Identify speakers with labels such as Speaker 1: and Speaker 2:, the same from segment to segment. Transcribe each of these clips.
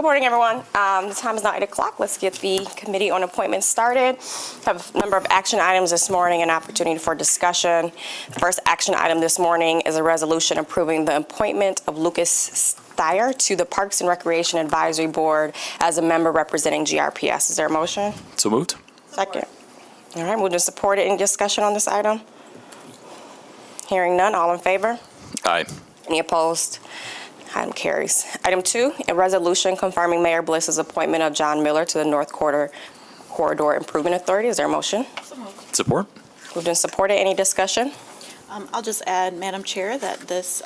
Speaker 1: Good morning, everyone. The time is now 8 o'clock. Let's get the committee on appointments started. We have a number of action items this morning, an opportunity for discussion. The first action item this morning is a resolution approving the appointment of Lucas Steyer to the Parks and Recreation Advisory Board as a member representing GRPS. Is there a motion?
Speaker 2: So moved.
Speaker 1: Second. All right, moved and supported. Any discussion on this item? Hearing none, all in favor?
Speaker 2: Aye.
Speaker 1: Any opposed? Item carries. Item 2, a resolution confirming Mayor Bliss's appointment of John Miller to the North Corridor Improvement Authority. Is there a motion?
Speaker 2: Support.
Speaker 1: Moved and supported. Any discussion?
Speaker 3: I'll just add, Madam Chair, that this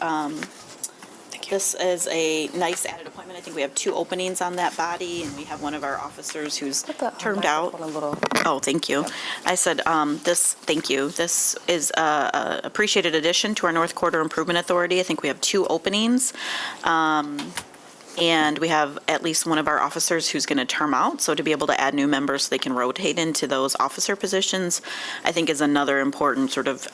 Speaker 3: is a nice added appointment. I think we have 2 openings on that body, and we have one of our officers who's termed out. Oh, thank you. I said, thank you. This is a appreciated addition to our North Corridor Improvement Authority. I think we have 2 openings. And we have at least one of our officers who's going to term out. So to be able to add new members so they can rotate into those officer positions, I think is another important sort of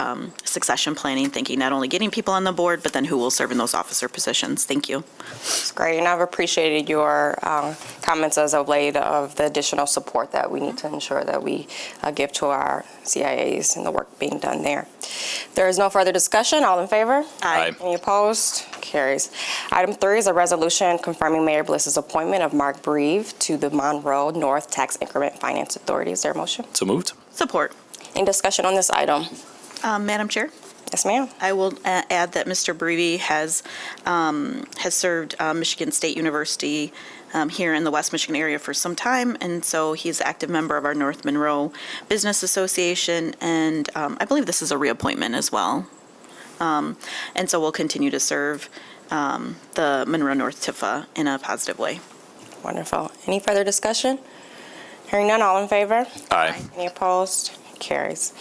Speaker 3: succession planning, thinking not only getting people on the board, but then who will serve in those officer positions. Thank you.
Speaker 1: That's great. And I've appreciated your comments as of late of the additional support that we need to ensure that we give to our CIAs and the work being done there. There is no further discussion. All in favor?
Speaker 2: Aye.
Speaker 1: Any opposed? Carries. Item 3 is a resolution confirming Mayor Bliss's appointment of Mark Breve to the Mural North Tax Increment Finance Authority. Is there a motion?
Speaker 2: So moved.
Speaker 3: Support.
Speaker 1: Any discussion on this item?
Speaker 3: Madam Chair?
Speaker 1: Yes, ma'am.
Speaker 3: I will add that Mr. Breve has served Michigan State University here in the West Michigan area for some time, and so he's an active member of our North Monroe Business Association, and I believe this is a reappointment as well. And so we'll continue to serve the Monroe North TIFA in a positive way.
Speaker 1: Wonderful. Any further discussion? Hearing none, all in favor?
Speaker 2: Aye.
Speaker 1: Any opposed? Carries.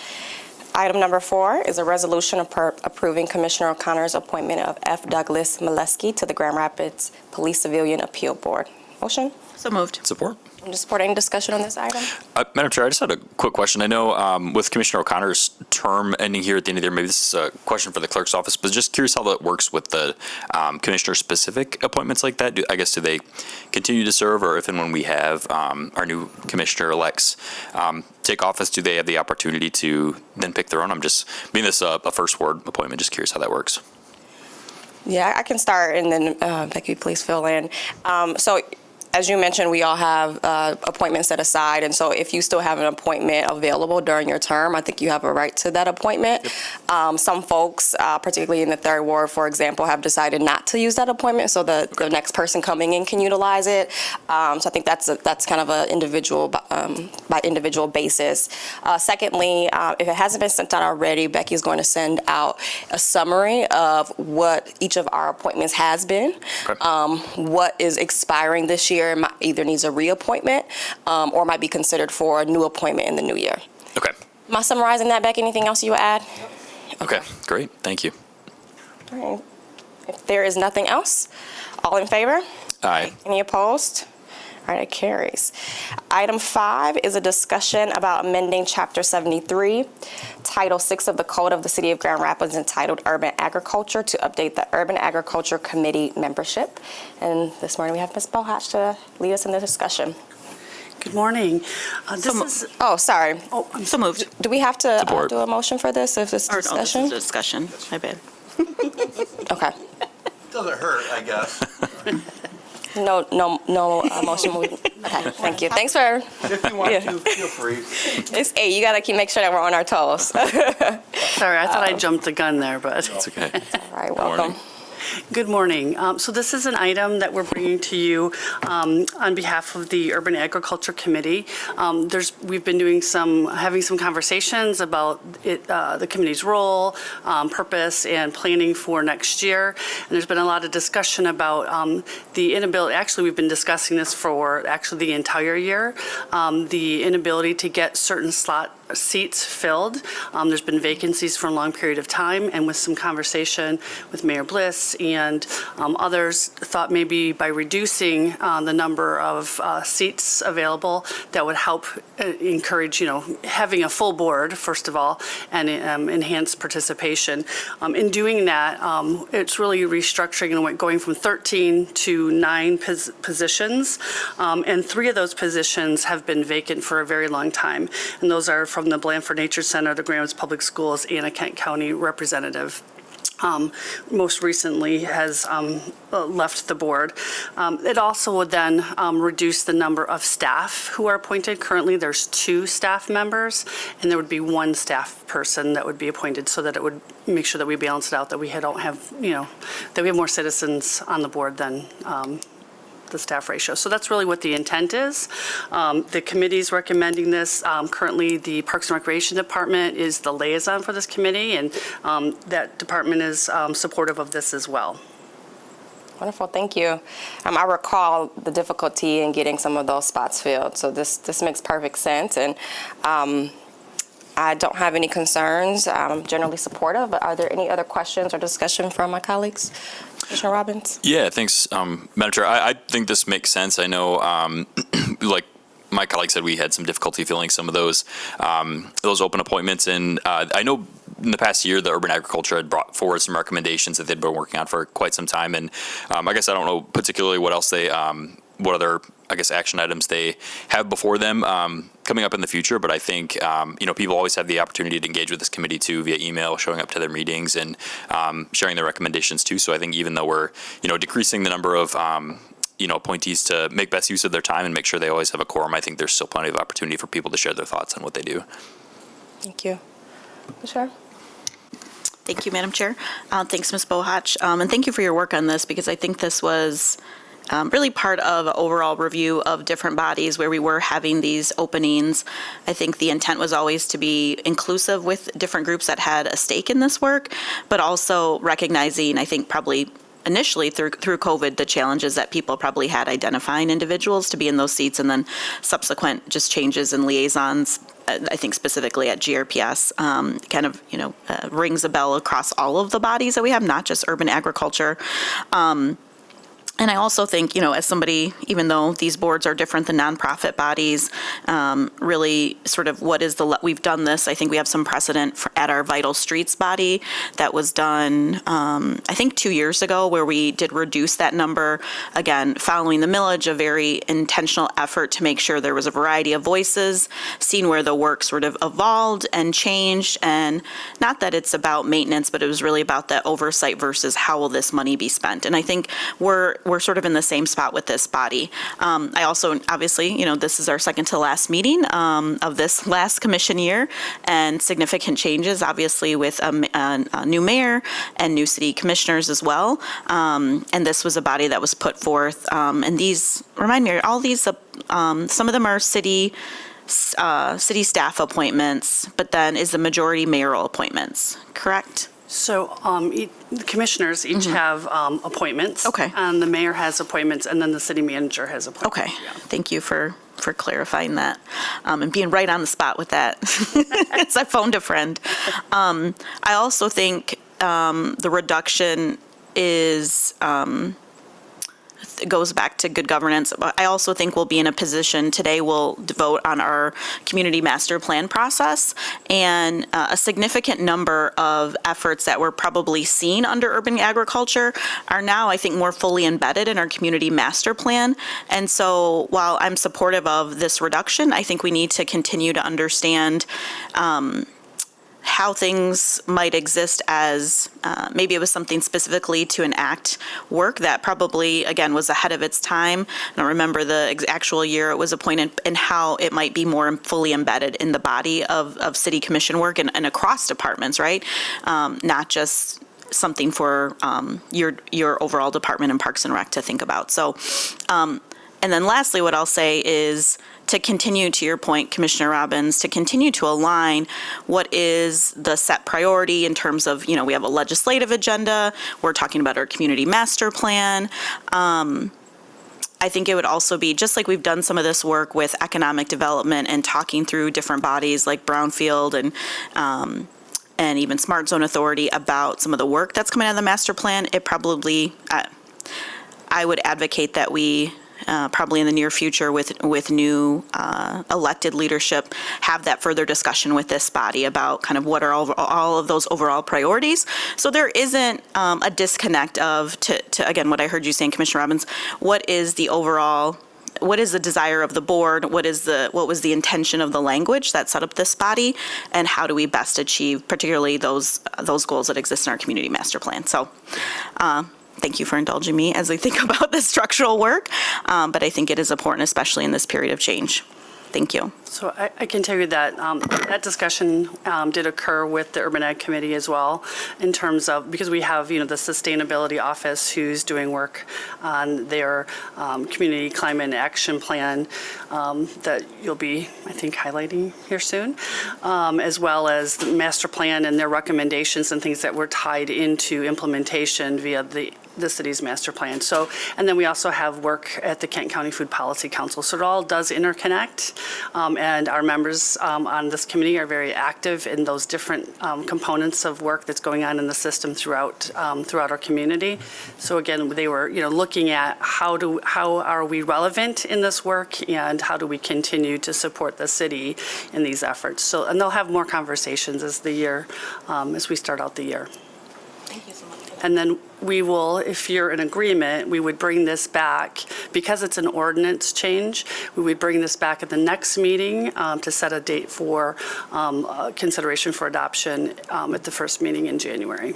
Speaker 1: Item number 4 is a resolution approving Commissioner O'Connor's appointment of F. Douglas Molesky to the Grand Rapids Police Civilian Appeal Board. Motion?
Speaker 3: So moved.
Speaker 2: Support.
Speaker 1: And support. Any discussion on this item?
Speaker 2: Madam Chair, I just had a quick question. I know with Commissioner O'Connor's term ending here at the end of the year, maybe this is a question for the clerk's office, but just curious how that works with the commissioner-specific appointments like that. Do they continue to serve, or if and when we have our new commissioner-elects take office, do they have the opportunity to then pick their own? I'm just, being this a first ward appointment, just curious how that works.
Speaker 1: Yeah, I can start, and then Becky, please fill in. So, as you mentioned, we all have appointments set aside, and so if you still have an appointment available during your term, I think you have a right to that appointment. Yep. Some folks, particularly in the 3rd Ward, for example, have decided not to use that appointment, so the next person coming in can utilize it. So I think that's kind of an individual by individual basis. Secondly, if it hasn't been sent out already, Becky is going to send out a summary of what each of our appointments has been, okay. What is expiring this year. Either needs a reappointment or might be considered for a new appointment in the new year.
Speaker 2: Okay.
Speaker 1: Am I summarizing that, Becky? Anything else you would add?
Speaker 2: Okay, great. Thank you.
Speaker 1: All right. If there is nothing else, all in favor?
Speaker 2: Aye.
Speaker 1: Any opposed? All right, it carries. Item 5 is a discussion about amending Chapter 73, Title 6 of the Code of the City of Grand Rapids entitled Urban Agriculture to update the Urban Agriculture Committee membership. And this morning we have Ms. Bohatch to lead us in the discussion.
Speaker 4: Good morning.
Speaker 1: Oh, sorry.
Speaker 4: Oh, I'm
Speaker 3: So moved.
Speaker 1: Do we have to
Speaker 2: Support.
Speaker 1: do a motion for this if it's
Speaker 3: Or, no, this
Speaker 1: discussion?
Speaker 3: is a discussion. My bad.
Speaker 1: Okay.
Speaker 5: Doesn't hurt, I guess.
Speaker 1: No motion. Okay, thank you. Thanks for,
Speaker 5: If you want to, feel free.
Speaker 1: it's 8. You got to make sure that we're on our toes.
Speaker 4: sorry, I thought I jumped the gun there, but.
Speaker 2: It's okay.
Speaker 1: All right, welcome.
Speaker 4: Good morning. So this is an item that we're bringing to you on behalf of the Urban Agriculture Committee. We've been having some conversations about the committee's role, purpose, and planning for next year. And there's been a lot of discussion about the inability. Actually, we've been discussing this for the entire year. The inability to get certain slot seats filled. There's been vacancies for a long period of time, and with some conversation with Mayor Bliss and others, thought maybe by reducing the number of seats available, that would help encourage, having a full board, first of all, and enhance participation. In doing that, it's really restructuring and going from 13 to 9 positions, and 3 of those positions have been vacant for a very long time, and those are from the Blandford Nature Center, the Grand Rapids Public Schools, and a Kent County representative. Most recently has left the board. It also would then reduce the number of staff who are appointed. Currently, there's 2 staff members, and there would be 1 staff person that would be appointed, so that it would make sure that we balance it out, that we don't have, that we have more citizens on the board than the staff ratio. So that's really what the intent is. The committee's recommending this. Currently, the Parks and Recreation Department is the liaison for this committee, and that department is supportive of this as well.
Speaker 1: Wonderful, thank you. I recall the difficulty in getting some of those spots filled, so this makes perfect sense, and I don't have any concerns. I'm generally supportive, but are there any other questions or discussion from my colleagues? Commissioner Robbins?
Speaker 2: Yeah, thanks, Madam Chair. I think this makes sense. I know, like my colleague said, we had some difficulty filling some of those open appointments, and I know in the past year, the Urban Agriculture had brought forward some recommendations that they'd been working on for quite some time, and I guess I don't know particularly what else what other, I guess, action items they have before them coming up in the future. But I think, people always have the opportunity to engage with this committee too via email, showing up to their meetings and sharing their recommendations too. So I think even though we're, decreasing the number of, appointees to make best use of their time and make sure they always have a quorum, I think there's still plenty of opportunity for people to share their thoughts on what they do.
Speaker 1: Thank you. Sure.
Speaker 3: Thank you, Madam Chair. Thanks, Ms. Bohach. And thank you for your work on this, because I think this was really part of an overall review of different bodies where we were having these openings. I think the intent was always to be inclusive with different groups that had a stake in this work, but also recognizing, I think probably initially through COVID, the challenges that people probably had identifying individuals to be in those seats, and then subsequent just changes in liaisons. I think specifically at GRPS, rings a bell across all of the bodies that we have, not just urban agriculture. And I also think, as somebody, even though these boards are different than nonprofit bodies, really sort of we've done this. I think we have some precedent at our Vital Streets body that was done, I think 2 years ago, where we did reduce that number, again, following the millage, a very intentional effort to make sure there was a variety of voices, seeing where the work sort of evolved and changed. And not that it's about maintenance, but it was really about that oversight versus how will this money be spent. And I think we're sort of in the same spot with this body. I also, obviously, this is our second to last meeting of this last commission year, and significant changes, obviously, with a new mayor and new city commissioners as well. And this was a body that was put forth. And these, remind me, all these, some of them are city staff appointments, but then is the majority mayoral appointments, correct?
Speaker 4: So the commissioners each have appointments.
Speaker 3: Okay.
Speaker 4: And the mayor has appointments, and then the city manager has appointments.
Speaker 3: Okay. Yeah. Thank you for clarifying that and being right on the spot with that. As I phoned a friend. I also think the reduction is it goes back to good governance. I also think we'll be in a position today, we'll vote on our community master plan process, and a significant number of efforts that were probably seen under urban agriculture are now, I think, more fully embedded in our community master plan. And so while I'm supportive of this reduction, I think we need to continue to understand how things might exist as maybe it was something specifically to enact work that probably, again, was ahead of its time. I don't remember the actual year it was appointed, and how it might be more fully embedded in the body of city commission work and across departments, right? Not just something for your overall department and Parks and Rec to think about. So, and then lastly, what I'll say is to continue, to your point, Commissioner Robbins, to continue to align what is the set priority in terms of, we have a legislative agenda, we're talking about our community master plan, I think it would also be, just like we've done some of this work with economic development and talking through different bodies like Brownfield and even Smart Zone Authority about some of the work that's coming out of the master plan, it probably, I would advocate that we probably in the near future with new elected leadership, have that further discussion with this body about kind of what are all of those overall priorities. So there isn't a disconnect of, to again, what I heard you saying, Commissioner Robbins, what is the desire of the board? What was the intention of the language that set up this body? And how do we best achieve particularly those goals that exist in our community master plan? So, thank you for indulging me as I think about the structural work, but I think it is important, especially in this period of change. Thank you.
Speaker 4: So I can tell you that that discussion did occur with the Urban Ag Committee as well, in terms of, because we have, the Sustainability Office who's doing work on their Community Climate Action Plan that you'll be, I think, highlighting here soon, as well as the master plan and their recommendations and things that were tied into implementation via the city's master plan. So, and then we also have work at the Kent County Food Policy Council. So it all does interconnect, and our members on this committee are very active in those different components of work that's going on in the system throughout our community. So again, they were looking at how are we relevant in this work, and how do we continue to support the city in these efforts. So, and they'll have more conversations as we start out the year.
Speaker 3: Thank you so much.
Speaker 4: And then we will, if you're in agreement, we would bring this back, because it's an ordinance change, we would bring this back at the next meeting to set a date for consideration for adoption at the first meeting in January.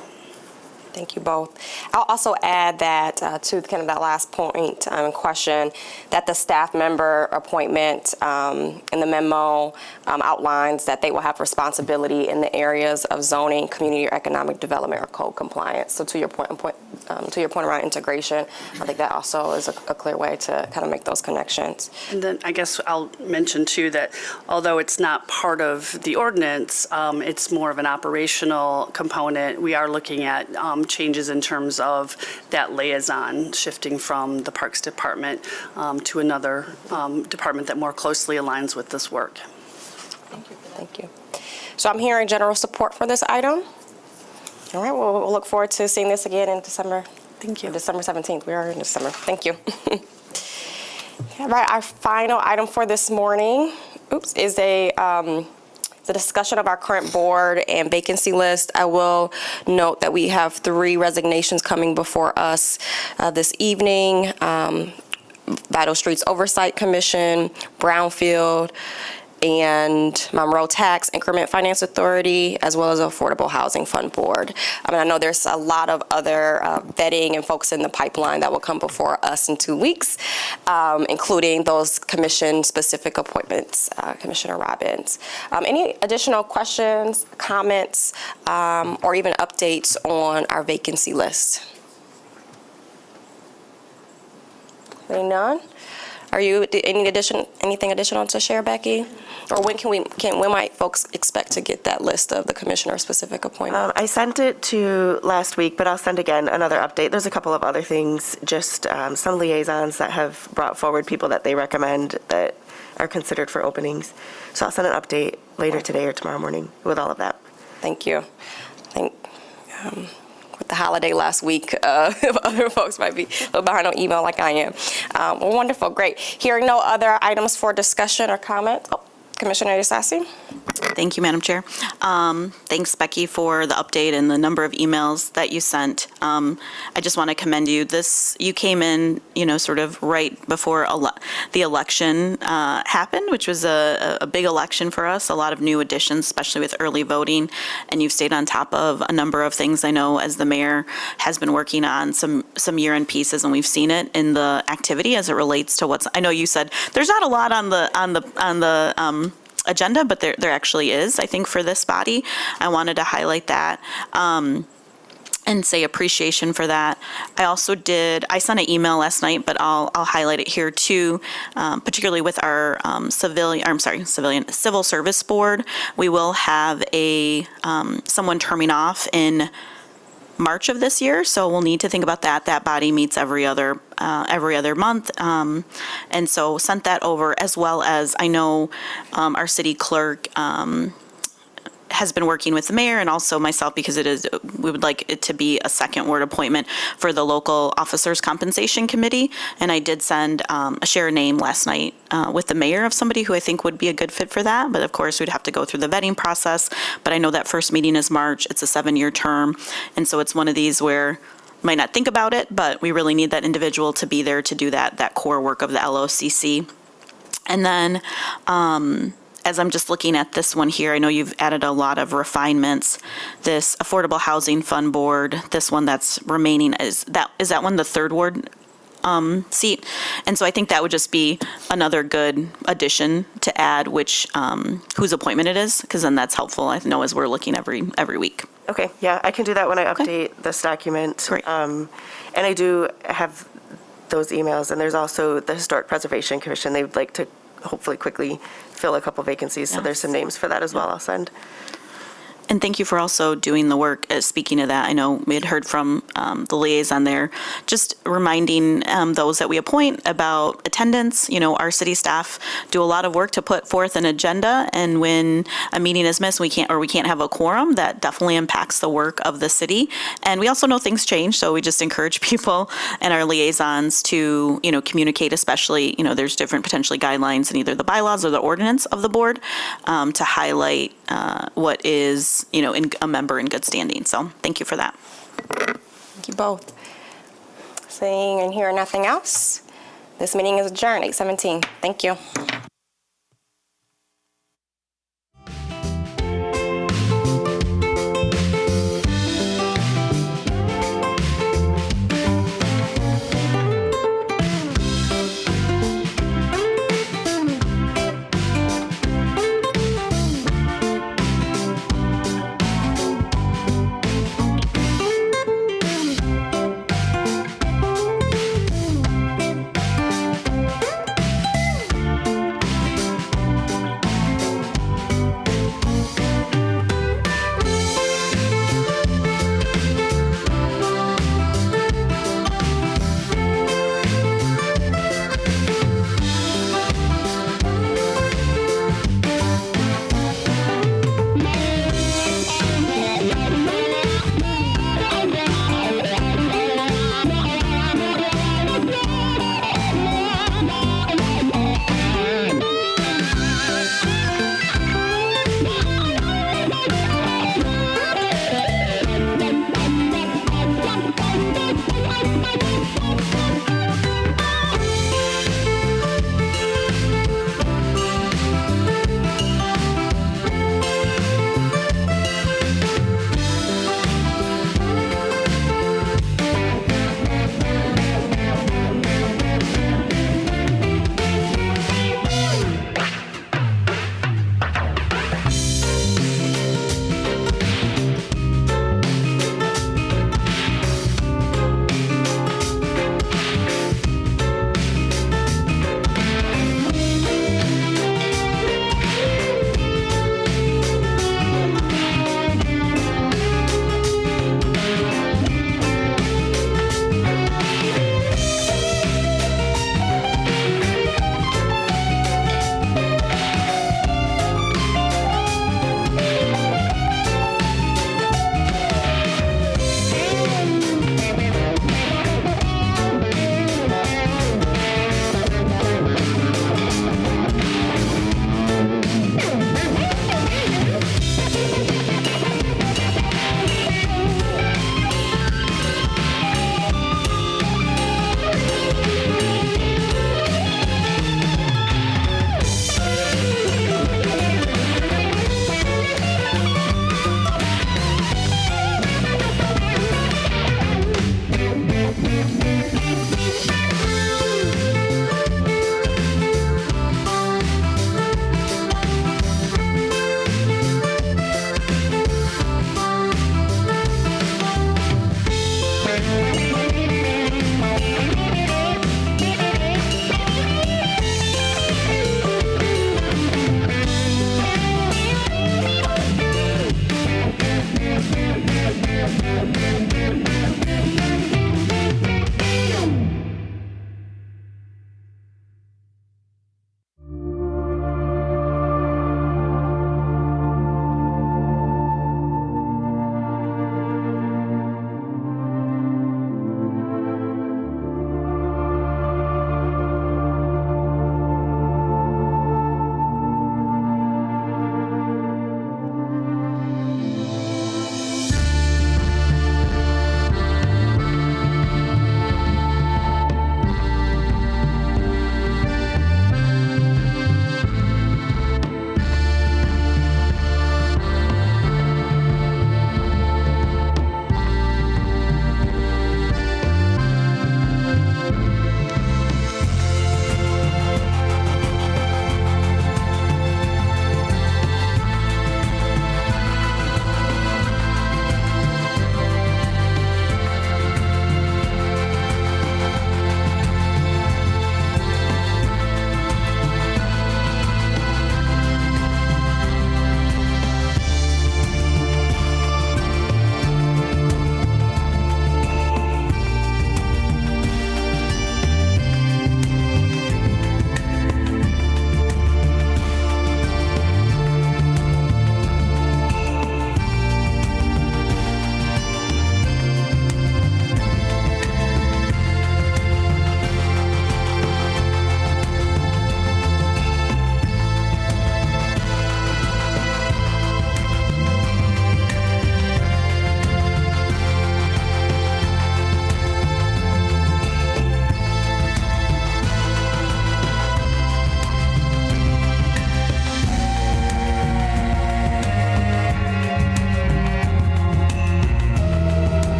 Speaker 1: Thank you both. I'll also add that to kind of that last point in question, that the staff member appointment in the memo outlines that they will have responsibility in the areas of zoning, community or economic development, or code compliance. So to your point around integration, I think that also is a clear way to kind of make those connections.
Speaker 4: And then I guess I'll mention too that although it's not part of the ordinance, it's more of an operational component. We are looking at changes in terms of that liaison shifting from the Parks Department to another department that more closely aligns with this work.
Speaker 1: Thank you. So I'm hearing general support for this item. All right, well, we'll look forward to seeing this again in December.
Speaker 4: Thank you.
Speaker 1: December 17th. We are in December. Thank you. All right, our final item for this morning, is the discussion of our current board and vacancy list. I will note that we have 3 resignations coming before us this evening. Vital Streets Oversight Commission, Brownfield, and Mural Tax Increment Finance Authority, as well as Affordable Housing Fund Board. I know there's a lot of other vetting and folks in the pipeline that will come before us in 2 weeks, including those commission-specific appointments, Commissioner Robbins. Any additional questions, comments, or even updates on our vacancy list? None? Are you anything additional to share, Becky? Or when might folks expect to get that list of the commissioner-specific appointments?
Speaker 6: I sent it to last week, but I'll send again another update. There's a couple of other things, just some liaisons that have brought forward people that they recommend that are considered for openings. So I'll send an update later today or tomorrow morning with all of that.
Speaker 1: Thank you. With the holiday last week, other folks might be a little behind on email like I am. Well, wonderful, great. Hearing no other items for discussion or comment. Commissioner Sassi.
Speaker 3: Thank you, Madam Chair. Thanks, Becky, for the update and the number of emails that you sent. I just want to commend you. You came in, sort of right before the election happened, which was a big election for us, a lot of new additions, especially with early voting, and you've stayed on top of a number of things. I know as the mayor has been working on some year-end pieces, and we've seen it in the activity as it relates to I know you said there's not a lot on the agenda, but there actually is, I think, for this body. I wanted to highlight that and say appreciation for that. I sent an email last night, but I'll highlight it here too, particularly with our civil service board. We will have someone terming off in March of this year, so we'll need to think about that. That body meets every other every other month. And so sent that over, as well as I know our city clerk has been working with the mayor and also myself, because we would like it to be a second ward appointment for the local officers compensation committee. And I did send share a name last night with the mayor of somebody who I think would be a good fit for that. But of course, we'd have to go through the vetting process. But I know that first meeting is March. It's a 7-year term. And so it's one of these where might not think about it, but we really need that individual to be there to do that core work of the LOCC. And then, as I'm just looking at this one here, I know you've added a lot of refinements. This Affordable Housing Fund Board, this one that's remaining, is that one the third ward seat? And so I think that would just be another good addition to add, which whose appointment it is, because then that's helpful, I know, as we're looking every week.
Speaker 6: Okay, yeah, I can do that when I update this document.
Speaker 3: Great.
Speaker 6: And I do have those emails, and there's also the Historic Preservation Commission. They would like to hopefully quickly fill a couple vacancies, so there's some names for that as well I'll send.
Speaker 3: And thank you for also doing the work. Speaking of that, I know we had heard from the liaison there, just reminding those that we appoint about attendance. You know, our city staff do a lot of work to put forth an agenda, and when a meeting is missed, we can't have a quorum, that definitely impacts the work of the city. And we also know things change, so we just encourage people and our liaisons to, you know, communicate, especially, you know, there's different potentially guidelines in either the bylaws or the ordinance of the board to highlight what is, you know, a member in good standing. So thank you for that.
Speaker 1: Thank you both. Seeing and hearing nothing else, this meeting is adjourned, 8:17. Thank you.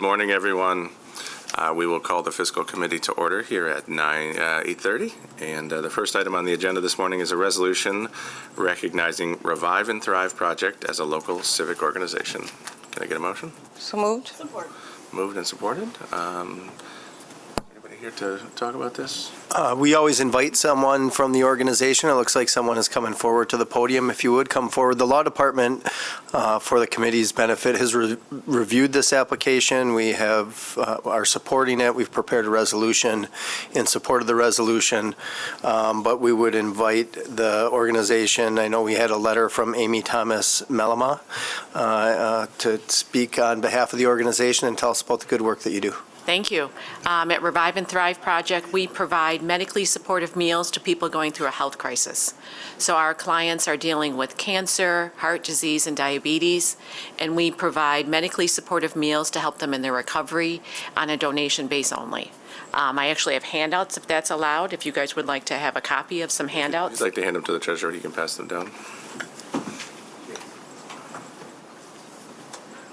Speaker 7: morning, everyone. We will call the Fiscal Committee to order here at 8:30. And the first item on the agenda this morning is a resolution recognizing Revive and Thrive Project as a local civic organization. Can I get a motion?
Speaker 1: So moved.
Speaker 3: Support.
Speaker 7: Moved and supported. Anybody here to talk about this?
Speaker 8: We always invite someone from the organization. It looks like someone is coming forward to the podium. If you would come forward. The Law Department, for the committee's benefit, has reviewed this application. We are supporting it. We've prepared a resolution in support of the resolution. But we would invite the organization. I know we had a letter from Amy Thomas Melema to speak on behalf of the organization and tell us about the good work that you do.
Speaker 9: Thank you. At Revive and Thrive Project, we provide medically supportive meals to people going through a health crisis. So our clients are dealing with cancer, heart disease, and diabetes, and we provide medically supportive meals to help them in their recovery on a donation base only. I actually have handouts, if that's allowed, if you guys would like to have a copy of some handouts.
Speaker 7: If you'd like to hand them to the treasurer, you can pass them down.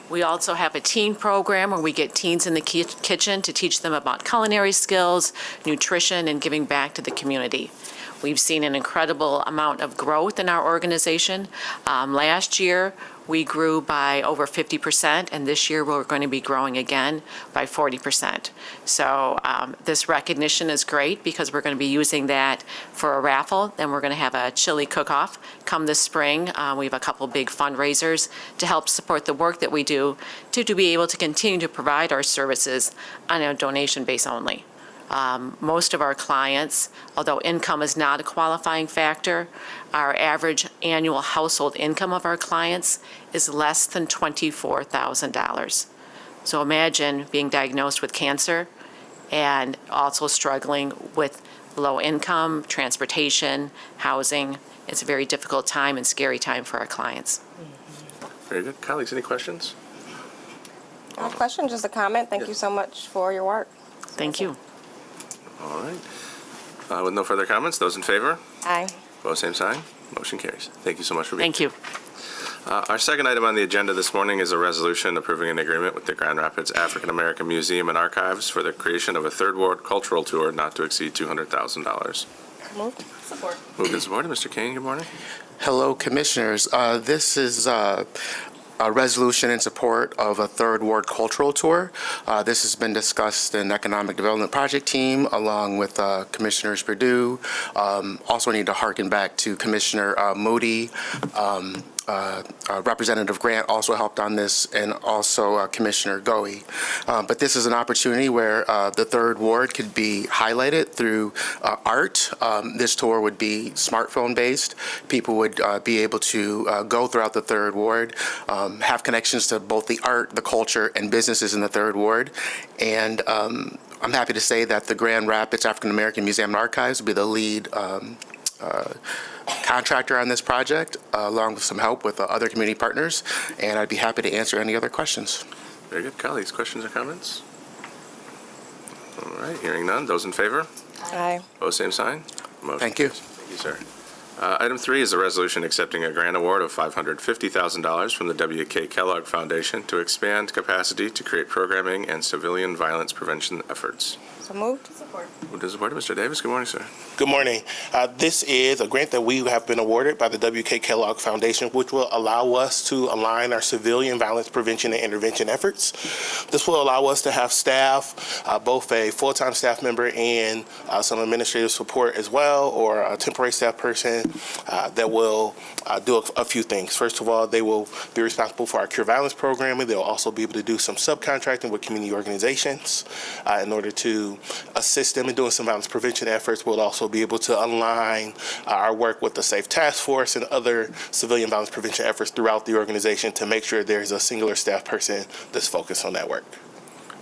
Speaker 9: We also have a teen program where we get teens in the kitchen to teach them about culinary skills, nutrition, and giving back to the community. We've seen an incredible amount of growth in our organization. Last year, we grew by over 50%, and this year we're going to be growing again by 40%. So this recognition is great because we're going to be using that for a raffle. Then we're going to have a chili cook-off come this spring. We have a couple big fundraisers to help support the work that we do to be able to continue to provide our services on a donation base only. Most of our clients, although income is not a qualifying factor, our average annual household income of our clients is less than $24,000. So imagine being diagnosed with cancer and also struggling with low income, transportation, housing. It's a very difficult time and scary time for our clients.
Speaker 7: Very good. Colleagues, any questions?
Speaker 1: No question, just a comment. Thank you so much for your work.
Speaker 9: Thank you.
Speaker 7: All right. With no further comments, those in favor?
Speaker 1: Aye.
Speaker 7: Opposed, same sign. Motion carries. Thank you so much for being
Speaker 9: Thank you.
Speaker 7: Our second item on the agenda this morning is a resolution approving an agreement with the Grand Rapids African American Museum and Archives for the creation of a Third Ward cultural tour not to exceed $200,000.
Speaker 1: Moved.
Speaker 3: Support.
Speaker 7: Moved and supported. Mr. Kane, good morning.
Speaker 10: Hello, Commissioners. This is a resolution in support of a Third Ward cultural tour. This has been discussed in Economic Development Project Team along with Commissioners Perdue. Also need to harken back to Commissioner Moody. Representative Grant also helped on this, and also Commissioner Goey. But this is an opportunity where the Third Ward could be highlighted through art. This tour would be smartphone-based. People would be able to go throughout the Third Ward, have connections to both the art, the culture, and businesses in the Third Ward. And I'm happy to say that the Grand Rapids African American Museum and Archives will be the lead contractor on this project, along with some help with other community partners, and I'd be happy to answer any other questions.
Speaker 7: Very good. Colleagues, questions or comments? All right, hearing none. Those in favor?
Speaker 1: Aye.
Speaker 7: Opposed, same sign. Motion
Speaker 10: Thank you.
Speaker 7: carries. Thank you, sir. Item 3 is a resolution accepting a grant award of $550,000 from the W.K. Kellogg Foundation to expand capacity to create programming and civilian violence prevention efforts.
Speaker 1: So moved.
Speaker 3: Support.
Speaker 7: Moved and supported. Mr. Davis, good morning, sir.
Speaker 11: Good morning. This is a grant that we have been awarded by the W.K. Kellogg Foundation, which will allow us to align our civilian violence prevention and intervention efforts. This will allow us to have staff, both a full-time staff member and some administrative support as well, or a temporary staff person that will do a few things. First of all, they will be responsible for our Cure Violence programming. They'll also be able to do some subcontracting with community organizations in order to assist them in doing some violence prevention efforts. We'll also be able to align our work with the Safe Task Force and other civilian violence prevention efforts throughout the organization to make sure there's a singular staff person that's focused on that work.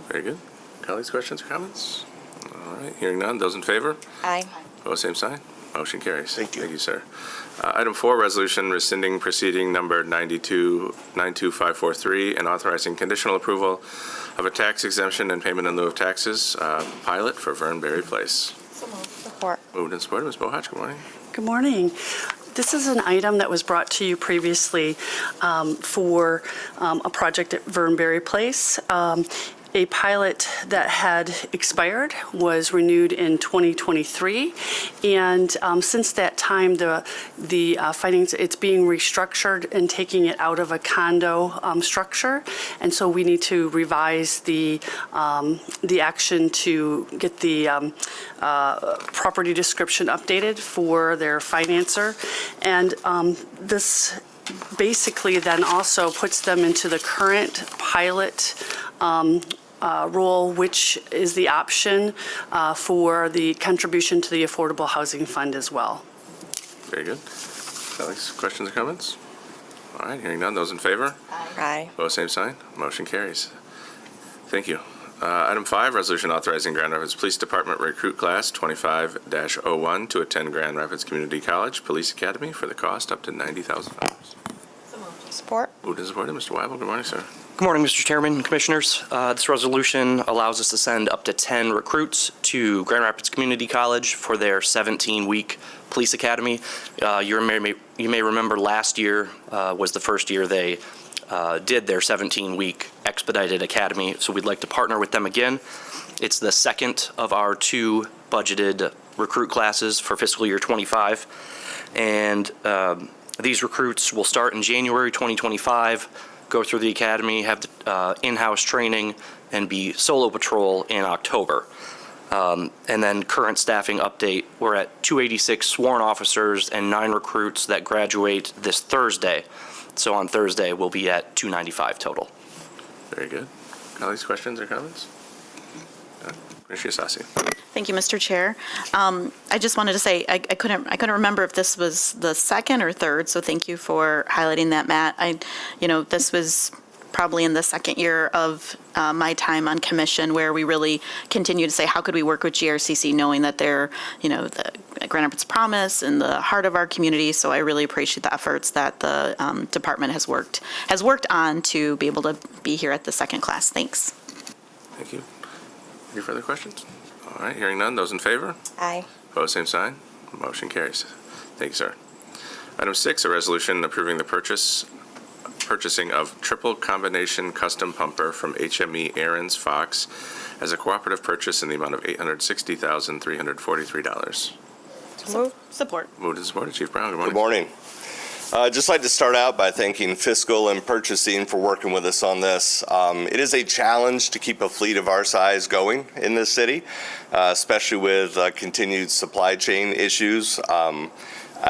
Speaker 7: Very good. Colleagues, questions or comments? All right, hearing none. Those in favor?
Speaker 1: Aye.
Speaker 7: Opposed, same sign. Motion carries.
Speaker 11: Thank you.
Speaker 7: Thank you, sir. Item 4, resolution rescinding proceeding number 92543 and authorizing conditional approval of a tax exemption and payment in lieu of taxes pilot for Vernberry Place.
Speaker 1: Support.
Speaker 7: Moved and supported. Ms. Bohatch, good morning.
Speaker 4: Good morning. This is an item that was brought to you previously for a project at Vernberry Place. a pilot that had expired was renewed in 2023, and since that time, the findings, it's being restructured and taking it out of a condo structure, and so we need to revise the action to get the property description updated for their financer, and this basically then also puts them into the current pilot role, which is the option for the contribution to the Affordable Housing Fund as well.
Speaker 7: Very good. Alex, questions or comments? All right, hearing none. Those in favor?
Speaker 1: Aye.
Speaker 7: Opposed, same sign. Motion carries. Thank you. Item 5, resolution authorizing Grand Rapids Police Department recruit class 25-01 to attend Grand Rapids Community College Police Academy for the cost up to $90,000.
Speaker 1: Support.
Speaker 7: Moved and supported. Mr. Weibel, good morning, sir.
Speaker 12: Good morning, Mr. Chairman and Commissioners. This resolution allows us to send up to 10 recruits to Grand Rapids Community College for their 17-week police academy. You may remember last year was the first year they did their 17-week expedited academy, so we'd like to partner with them again. It's the second of our 2 budgeted recruit classes for fiscal year 25, and these recruits will start in January 2025, go through the academy, have in-house training, and be solo patrol in October. And then current staffing update, we're at 286 sworn officers and 9 recruits that graduate this Thursday. So on Thursday, we'll be at 295 total.
Speaker 7: Very good. Colleagues, questions or comments? Commissioner Sassi.
Speaker 3: Thank you, Mr. Chair. I just wanted to say, I couldn't remember if this was the second or third, so thank you for highlighting that, Matt. This was probably in the second year of my time on commission where we really continue to say, how could we work with GRCC knowing that they're, the Grand Rapids Promise in the heart of our community. So I really appreciate the efforts that the department has worked on to be able to be here at the second class. Thanks.
Speaker 7: Thank you. Any further questions? All right, hearing none. Those in favor?
Speaker 1: Aye.
Speaker 7: Opposed, same sign. Motion carries. Thank you, sir. Item 6, a resolution approving the purchasing of triple combination custom pumper from HME Aaron's Fox as a cooperative purchase in the amount of $860,343.
Speaker 1: Move.
Speaker 3: Support.
Speaker 7: Moved and supported. Chief Brown, good morning.
Speaker 13: Good morning. I'd just like to start out by thanking Fiscal and Purchasing for working with us on this. It is a challenge to keep a fleet of our size going in this city, especially with continued supply chain issues. I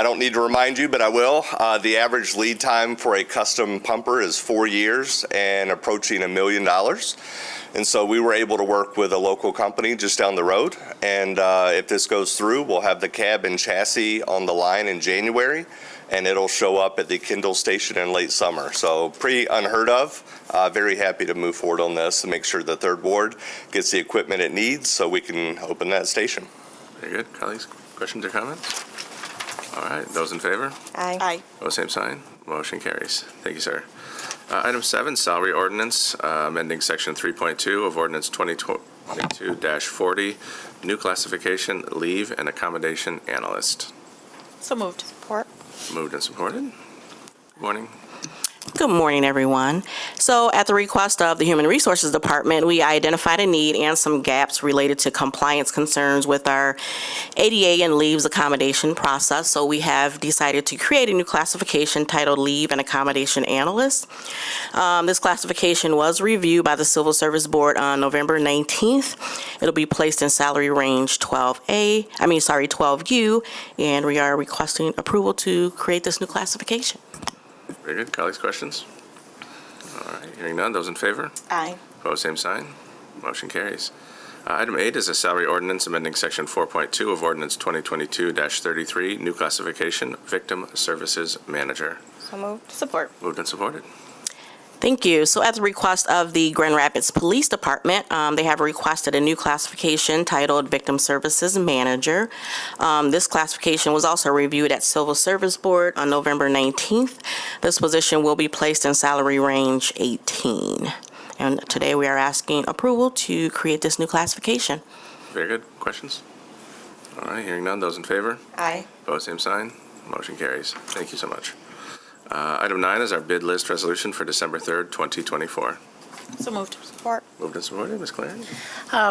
Speaker 13: don't need to remind you, but I will. The average lead time for a custom pumper is 4 years and approaching $1 million. And so we were able to work with a local company just down the road. And if this goes through, we'll have the cab and chassis on the line in January, and it'll show up at the Kindle station in late summer. So pretty unheard of. Very happy to move forward on this and make sure the Third Ward gets the equipment it needs so we can open that station.
Speaker 7: Very good. Colleagues, questions or comments? All right, those in favor?
Speaker 1: Aye.
Speaker 3: Aye.
Speaker 7: Oh, same sign. Motion carries. Thank you, sir. Item 7, salary ordinance, amending section 3.2 of ordinance 2022-40, new classification, leave and accommodation analyst.
Speaker 3: So moved.
Speaker 1: Support.
Speaker 7: Moved and supported. Good morning.
Speaker 14: Good morning, everyone. So at the request of the Human Resources Department, we identified a need and some gaps related to compliance concerns with our ADA and leaves accommodation process. So we have decided to create a new classification titled Leave and Accommodation Analyst. This classification was reviewed by the Civil Service Board on November 19th. It'll be placed in salary range 12U, and we are requesting approval to create this new classification.
Speaker 7: Very good. Colleagues, questions? All right, hearing none. Those in favor?
Speaker 3: Aye.
Speaker 7: Opposed, same sign. Motion carries. Item 8 is a salary ordinance amending section 4.2 of ordinance 2022-33, new classification, victim services manager.
Speaker 1: So moved.
Speaker 3: Support.
Speaker 7: Moved and supported.
Speaker 14: Thank you. So at the request of the Grand Rapids Police Department, they have requested a new classification titled Victim Services Manager. This classification was also reviewed at Civil Service Board on November 19th. This position will be placed in salary range 18. And today we are asking approval to create this new classification.
Speaker 7: Very good. Questions? All right, hearing none. Those in favor?
Speaker 1: Aye.
Speaker 7: Opposed, same sign. Motion carries. Thank you so much. Item 9 is our bid list resolution for December 3rd, 2024.
Speaker 3: So moved.
Speaker 1: Support.
Speaker 7: Moved and supported. Ms. Clary?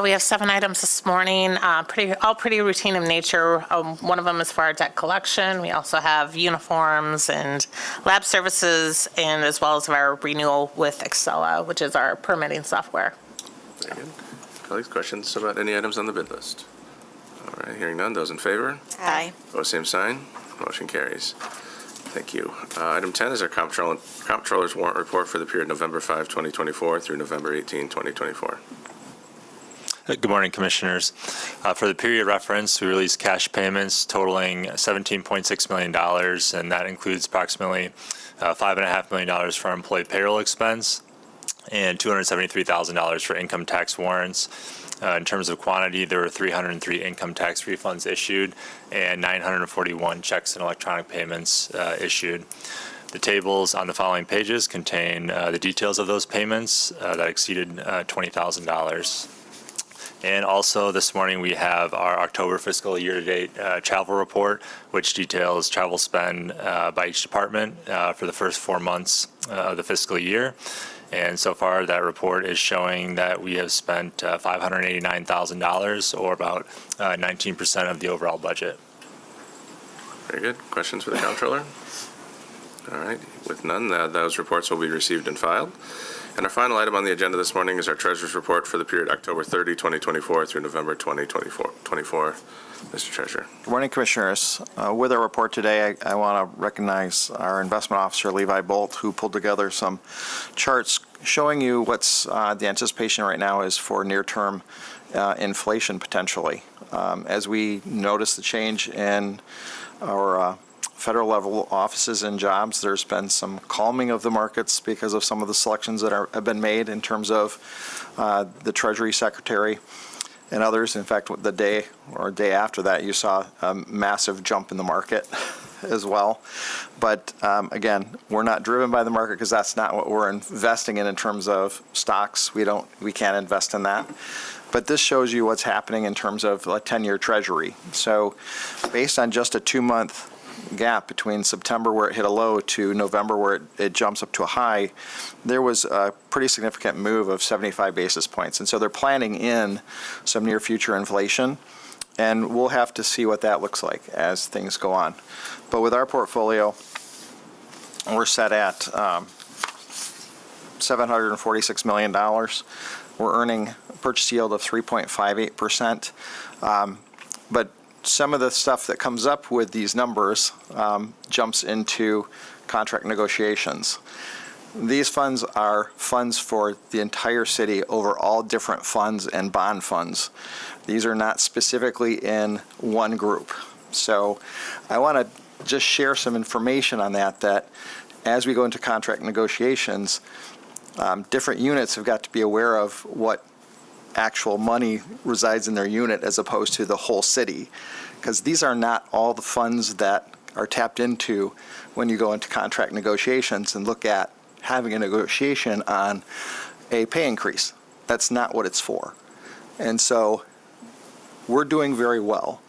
Speaker 15: We have 7 items this morning, all pretty routine in nature. One of them is for our debt collection. We also have uniforms and lab services, and as well as our renewal with Excella, which is our permitting software.
Speaker 7: Very good. Colleagues, questions about any items on the bid list? All right, hearing none. Those in favor?
Speaker 3: Aye.
Speaker 7: Opposed, same sign. Motion carries. Thank you. Item 10 is our Comptroller's warrant report for the period November 5, 2024 through November 18, 2024.
Speaker 16: Good morning, Commissioners. For the period reference, we released cash payments totaling $17.6 million, and that includes approximately $5.5 million for employee payroll expense and $273,000 for income tax warrants. In terms of quantity, there were 303 income tax refunds issued and 941 checks and electronic payments issued. The tables on the following pages contain the details of those payments that exceeded $20,000. And also this morning we have our October fiscal year-to-date travel report, which details travel spend by each department for the first 4 months of the fiscal year. And so far, that report is showing that we have spent $589,000, or about 19% of the overall budget.
Speaker 7: Very good. Questions for the Comptroller? All right. With none, those reports will be received and filed. And our final item on the agenda this morning is our Treasurer's Report for the period October 30, 2024 through November 2024. Mr. Treasurer.
Speaker 17: Good morning, Commissioners. With our report today, I want to recognize our investment officer, Levi Bolt, who pulled together some charts showing you what's the anticipation right now is for near-term inflation potentially. As we notice the change in our federal level offices and jobs, there's been some calming of the markets because of some of the selections that have been made in terms of the Treasury Secretary and others. In fact, the day after that, you saw a massive jump in the market as well. But again, we're not driven by the market because that's not what we're investing in terms of stocks. We can't invest in that. But this shows you what's happening in terms of a 10-year Treasury. So based on just a 2-month gap between September where it hit a low to November where it jumps up to a high, there was a pretty significant move of 75 basis points. And so they're planning in some near future inflation, and we'll have to see what that looks like as things go on. But with our portfolio, we're set at $746 million. We're earning a purchase yield of 3.58%. But some of the stuff that comes up with these numbers jumps into contract negotiations. These funds are funds for the entire city over all different funds and bond funds. These are not specifically in one group. So I want to just share some information on that as we go into contract negotiations, different units have got to be aware of what actual money resides in their unit as opposed to the whole city, because these are not all the funds that are tapped into when you go into contract negotiations and look at having a negotiation on a pay increase. That's not what it's for. And so we're doing very well.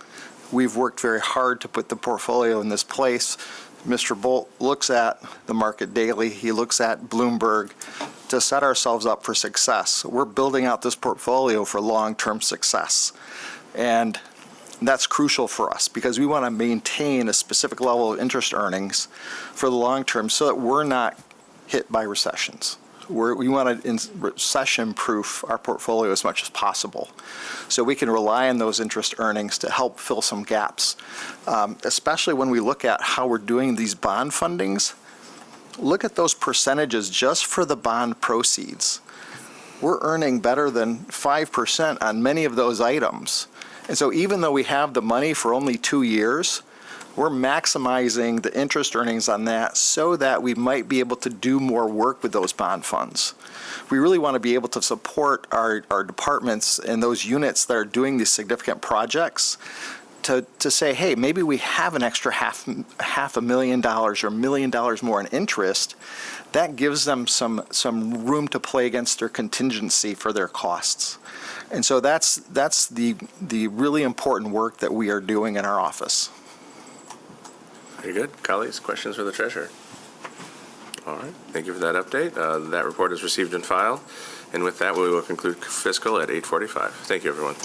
Speaker 17: We've worked very hard to put the portfolio in this place. Mr. Bolt looks at the market daily. He looks at Bloomberg to set ourselves up for success. We're building out this portfolio for long-term success. And that's crucial for us because we want to maintain a specific level of interest earnings for the long term so that we're not hit by recessions. We want to recession-proof our portfolio as much as possible so we can rely on those interest earnings to help fill some gaps, especially when we look at how we're doing these bond fundings. Look at those percentages just for the bond proceeds. We're earning better than 5% on many of those items. And so even though we have the money for only 2 years, we're maximizing the interest earnings on that so that we might be able to do more work with those bond funds. We really want to be able to support our departments and those units that are doing these significant projects to say, hey, maybe we have an extra half a million dollars or $1 million more in interest. That gives them some room to play against their contingency for their costs. And so that's the really important work that we are doing in our office.
Speaker 7: Very good. Colleagues, questions for the Treasurer? All right, thank you for that update. That report is received and filed. And with that, we will conclude fiscal at 8:45. Thank you, everyone.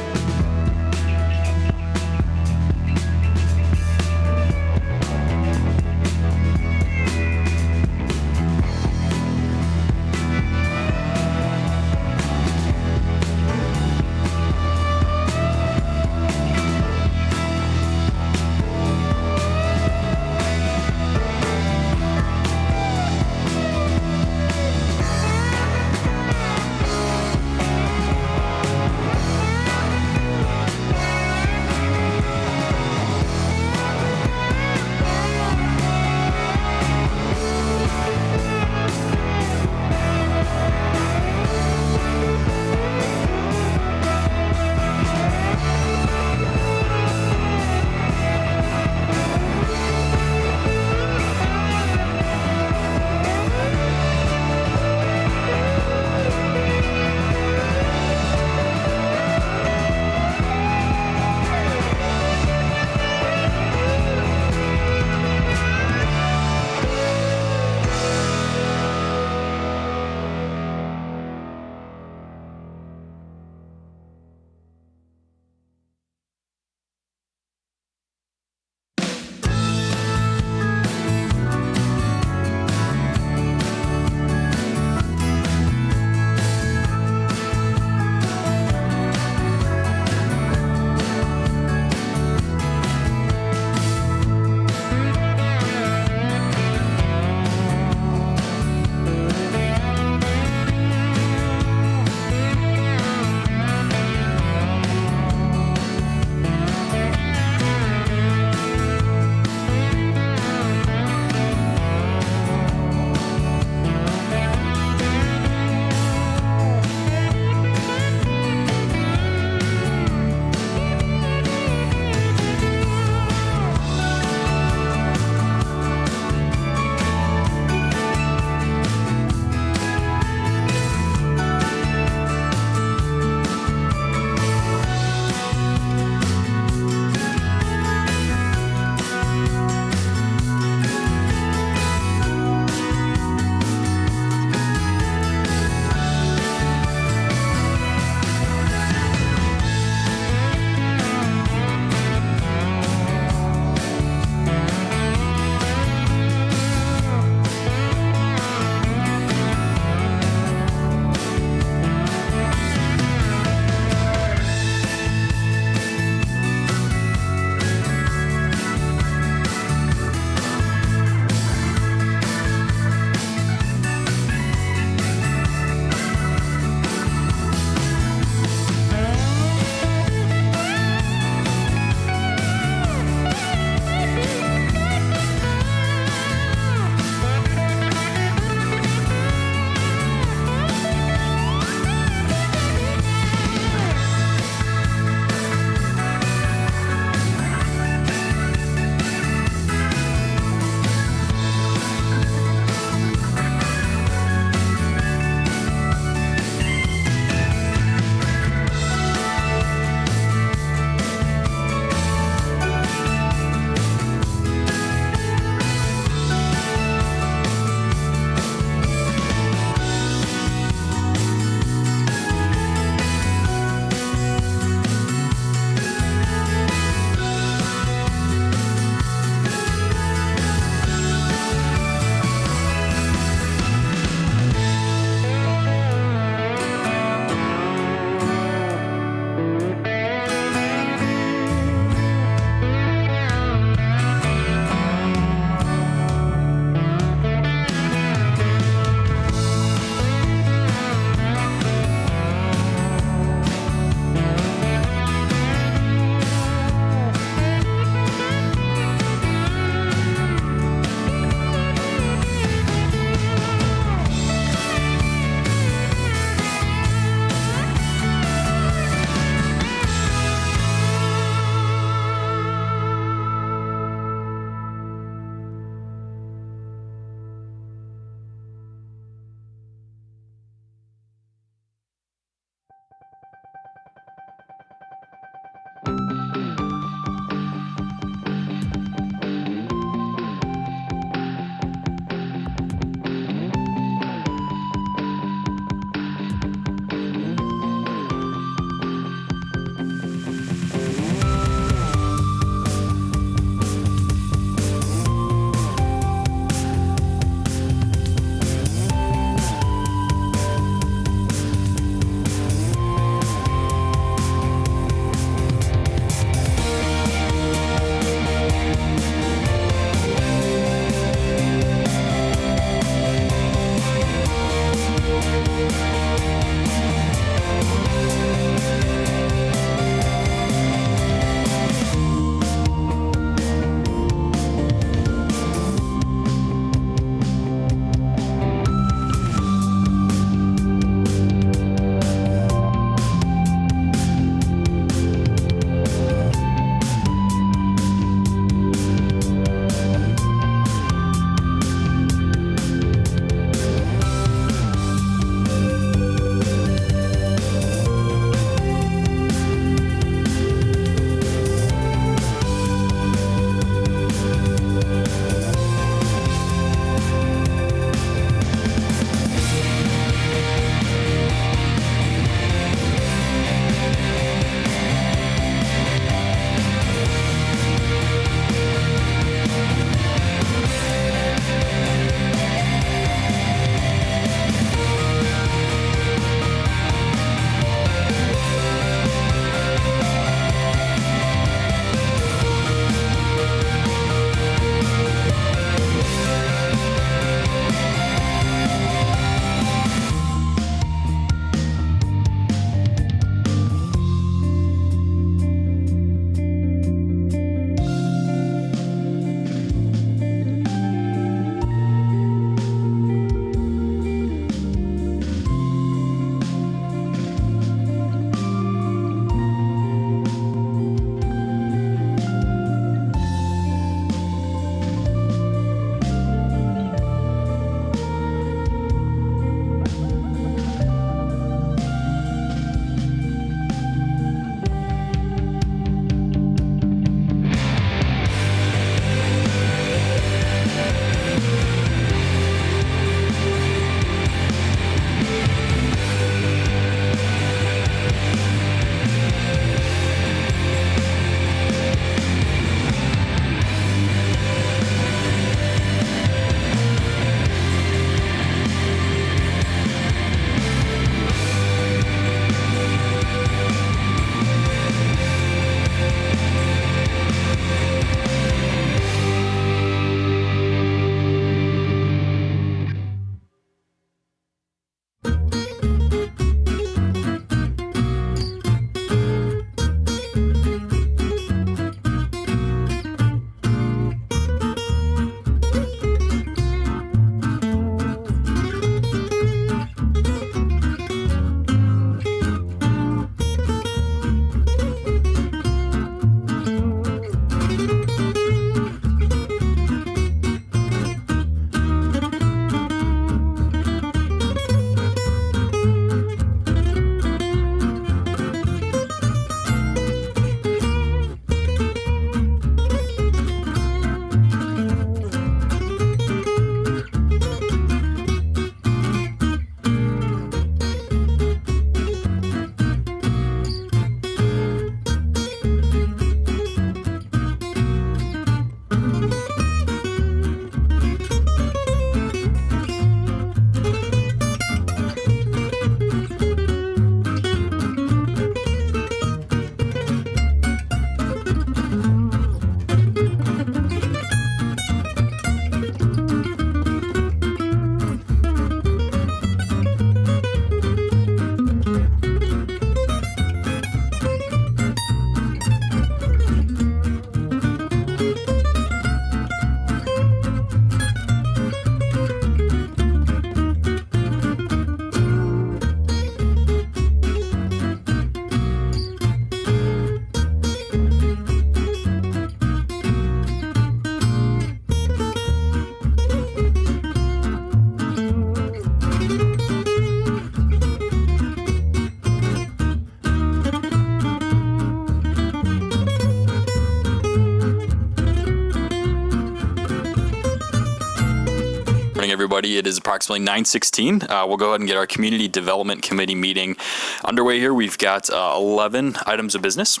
Speaker 2: morning, everybody. It is approximately 9:16. We'll go ahead and get our Community Development Committee meeting underway here. We've got 11 items of business.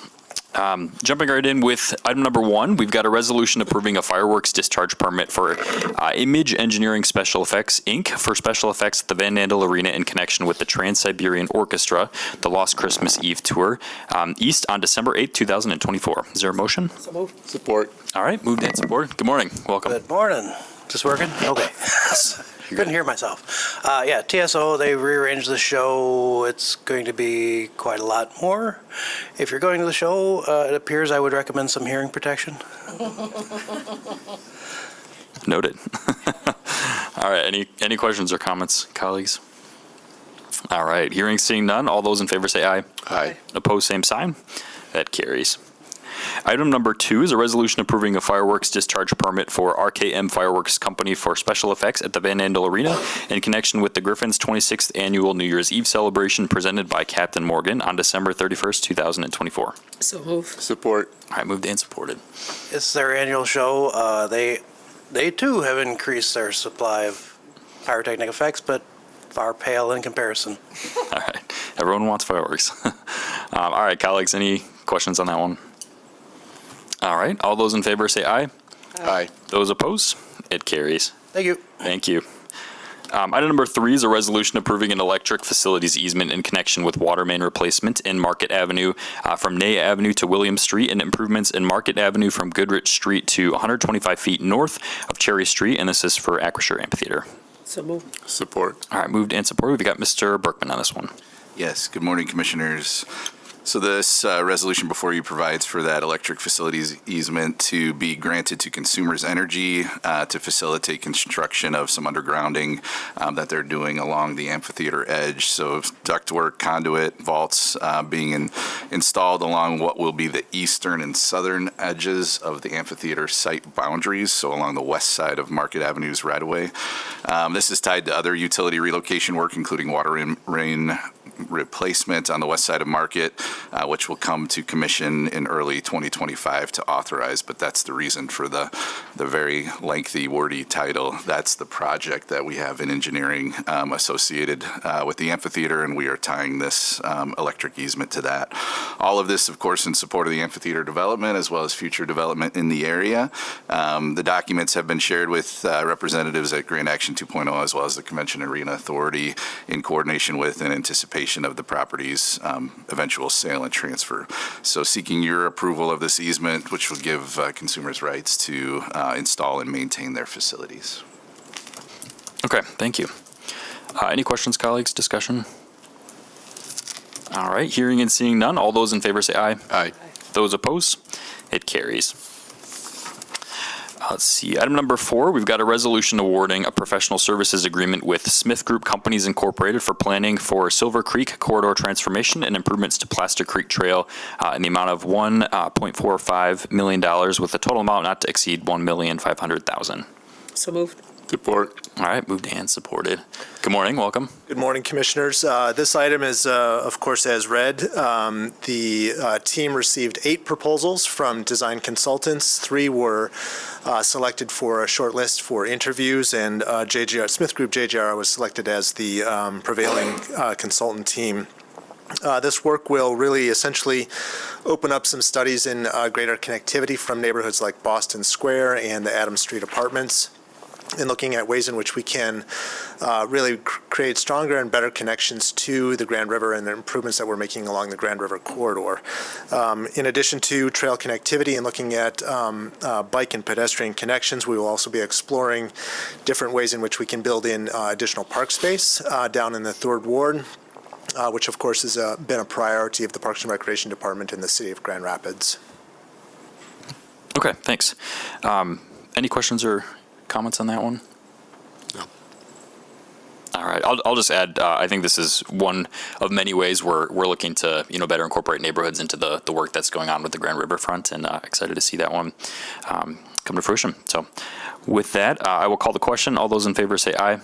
Speaker 2: Jumping right in with item number 1, we've got a resolution approving a fireworks discharge permit for Image Engineering Special Effects, Inc. for special effects at the Van Andel Arena in connection with the Trans-Siberian Orchestra, the Lost Christmas Eve Tour, East on December 8th, 2024. Is there a motion?
Speaker 5: So moved. Support.
Speaker 2: All right, moved and supported. Good morning. Welcome.
Speaker 18: Good morning. Is this working? Okay. Couldn't hear myself. Yeah, TSO, they rearranged the show. It's going to be quite a lot more. If you're going to the show, it appears I would recommend some hearing protection.
Speaker 2: Noted. All right, any questions or comments, colleagues? All right, hearing, seeing none. All those in favor say aye.
Speaker 5: Aye.
Speaker 2: Opposed, same sign. That carries. Item number 2 is a resolution approving a fireworks discharge permit for RKM Fireworks Company for special effects at the Van Andel Arena in connection with the Griffins' 26th annual New Year's Eve celebration presented by Captain Morgan on December 31st, 2024.
Speaker 5: So moved. Support.
Speaker 2: All right, moved and supported.
Speaker 18: It's their annual show. They too have increased their supply of pyrotechnic effects, but far pale in comparison.
Speaker 2: All right, everyone wants fireworks. All right, colleagues, any questions on that one? All right, all those in favor say aye.
Speaker 5: Aye.
Speaker 2: Those opposed? It carries.
Speaker 18: Thank you.
Speaker 2: Thank you. Item number 3 is a resolution approving an electric facilities easement in connection with water main replacement in Market Avenue from Ney Avenue to William Street and improvements in Market Avenue from Goodrich Street to 125 feet north of Cherry Street, and this is for Acrisure Amphitheater.
Speaker 5: So moved. Support.
Speaker 2: All right, moved and supported. We've got Mr. Berkman on this one.
Speaker 19: Yes, good morning, Commissioners. So this resolution before you provides for that electric facilities easement to be granted to Consumers Energy to facilitate construction of some undergrounding that they're doing along the amphitheater edge. So ductwork, conduit, vaults being installed along what will be the eastern and southern edges of the amphitheater site boundaries, so along the west side of Market Avenue's right-of-way. This is tied to other utility relocation work, including water and rain replacement on the west side of Market, which will come to commission in early 2025 to authorize, but that's the reason for the very lengthy, wordy title. That's the project that we have in engineering associated with the amphitheater, and we are tying this electric easement to that. All of this, of course, in support of the amphitheater development as well as future development in the area. The documents have been shared with representatives at Grand Action 2.0 as well as the Convention Arena Authority in coordination with and anticipation of the property's eventual sale and transfer. So seeking your approval of this easement, which will give consumers rights to install and maintain their facilities.
Speaker 2: Okay, thank you. Any questions, colleagues? Discussion? All right, hearing and seeing none. All those in favor say aye.
Speaker 5: Aye.
Speaker 2: Those opposed? It carries. Let's see, item number 4, we've got a resolution awarding a professional services agreement with Smith Group Companies Incorporated for planning for Silver Creek corridor transformation and improvements to Plaster Creek Trail in the amount of $1.45 million with a total amount not to exceed $1,500,000.
Speaker 5: So moved. Support.
Speaker 2: All right, moved and supported. Good morning, welcome.
Speaker 20: Good morning, Commissioners. This item is, of course, as read. The team received 8 proposals from design consultants. 3 were selected for a short list for interviews, and Smith Group JGR was selected as the prevailing consultant team. This work will really essentially open up some studies in greater connectivity from neighborhoods like Boston Square and the Adams Street Apartments, and looking at ways in which we can really create stronger and better connections to the Grand River and the improvements that we're making along the Grand River corridor. In addition to trail connectivity and looking at bike and pedestrian connections, we will also be exploring different ways in which we can build in additional park space down in the 3rd Ward, which of course has been a priority of the Parks and Recreation Department in the city of Grand Rapids.
Speaker 2: Okay, thanks. Any questions or comments on that one?
Speaker 5: No.
Speaker 2: All right, I'll just add, I think this is one of many ways we're looking to, better incorporate neighborhoods into the work that's going on with the Grand River Front, and excited to see that one come to fruition. So with that, I will call the question. All those in favor say aye.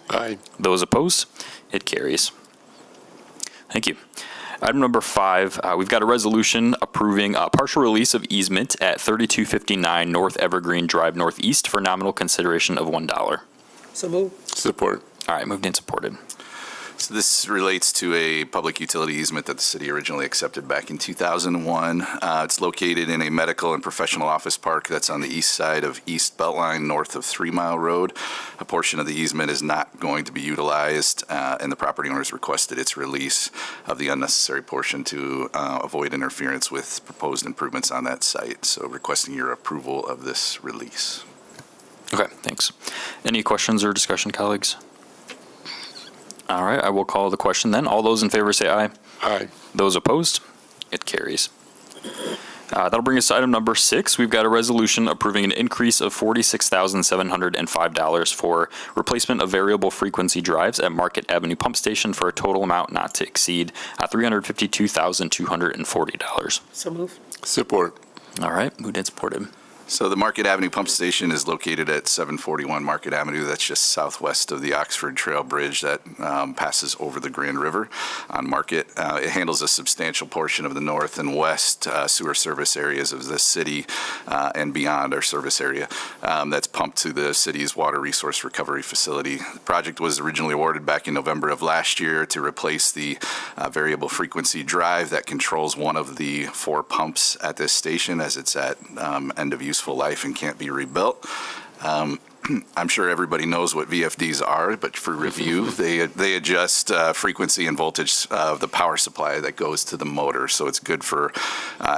Speaker 5: Aye.
Speaker 2: Those opposed? It carries. Thank you. Item number 5, we've got a resolution approving a partial release of easement at 3259 North Evergreen Drive Northeast for nominal consideration of $1.
Speaker 5: So moved. Support.
Speaker 2: All right, moved and supported.
Speaker 19: So this relates to a public utility easement that the city originally accepted back in 2001. It's located in a medical and professional office park that's on the east side of East Beltline, north of 3 Mile Road. A portion of the easement is not going to be utilized, and the property owners requested its release of the unnecessary portion to avoid interference with proposed improvements on that site. So requesting your approval of this release.
Speaker 2: Okay, thanks. Any questions or discussion, colleagues? All right, I will call the question then. All those in favor say aye.
Speaker 5: Aye.
Speaker 2: Those opposed? It carries. That'll bring us to item number 6. We've got a resolution approving an increase of $46,705 for replacement of variable frequency drives at Market Avenue Pump Station for a total amount not to exceed $352,240.
Speaker 5: So moved. Support.
Speaker 2: All right, moved and supported.
Speaker 19: So the Market Avenue Pump Station is located at 741 Market Avenue. That's just southwest of the Oxford Trail Bridge that passes over the Grand River on Market. It handles a substantial portion of the north and west sewer service areas of the city and beyond our service area that's pumped to the city's water resource recovery facility. The project was originally awarded back in November of last year to replace the variable frequency drive that controls one of the 4 pumps at this station as it's at end of useful life and can't be rebuilt. I'm sure everybody knows what VFDs are, but for review, they adjust frequency and voltage of the power supply that goes to the motor. So it's good for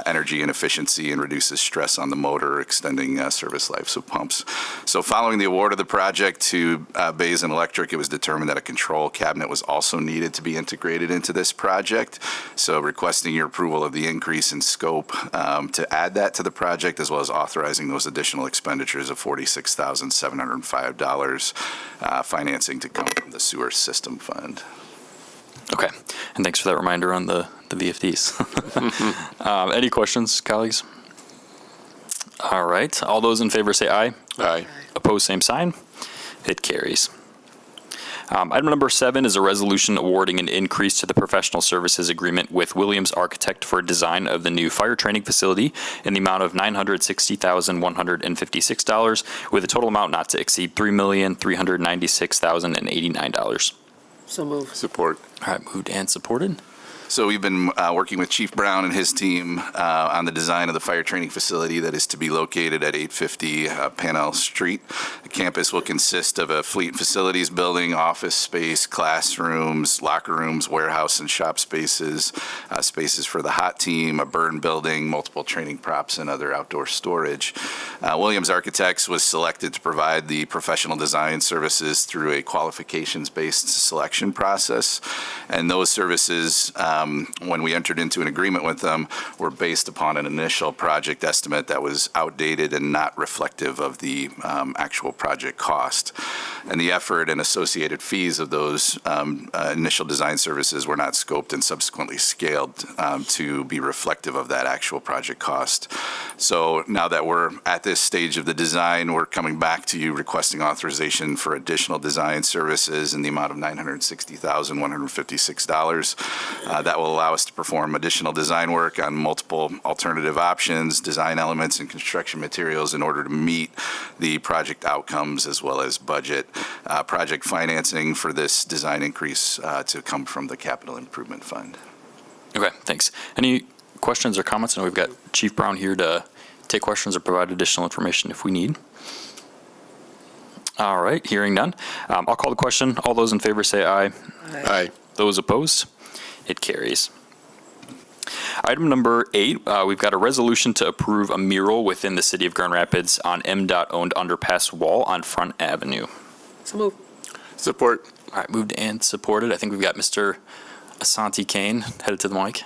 Speaker 19: energy and efficiency and reduces stress on the motor, extending service lives of pumps. So following the award of the project to Basin Electric, it was determined that a control cabinet was also needed to be integrated into this project. So requesting your approval of the increase in scope to add that to the project, as well as authorizing those additional expenditures of $46,705 financing to come from the sewer system fund.
Speaker 2: Okay, and thanks for that reminder on the VFDs. Any questions, colleagues? All right, all those in favor say aye.
Speaker 5: Aye.
Speaker 2: Opposed, same sign. It carries. Item number 7 is a resolution awarding an increase to the professional services agreement with Williams Architect for design of the new fire training facility in the amount of $960,156, with a total amount not to exceed $3,396,089.
Speaker 5: So moved. Support.
Speaker 2: All right, moved and supported.
Speaker 19: So we've been working with Chief Brown and his team on the design of the fire training facility that is to be located at 850 Pannell Street. The campus will consist of a fleet facilities building, office space, classrooms, locker rooms, warehouse and shop spaces, spaces for the hot team, a burn building, multiple training props, and other outdoor storage. Williams Architects was selected to provide the professional design services through a qualifications-based selection process, and those services when we entered into an agreement with them, were based upon an initial project estimate that was outdated and not reflective of the actual project cost. And the effort and associated fees of those initial design services were not scoped and subsequently scaled to be reflective of that actual project cost. So now that we're at this stage of the design, we're coming back to you requesting authorization for additional design services in the amount of $960,156. That will allow us to perform additional design work on multiple alternative options, design elements, and construction materials in order to meet the project outcomes as well as budget. Project financing for this design increase to come from the Capital Improvement Fund.
Speaker 2: Okay, thanks. Any questions or comments? I know we've got Chief Brown here to take questions or provide additional information if we need. All right, hearing none. I'll call the question. All those in favor say aye.
Speaker 5: Aye.
Speaker 2: Those opposed? It carries. Item number 8, we've got a resolution to approve a mural within the city of Grand Rapids on MDOT-owned underpass wall on Front Avenue.
Speaker 5: So moved. Support.
Speaker 2: All right, moved and supported. I think we've got Mr. Asante Kane headed to the mic.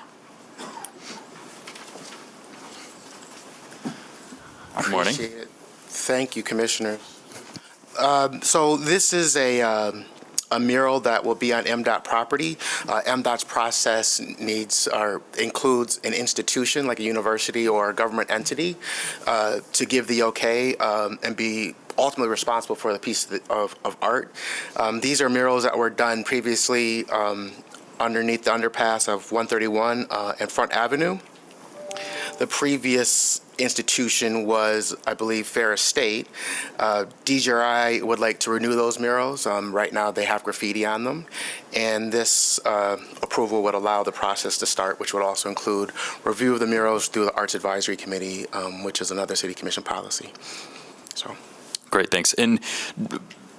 Speaker 2: Good morning.
Speaker 10: Appreciate it. Thank you, Commissioner. So this is a mural that will be on MDOT property. MDOT's process includes an institution like a university or a government entity to give the okay and be ultimately responsible for the piece of art. These are murals that were done previously underneath the underpass of 131 and Front Avenue. The previous institution was, I believe, Fair Estate. DGRI would like to renew those murals. Right now, they have graffiti on them, and this approval would allow the process to start, which would also include review of the murals through the Arts Advisory Committee, which is another City Commission policy. So,
Speaker 2: Great, thanks. And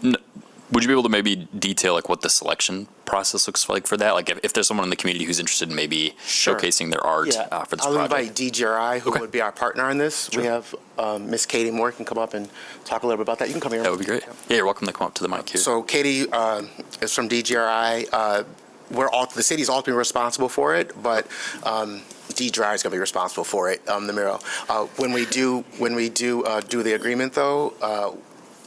Speaker 2: would you be able to maybe detail like what the selection process looks like for that? Like if there's someone in the community who's interested in maybe showcasing their art for this
Speaker 10: I'll
Speaker 2: project?
Speaker 10: invite DGRI, who would be our partner on this. We have Miss Katie Moore can come up and talk a little bit about that. You can come here.
Speaker 2: That would be great. Yeah, you're welcome to come up to the mic here.
Speaker 10: So Katie is from DGRI. The city's ultimately responsible for it, but DGRI is going to be responsible for it, the mural. When we do the agreement, though,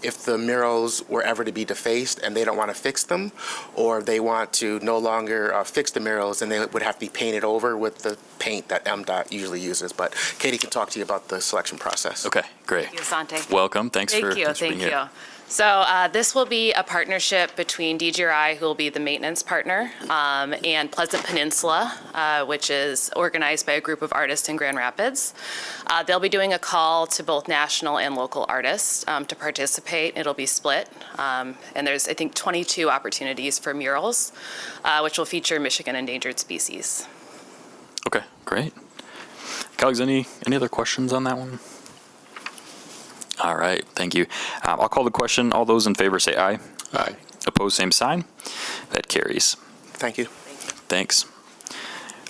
Speaker 10: if the murals were ever to be defaced and they don't want to fix them, or they want to no longer fix the murals, then they would have to be painted over with the paint that MDOT usually uses. But Katie can talk to you about the selection process.
Speaker 2: Okay, great.
Speaker 21: Thank you, Asante.
Speaker 2: Welcome. Thanks for being
Speaker 21: Thank
Speaker 2: here.
Speaker 21: you. So this will be a partnership between DGRI, who will be the maintenance partner, and Pleasant Peninsula, which is organized by a group of artists in Grand Rapids. They'll be doing a call to both national and local artists to participate. It'll be split. And there's, I think, 22 opportunities for murals, which will feature Michigan endangered species.
Speaker 2: Okay, great. Colleagues, any other questions on that one? All right, thank you. I'll call the question. All those in favor say aye.
Speaker 5: Aye.
Speaker 2: Opposed, same sign. That carries.
Speaker 10: Thank you.
Speaker 2: Thanks.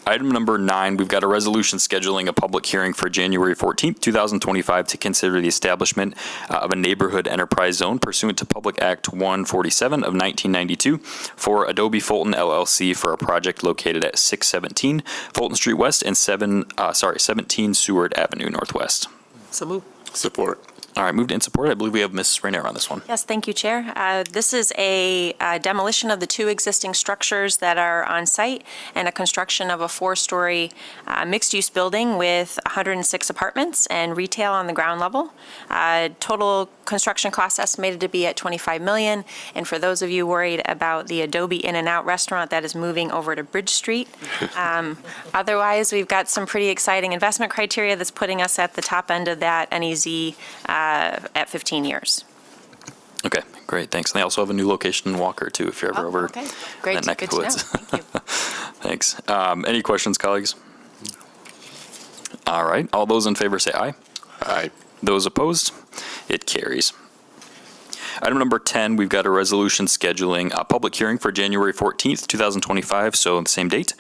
Speaker 2: Item number 9, we've got a resolution scheduling a public hearing for January 14th, 2025 to consider the establishment of a neighborhood enterprise zone pursuant to Public Act 147 of 1992 for Adobe Fulton LLC for a project located at 617 Fulton Street West and 17 Seward Avenue Northwest.
Speaker 22: So move.
Speaker 5: Support.
Speaker 2: All right, moved and supported. I believe we have Ms. Rainier on this one.
Speaker 23: Yes, thank you, Chair. This is a demolition of the 2 existing structures that are on site and a construction of a 4-story mixed-use building with 106 apartments and retail on the ground level. Total construction cost estimated to be at $25 million. And for those of you worried about the Adobe In-N-Out restaurant that is moving over to Bridge Street, otherwise we've got some pretty exciting investment criteria that's putting us at the top end of that NEZ at 15 years.
Speaker 2: Okay, great, thanks. And they also have a new location in Walker, too, if you're ever over
Speaker 23: Okay, great.
Speaker 2: that neck
Speaker 23: Good
Speaker 2: of the
Speaker 23: to know.
Speaker 2: woods.
Speaker 23: Thank you.
Speaker 2: Thanks. Any questions, colleagues? All right, all those in favor say aye.
Speaker 5: Aye.
Speaker 2: Those opposed? It carries. Item number 10, we've got a resolution scheduling a public hearing for January 14th, 2025, so the same date,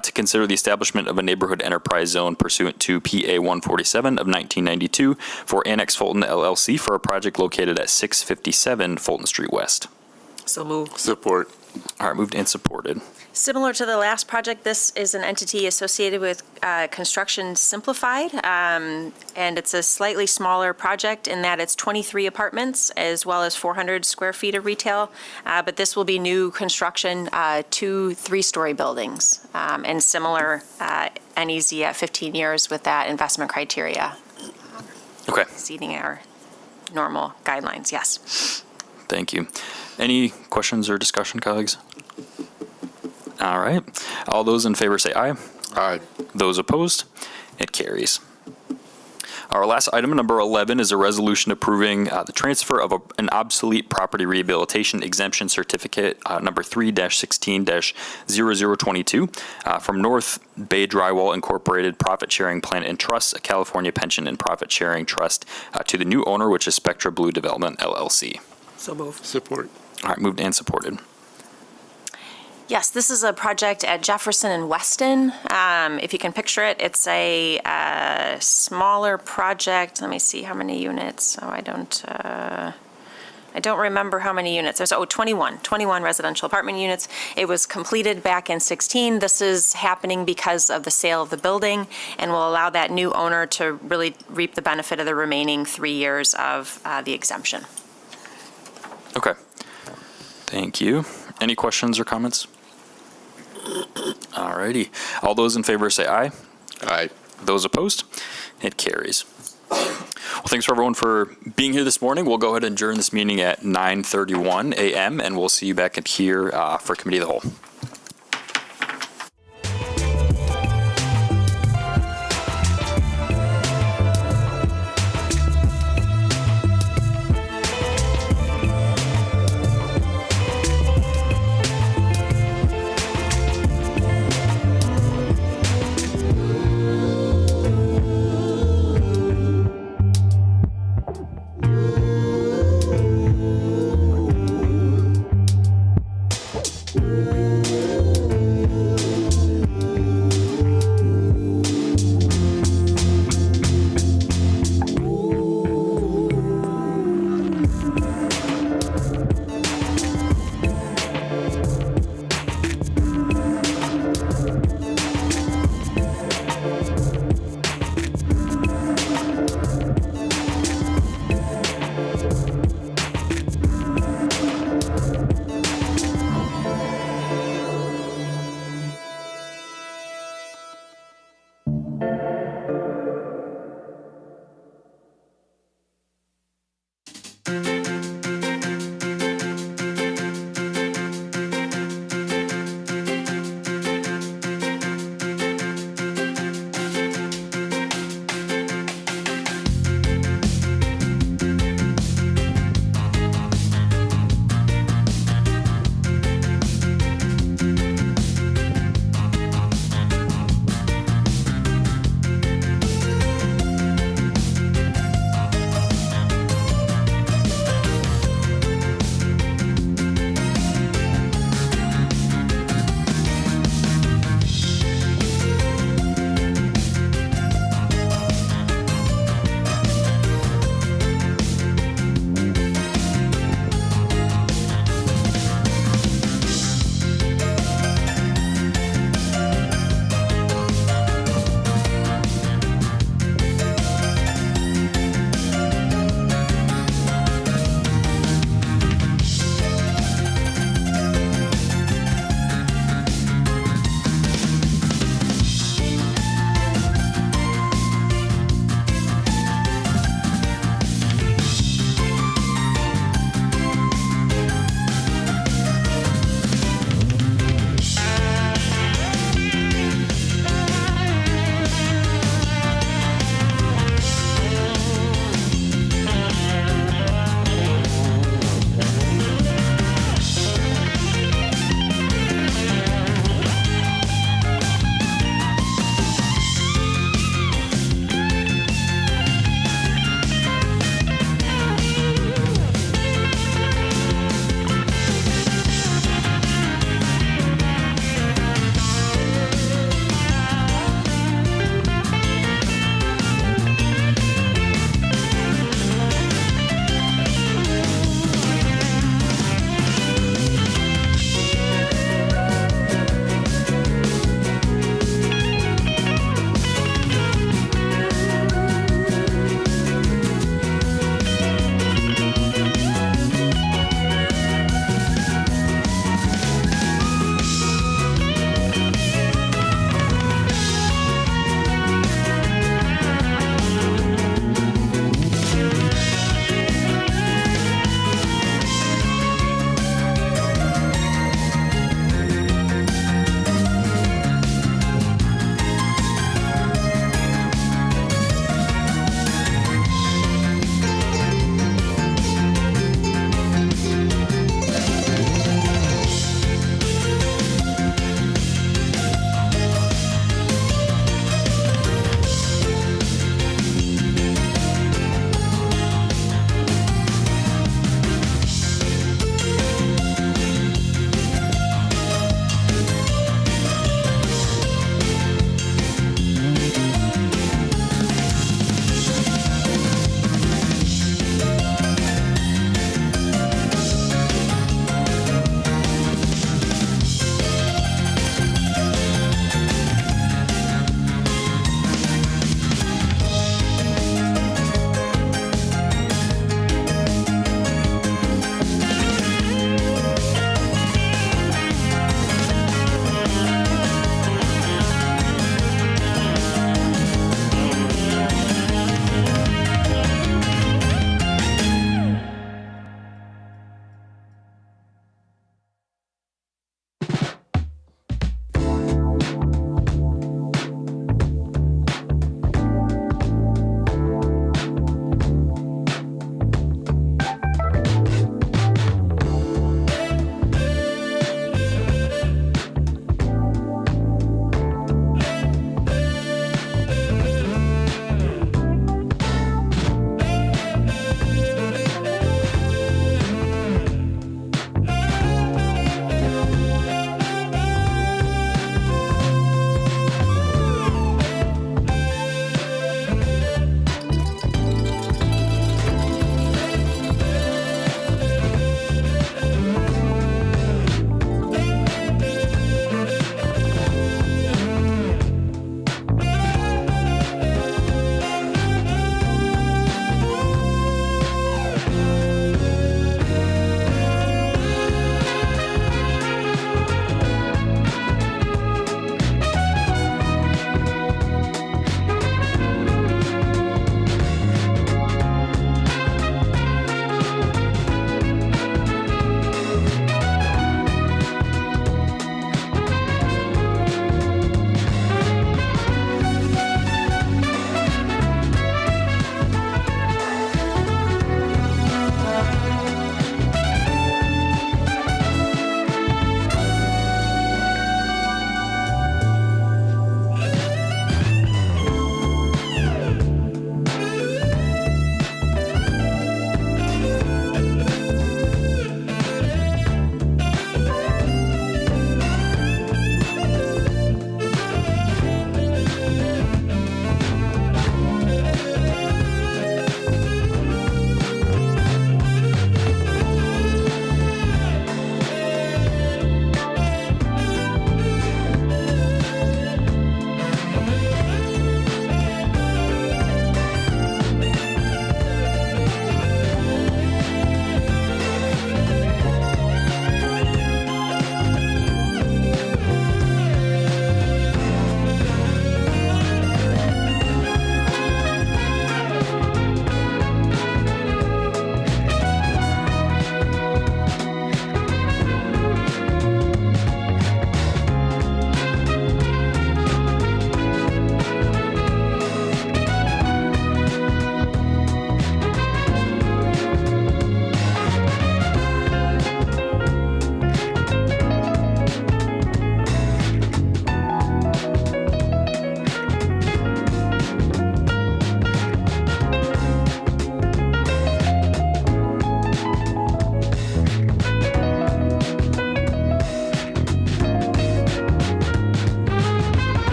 Speaker 2: to consider the establishment of a neighborhood enterprise zone pursuant to PA 147 of 1992 for Annex Fulton LLC for a project located at 657 Fulton Street West.
Speaker 22: So move.
Speaker 5: Support.
Speaker 2: All right, moved and supported.
Speaker 23: Similar to the last project, this is an entity associated with Construction Simplified, and it's a slightly smaller project in that it's 23 apartments as well as 400 square feet of retail, but this will be new construction, 2 3-story buildings, and similar NEZ at 15 years with that investment criteria.
Speaker 2: Okay.
Speaker 23: Exceeding our normal guidelines, yes.
Speaker 2: Thank you. Any questions or discussion, colleagues? All right. All those in favor say aye.
Speaker 5: Aye.
Speaker 2: Those opposed? It carries. Our last item, number 11, is a resolution approving the transfer of an obsolete property rehabilitation exemption certificate, number 3-16-0022, from North Bay Drywall Incorporated Profit Sharing Plan and Trust, a California pension and profit sharing trust, to the new owner, which is Spectra Blue Development, LLC.
Speaker 22: So move.
Speaker 5: Support.
Speaker 2: All right, moved and supported.
Speaker 23: Yes, this is a project at Jefferson and Weston. If you can picture it, it's a smaller project. Let me see how many units. Oh, I don't remember how many units. There's 21 residential apartment units. It was completed back in 16. This is happening because of the sale of the building and will allow that new owner to really reap the benefit of the remaining 3 years of the exemption.
Speaker 2: Okay. Thank you. Any questions or comments? All righty. All those in favor say aye.
Speaker 5: Aye.
Speaker 2: Those opposed? It carries. Well, thanks for everyone for being here this morning. We'll go ahead and adjourn this meeting at 9:31 a.m. and we'll see you back in here for Committee of the Whole.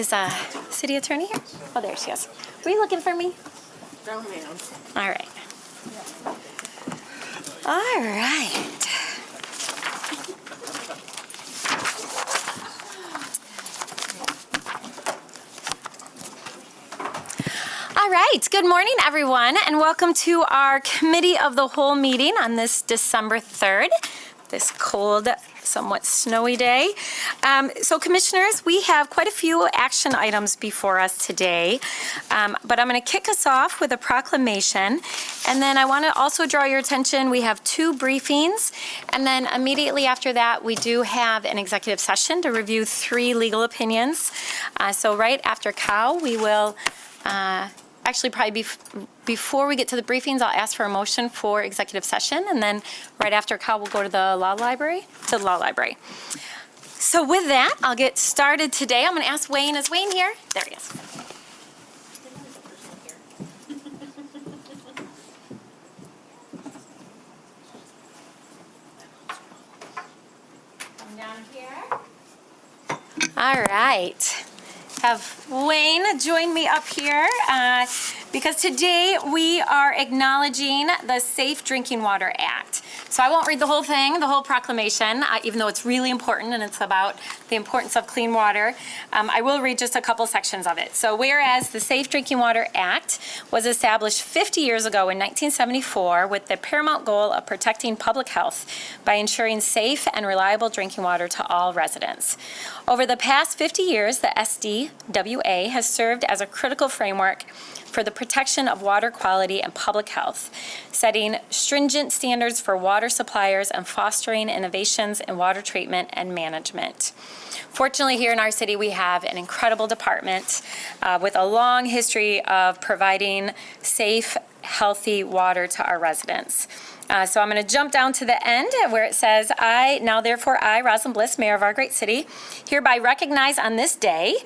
Speaker 23: Is City Attorney here? Oh, there she is. Were you looking for me?
Speaker 4: No, ma'am.
Speaker 23: All right. All right. All right, good morning, everyone, and welcome to our Committee of the Whole meeting on this December 3rd, this cold, somewhat snowy day. So, Commissioners, we have quite a few action items before us today, but I'm going to kick us off with a proclamation, and then I want to also draw your attention, we have 2 briefings, and then immediately after that, we do have an executive session to review 3 legal opinions. So right after Cow, we will actually probably before we get to the briefings, I'll ask for a motion for executive session, and then right after Cal, we'll go to the law library. So with that, I'll get started today. I'm going to ask Wayne. Is Wayne here? There he is. Come down here. All right. Have Wayne join me up here because today we are acknowledging the Safe Drinking Water Act. So I won't read the whole thing, the whole proclamation, even though it's really important and it's about the importance of clean water. I will read just a couple sections of it. So whereas the Safe Drinking Water Act was established 50 years ago in 1974 with the paramount goal of protecting public health by ensuring safe and reliable drinking water to all residents. Over the past 50 years, the SDWA has served as a critical framework for the protection of water quality and public health, setting stringent standards for water suppliers and fostering innovations in water treatment and management. Fortunately, here in our city, we have an incredible department with a long history of providing safe, healthy water to our residents. So I'm going to jump down to the end where it says, now therefore I, Rosalind Bliss, Mayor of our great city, hereby recognize on this day,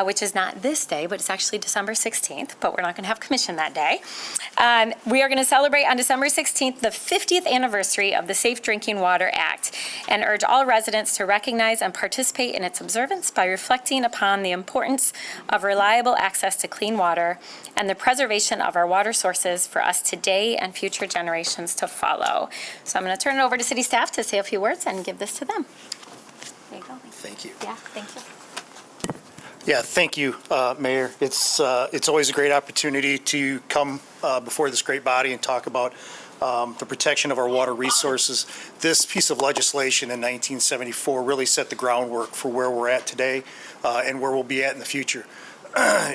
Speaker 23: which is not this day, but it's actually December 16th, but we're not going to have commission that day. We are going to celebrate on December 16th the 50th anniversary of the Safe Drinking Water Act and urge all residents to recognize and participate in its observance by reflecting upon the importance of reliable access to clean water and the preservation of our water sources for us today and future generations to follow. So I'm going to turn it over to city staff to say a few words and give this to them. There you go.
Speaker 18: Thank you.
Speaker 23: Yeah, thank you.
Speaker 6: Yeah, thank you, Mayor. It's always a great opportunity to come before this great body and talk about the protection of our water resources. This piece of legislation in 1974 really set the groundwork for where we're at today and where we'll be at in the future.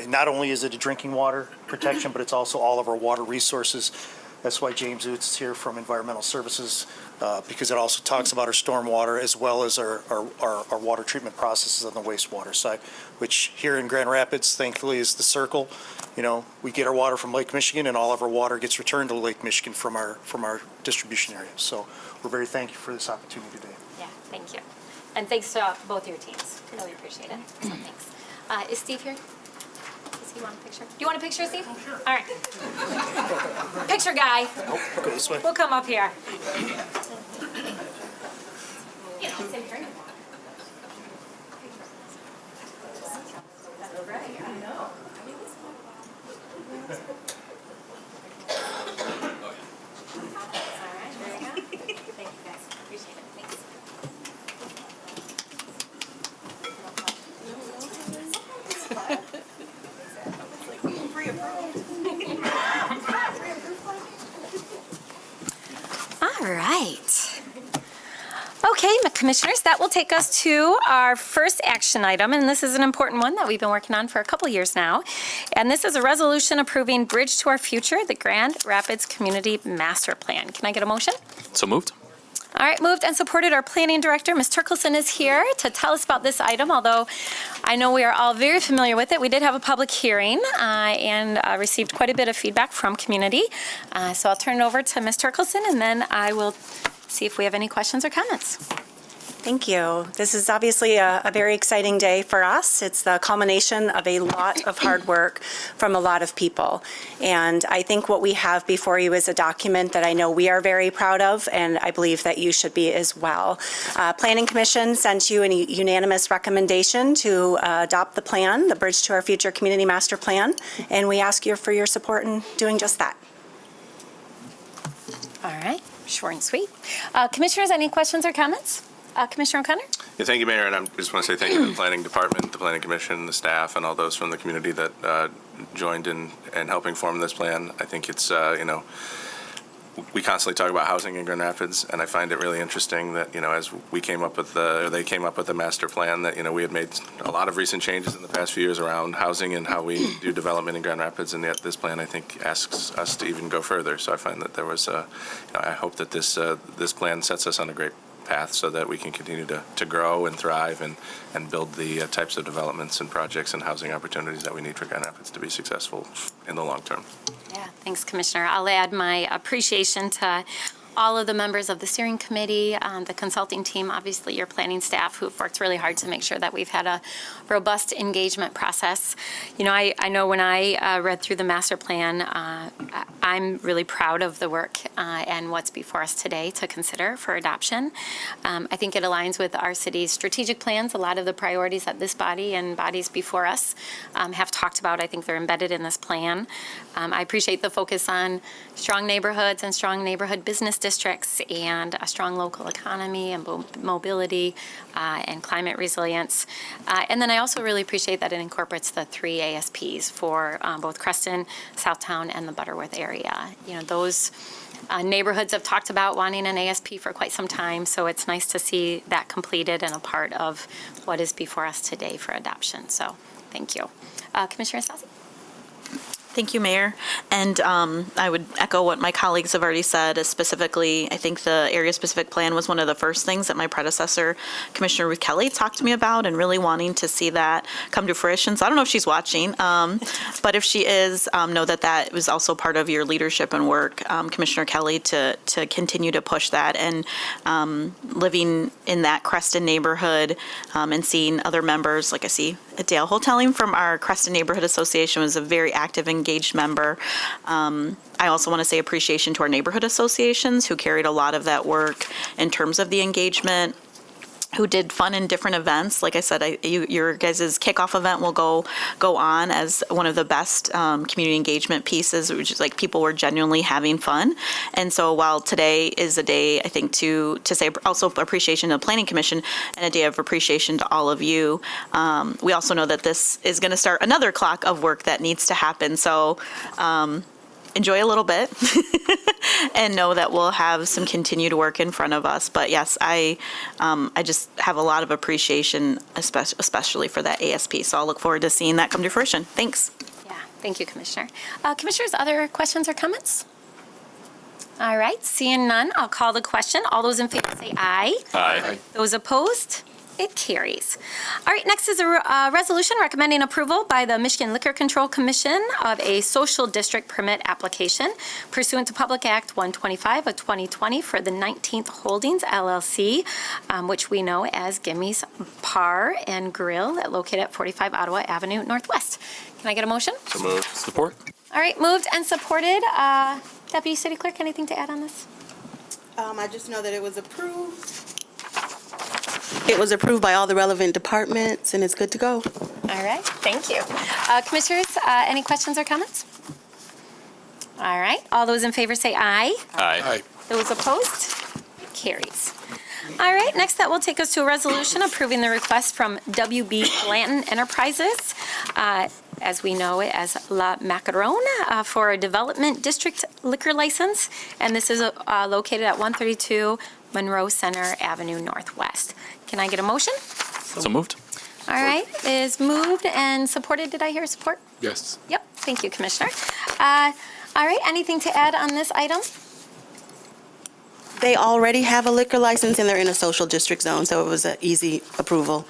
Speaker 6: Not only is it a drinking water protection, but it's also all of our water resources. That's why James Oots is here from Environmental Services, because it also talks about our stormwater as well as our water treatment processes on the wastewater side, which here in Grand Rapids, thankfully, is the circle. You know, we get our water from Lake Michigan, and all of our water gets returned to Lake Michigan from our distribution area. So we're very thankful for this opportunity today.
Speaker 23: Yeah, thank you. And thanks to both your teams. Really appreciate it. So thanks. Is Steve here? Does he want a picture? Do you want a picture, Steve? Oh, sure. All right. Picture guy.
Speaker 6: Oh, go this way.
Speaker 23: We'll come up here. All right. Okay, Commissioners, that will take us to our first action item, and this is an important one that we've been working on for a couple years now. And this is a resolution approving Bridge to Our Future, the Grand Rapids Community Master Plan. Can I get a motion?
Speaker 2: So moved.
Speaker 23: All right, moved and supported. Our planning director, Ms. Turkelson, is here to tell us about this item, although I know we are all very familiar with it. We did have a public hearing and received quite a bit of feedback from community. So I'll turn it over to Ms. Turkelson, and then I will see if we have any questions or comments.
Speaker 8: Thank you. This is obviously a very exciting day for us. It's the culmination of a lot of hard work from a lot of people. And I think what we have before you is a document that I know we are very proud of, and I believe that you should be as well. Planning Commission sent you a unanimous recommendation to adopt the plan, the Bridge to Our Future Community Master Plan, and we ask you for your support in doing just that.
Speaker 21: All right, short and sweet. Commissioners, any questions or comments? Commissioner O'Connor?
Speaker 7: Yeah, thank you, Mayor, and I just want to say thank you to the Planning Department, the Planning Commission, the staff, and all those from the community that joined in helping form this plan. I think it's, we constantly talk about housing in Grand Rapids, and I find it really interesting that, as we came up with they came up with the master plan, that, we had made a lot of recent changes in the past few years around housing and how we do development in Grand Rapids, and yet this plan, I think, asks us to even go further. So I find that there was I hope that this plan sets us on a great path so that we can continue to grow and thrive and build the types of developments and projects and housing opportunities that we need for Grand Rapids to be successful in the long term.
Speaker 21: Yeah, thanks, Commissioner. I'll add my appreciation to all of the members of the steering committee, the consulting team, obviously your planning staff who've worked really hard to make sure that we've had a robust engagement process. I know when I read through the master plan, I'm really proud of the work and what's before us today to consider for adoption. I think it aligns with our city's strategic plans. A lot of the priorities that this body and bodies before us have talked about, I think they're embedded in this plan. I appreciate the focus on strong neighborhoods and strong neighborhood business districts and a strong local economy and mobility and climate resilience. And then I also really appreciate that it incorporates the 3 ASPs for both Creston, Southtown, and the Butterworth area. Those neighborhoods have talked about wanting an ASP for quite some time, so it's nice to see that completed and a part of what is before us today for adoption. So thank you. Commissioner Stassi?
Speaker 3: Thank you, Mayor. And I would echo what my colleagues have already said, specifically, I think the area-specific plan was one of the first things that my predecessor, Commissioner Ruth Kelly, talked to me about and really wanting to see that come to fruition. So I don't know if she's watching, but if she is, know that was also part of your leadership and work, Commissioner Kelly, to continue to push that. And living in that Creston neighborhood and seeing other members, like I see Dale Hoteling from our Creston Neighborhood Association was a very active, engaged member. I also want to say appreciation to our neighborhood associations who carried a lot of that work in terms of the engagement, who did fun and different events. Like I said, your guys' kickoff event will go on as one of the best community engagement pieces, which is like people were genuinely having fun. And so while today is a day, I think, to say also appreciation to the Planning Commission and a day of appreciation to all of you, we also know that this is going to start another clock of work that needs to happen. So enjoy a little bit and know that we'll have some continued work in front of us. But yes, I just have a lot of appreciation, especially for that ASP. So I'll look forward to seeing that come to fruition. Thanks.
Speaker 21: Yeah, thank you, Commissioner. Commissioners, other questions or comments? All right, seeing none, I'll call the question. All those in favor say aye.
Speaker 2: Aye.
Speaker 21: Those opposed? It carries. All right, next is a resolution recommending approval by the Michigan Liquor Control Commission of a social district permit application pursuant to Public Act 125 of 2020 for the 19th Holdings LLC, which we know as Gimme's Bar and Grill, located at 45 Ottawa Avenue Northwest. Can I get a motion?
Speaker 7: So moved.
Speaker 2: Support.
Speaker 21: All right, moved and supported. Deputy City Clerk, anything to add on this?
Speaker 9: I just know that it was approved. It was approved by all the relevant departments, and it's good to go.
Speaker 21: All right, thank you. Commissioners, any questions or comments? All right, all those in favor say aye.
Speaker 2: Aye.
Speaker 21: Those opposed? It carries. All right, next that will take us to a resolution approving the request from WB Blanton Enterprises, as we know it as La Macaron, for a development district liquor license, and this is located at 132 Monroe Center Avenue Northwest. Can I get a motion?
Speaker 2: So moved.
Speaker 21: All right, it is moved and supported. Did I hear support?
Speaker 5: Yes.
Speaker 21: Yep, thank you, Commissioner. All right, anything to add on this item?
Speaker 9: They already have a liquor license, and they're in a social district zone, so it was an easy approval.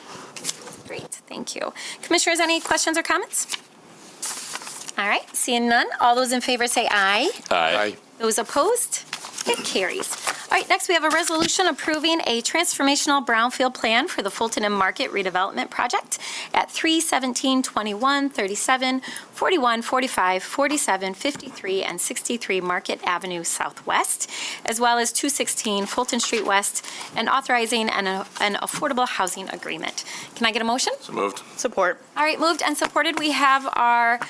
Speaker 21: Great, thank you. Commissioners, any questions or comments? All right, seeing none, all those in favor say aye.
Speaker 2: Aye.
Speaker 21: Those opposed? It carries.
Speaker 11: All right, next we have a resolution approving a transformational brownfield plan for the Fulton and Market redevelopment project at 31721, 37, 41, 45, 47, 53, and 63 Market Avenue Southwest, as well as 216 Fulton Street West, and authorizing an affordable housing agreement. Can I get a motion?
Speaker 7: So moved.
Speaker 3: Support.
Speaker 11: All right, moved and supported. We have our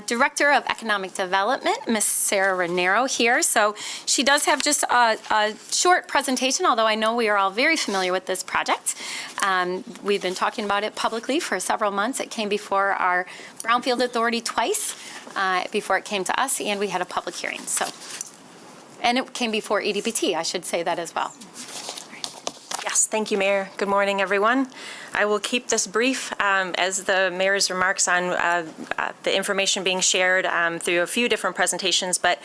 Speaker 11: Director of Economic Development, Ms. Sarah Ranero, here. So she does have just a short presentation, although I know we are all very familiar with this project. We've been talking about it publicly for several months. It came before our Brownfield Authority twice before it came to us, and we had a public hearing. So, and it came before EDPT, I should say that as well.
Speaker 23: Yes, thank you, Mayor. Good morning, everyone. I will keep this brief as the Mayor's remarks on the information being shared through a few different presentations, but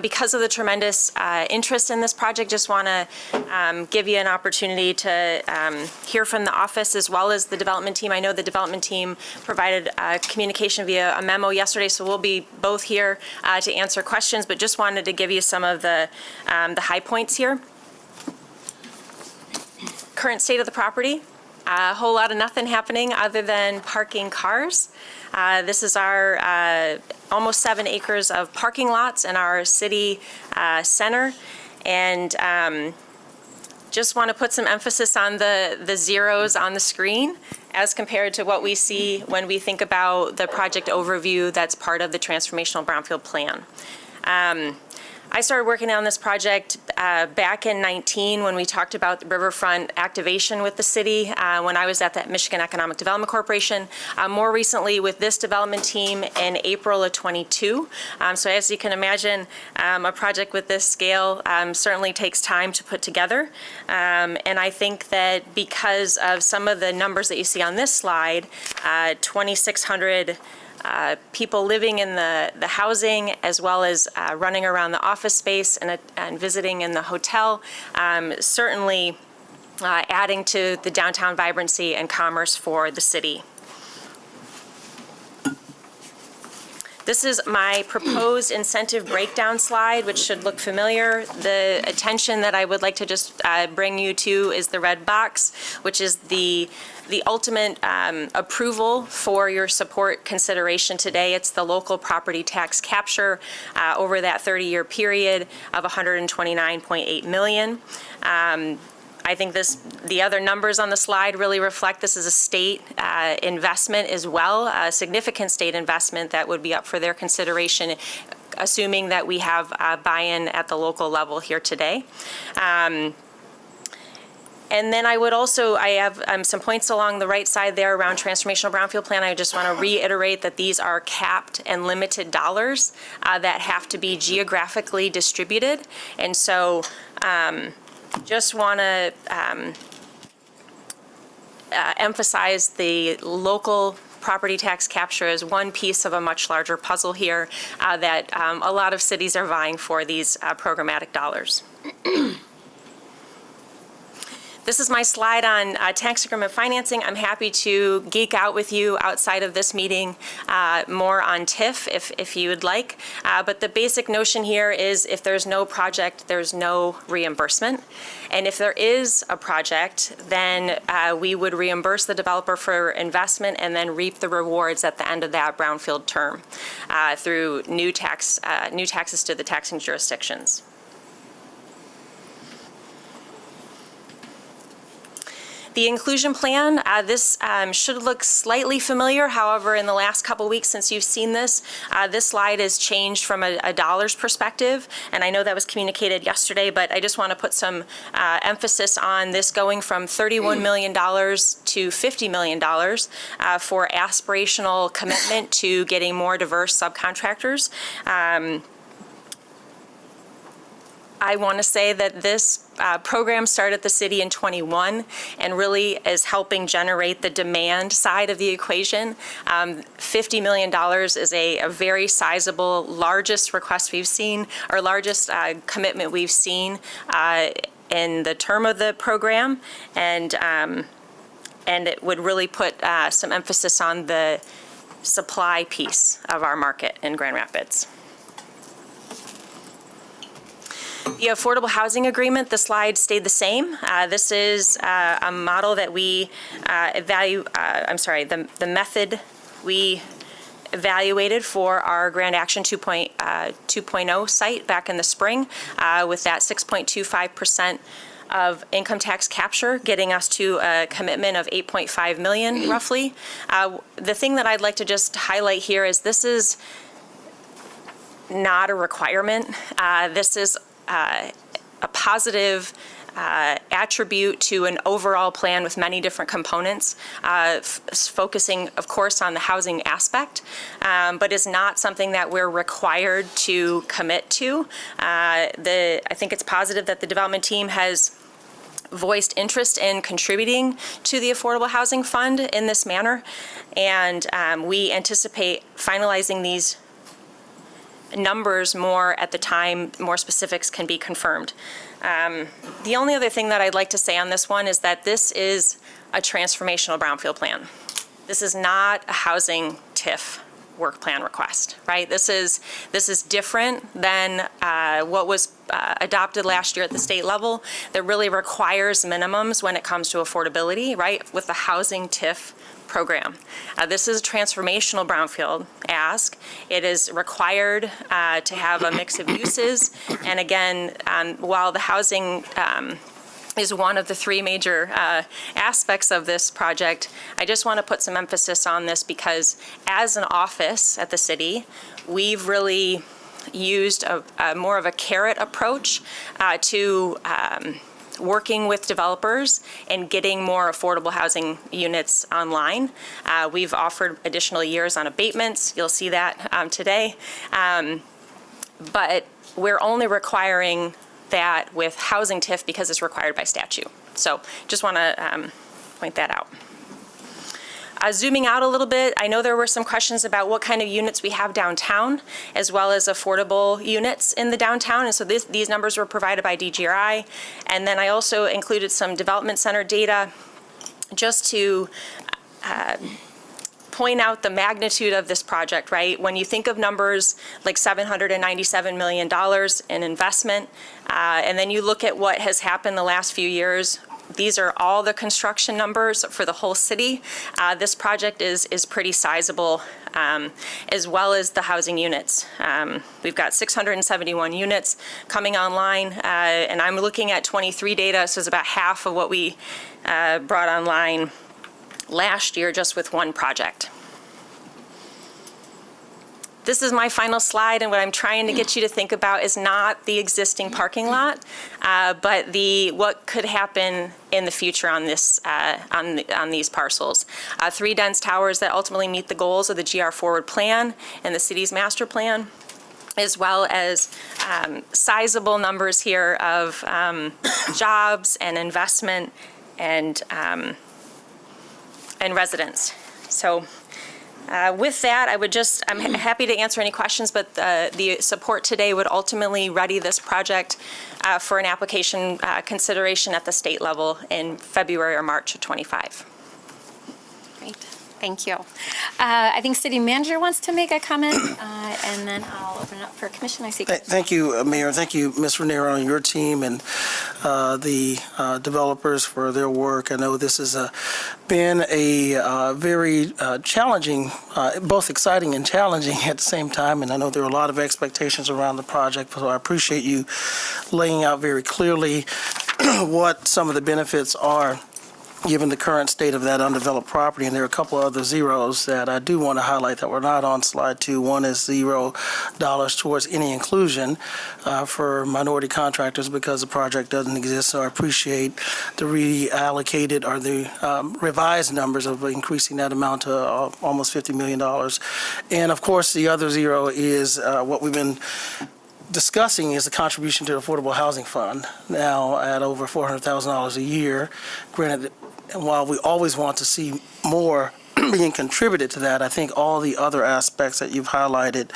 Speaker 23: because of the tremendous interest in this project, just want to give you an opportunity to hear from the office as well as the development team. I know the development team provided communication via a memo yesterday, so we'll be both here to answer questions, but just wanted to give you some of the high points here. Current state of the property, a whole lot of nothing happening other than parking cars. This is our almost 7 acres of parking lots in our city center. And just want to put some emphasis on the zeros on the screen as compared to what we see when we think about the project overview that's part of the transformational brownfield plan. I started working on this project back in 19 when we talked about the riverfront activation with the city when I was at the Michigan Economic Development Corporation. More recently with this development team in April of 22. So as you can imagine, a project with this scale certainly takes time to put together. And I think that because of some of the numbers that you see on this slide, 2,600 people living in the housing as well as running around the office space and visiting in the hotel, certainly adding to the downtown vibrancy and commerce for the city. This is my proposed incentive breakdown slide, which should look familiar. The attention that I would like to just bring you to is the red box, which is the ultimate approval for your support consideration today. It's the local property tax capture over that 30-year period of $129.8 million. I think the other numbers on the slide really reflect this is a state investment as well, a significant state investment that would be up for their consideration, assuming that we have buy-in at the local level here today. And then I have some points along the right side there around transformational brownfield plan. I just want to reiterate that these are capped and limited dollars that have to be geographically distributed. And so just want to emphasize the local property tax capture as one piece of a much larger puzzle here that a lot of cities are vying for these programmatic dollars. This is my slide on tax increment financing. I'm happy to geek out with you outside of this meeting more on TIF if you would like. But the basic notion here is if there's no project, there's no reimbursement. And if there is a project, then we would reimburse the developer for investment and then reap the rewards at the end of that brownfield term through new taxes to the taxing jurisdictions. The inclusion plan, this should look slightly familiar. However, in the last couple weeks since you've seen this, this slide has changed from a dollars perspective. And I know that was communicated yesterday, but I just want to put some emphasis on this going from $31 million to $50 million for aspirational commitment to getting more diverse subcontractors. I want to say that this program started at the city in 21 and really is helping generate the demand side of the equation. $50 million is a very sizable, largest request we've seen, or largest commitment we've seen in the term of the program, and it would really put some emphasis on the supply piece of our market in Grand Rapids. The affordable housing agreement, the slide stayed the same. This is a model that we the method we evaluated for our Grand Action 2.0 site back in the spring with that 6.25% of income tax capture, getting us to a commitment of $8.5 million roughly. The thing that I'd like to just highlight here is this is not a requirement. This is a positive attribute to an overall plan with many different components, focusing, of course, on the housing aspect, but is not something that we're required to commit to. I think it's positive that the development team has voiced interest in contributing to the Affordable Housing Fund in this manner, and we anticipate finalizing these numbers more at the time more specifics can be confirmed. The only other thing that I'd like to say on this one is that this is a transformational brownfield plan. This is not a housing TIF work plan request, right? This is different than what was adopted last year at the state level that really requires minimums when it comes to affordability, right? With the housing TIF program. This is a transformational brownfield ask. It is required to have a mix of uses. And again, while the housing is one of the three major aspects of this project, I just want to put some emphasis on this because as an office at the city, we've really used a more of a carrot approach to working with developers and getting more affordable housing units online. We've offered additional years on abatements. You'll see that today. But we're only requiring that with housing TIF because it's required by statute. So just want to point that out. Zooming out a little bit, I know there were some questions about what kind of units we have downtown, as well as affordable units in the downtown. And so these numbers were provided by DGRI. And then I also included some development center data just to point out the magnitude of this project, right? When you think of numbers like $797 million in investment, and then you look at what has happened the last few years, these are all the construction numbers for the whole city. This project is pretty sizable, as well as the housing units. We've got 671 units coming online, and I'm looking at 23 data, so it's about half of what we brought online last year just with one project. This is my final slide, and what I'm trying to get you to think about is not the existing parking lot, but what could happen in the future on this on these parcels. 3 dense towers that ultimately meet the goals of the GR Forward Plan and the city's master plan, as well as sizable numbers here of jobs and investment and residents. So. With that, I'm happy to answer any questions, but the support today would ultimately ready this project for an application consideration at the state level in February or March of '25.
Speaker 11: Great, thank you. I think City Manager wants to make a comment, and then I'll open it up for commission. I see.
Speaker 18: Thank you, Mayor. Thank you, Ms. Raniero, and your team, and the developers for their work. I know this has been a very challenging, both exciting and challenging at the same time, and I know there are a lot of expectations around the project, so I appreciate you laying out very clearly what some of the benefits are given the current state of that undeveloped property. And there are a couple of other zeros that I do want to highlight that were not on slide 2. One is $0 towards any inclusion for minority contractors because the project doesn't exist. So I appreciate the reallocated or the revised numbers of increasing that amount to almost $50 million. And of course, the other zero is what we've been discussing is the contribution to the Affordable Housing Fund, now at over $400,000 a year. Granted, while we always want to see more
Speaker 12: being contributed to that, I think all the other aspects that you've highlighted,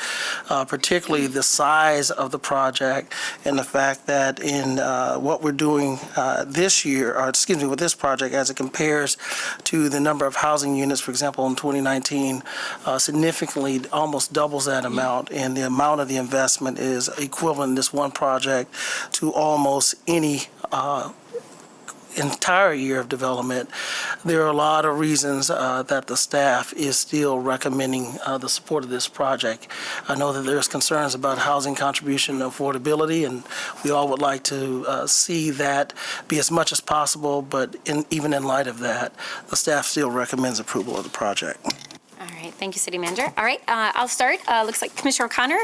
Speaker 12: particularly the size of the project and the fact that in what we're doing this year, or excuse me, with this project as it compares to the number of housing units, for example, in 2019, significantly almost doubles that amount, and the amount of the investment is equivalent in this one project to almost any entire year of development. There are a lot of reasons that the staff is still recommending the support of this project. I know that there's concerns about housing contribution and affordability, and we all would like to see that be as much as possible, but even in light of that, the staff still recommends approval of the project.
Speaker 11: All right, thank you, City Manager. All right, I'll start. Looks like Commissioner O'Connor.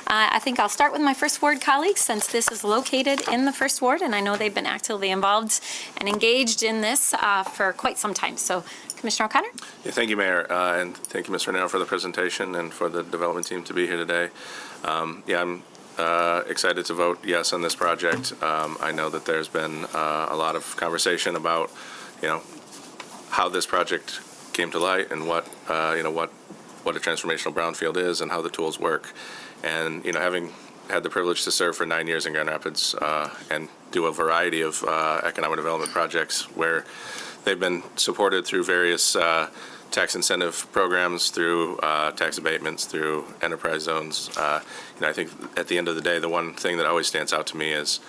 Speaker 11: I think I'll start with my First Ward colleagues, since this is located in the First Ward, and I know they've been actively involved and engaged in this for quite some time. So, Commissioner O'Connor?
Speaker 7: Yeah, thank you, Mayor, and thank you, Mr. Renero, for the presentation and for the development team to be here today. I'm excited to vote yes on this project. I know that there's been a lot of conversation about, how this project came to light and what a transformational brownfield is and how the tools work. And, having had the privilege to serve for 9 years in Grand Rapids and do a variety of economic development projects where they've been supported through various tax incentive programs, through tax abatements, through enterprise zones. I think at the end of the day, the one thing that always stands out to me is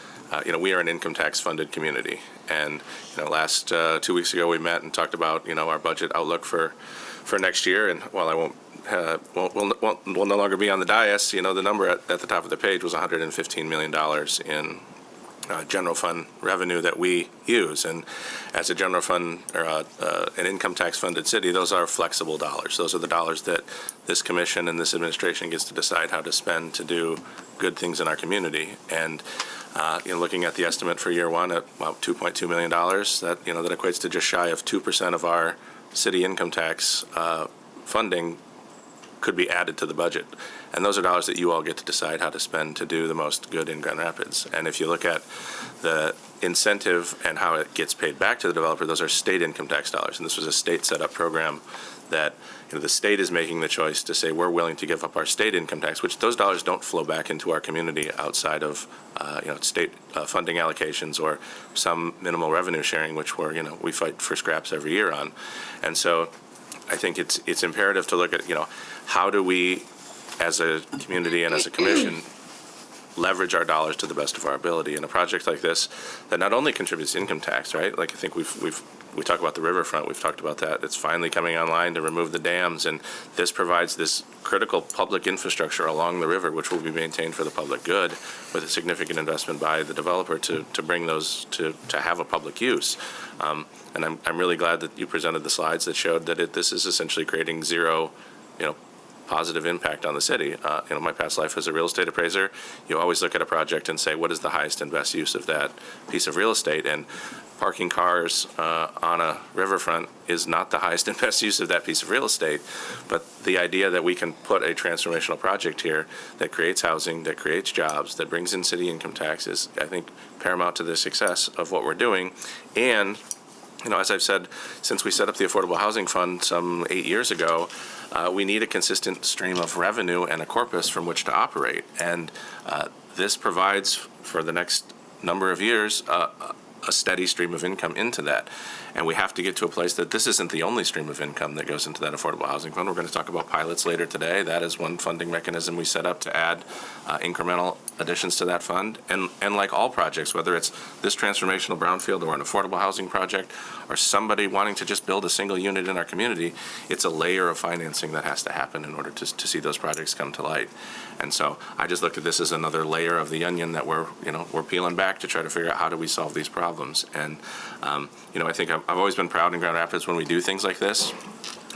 Speaker 7: we are an income tax funded community. And, last 2 weeks ago, we met and talked about, our budget outlook for next year. And while I will no longer be on the dais, the number at the top of the page was $115 million in general fund revenue that we use. And as a general fund or an income tax funded city, those are flexible dollars. Those are the dollars that this commission and this administration gets to decide how to spend to do good things in our community. And looking at the estimate for year one at about $2.2 million, that that equates to just shy of 2% of our city income tax funding could be added to the budget. And those are dollars that you all get to decide how to spend to do the most good in Grand Rapids. And if you look at the incentive and how it gets paid back to the developer, those are state income tax dollars. And this was a state set up program that the state is making the choice to say we're willing to give up our state income tax, which those dollars don't flow back into our community outside of state funding allocations or some minimal revenue sharing, which we fight for scraps every year on. And so I think it's imperative to look at how do we as a community and as a commission leverage our dollars to the best of our ability in a project like this that not only contributes to income tax, right? Like I think we talk about the riverfront, we've talked about that. It's finally coming online to remove the dams, and this provides this critical public infrastructure along the river, which will be maintained for the public good with a significant investment by the developer to bring those to have a public use. And I'm really glad that you presented the slides that showed that this is essentially creating zero, positive impact on the city. My past life as a real estate appraiser, you always look at a project and say, what is the highest and best use of that piece of real estate? And parking cars on a riverfront is not the highest and best use of that piece of real estate. But the idea that we can put a transformational project here that creates housing, that creates jobs, that brings in city income tax is, I think, paramount to the success of what we're doing. And as I've said, since we set up the Affordable Housing Fund some 8 years ago, we need a consistent stream of revenue and a corpus from which to operate. And this provides, for the next number of years, a steady stream of income into that. And we have to get to a place that this isn't the only stream of income that goes into that Affordable Housing Fund. We're going to talk about pilots later today. That is one funding mechanism we set up to add incremental additions to that fund. And like all projects, whether it's this transformational brownfield or an affordable housing project or somebody wanting to just build a single unit in our community, it's a layer of financing that has to happen in order to see those projects come to light. And so I just looked at this as another layer of the onion that we're peeling back to try to figure out how do we solve these problems. And I think I've always been proud in Grand Rapids when we do things like this,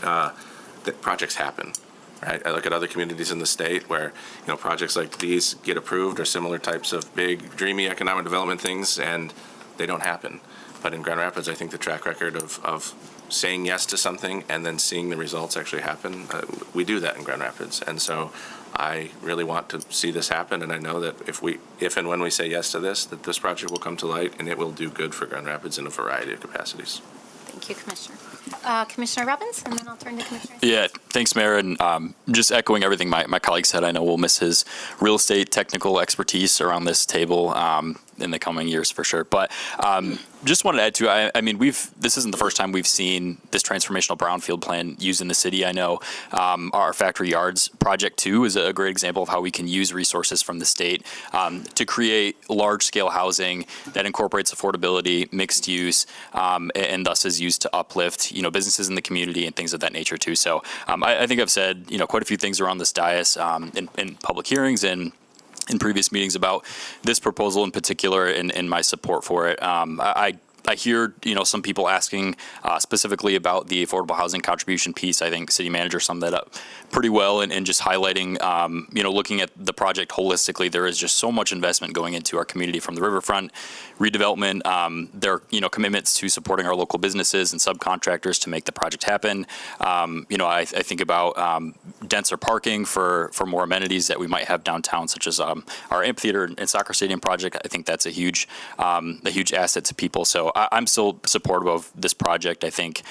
Speaker 7: that projects happen. Right? I look at other communities in the state where projects like these get approved or similar types of big, dreamy economic development things, and they don't happen. But in Grand Rapids, I think the track record of saying yes to something and then seeing the results actually happen, we do that in Grand Rapids. And so I really want to see this happen, and I know that if and when we say yes to this, that this project will come to light and it will do good for Grand Rapids in a variety of capacities.
Speaker 11: Thank you, Commissioner. Commissioner Robbins, and then I'll turn to Commissioner.
Speaker 2: Yeah, thanks, Mayor. And just echoing everything my colleague said, I know we'll miss his real estate technical expertise around this table in the coming years for sure. But just wanted to add to, I mean, this isn't the first time we've seen this transformational brownfield plan used in the city. I know our Factory Yards project too is a great example of how we can use resources from the state to create large-scale housing that incorporates affordability, mixed use, and thus is used to uplift, businesses in the community and things of that nature too. So I think I've said, quite a few things around this dais in public hearings and in previous meetings about this proposal in particular and my support for it. I hear, some people asking specifically about the affordable housing contribution piece. I think City Manager summed that up pretty well and just highlighting, looking at the project holistically, there is just so much investment going into our community from the riverfront redevelopment. There are, commitments to supporting our local businesses and subcontractors to make the project happen. I think about denser parking for more amenities that we might have downtown, such as our amphitheater and soccer stadium project. I think that's a huge asset to people. So I'm still supportive of this project. I think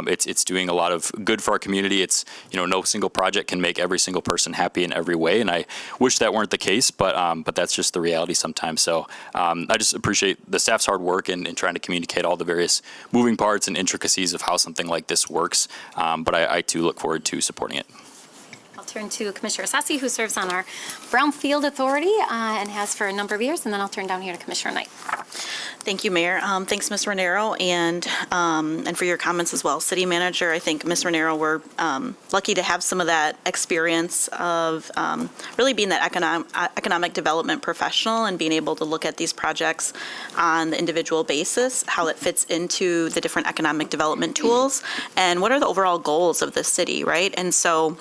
Speaker 2: it's doing a lot of good for our community. It's, no single project can make every single person happy in every way, and I wish that weren't the case, but that's just the reality sometimes. So I just appreciate the staff's hard work in trying to communicate all the various moving parts and intricacies of how something like this works, but I too look forward to supporting it.
Speaker 11: I'll turn to Commissioner Sassi, who serves on our Brownfield Authority and has for a number of years, and then I'll turn down here to Commissioner Knight.
Speaker 3: Thank you, Mayor. Thanks, Ms. Ranero, and for your comments as well. City Manager, I think, Ms. Ranero, we're lucky to have some of that experience of really being that economic development professional and being able to look at these projects on the individual basis, how it fits into the different economic development tools, and what are the overall goals of the city, right? And so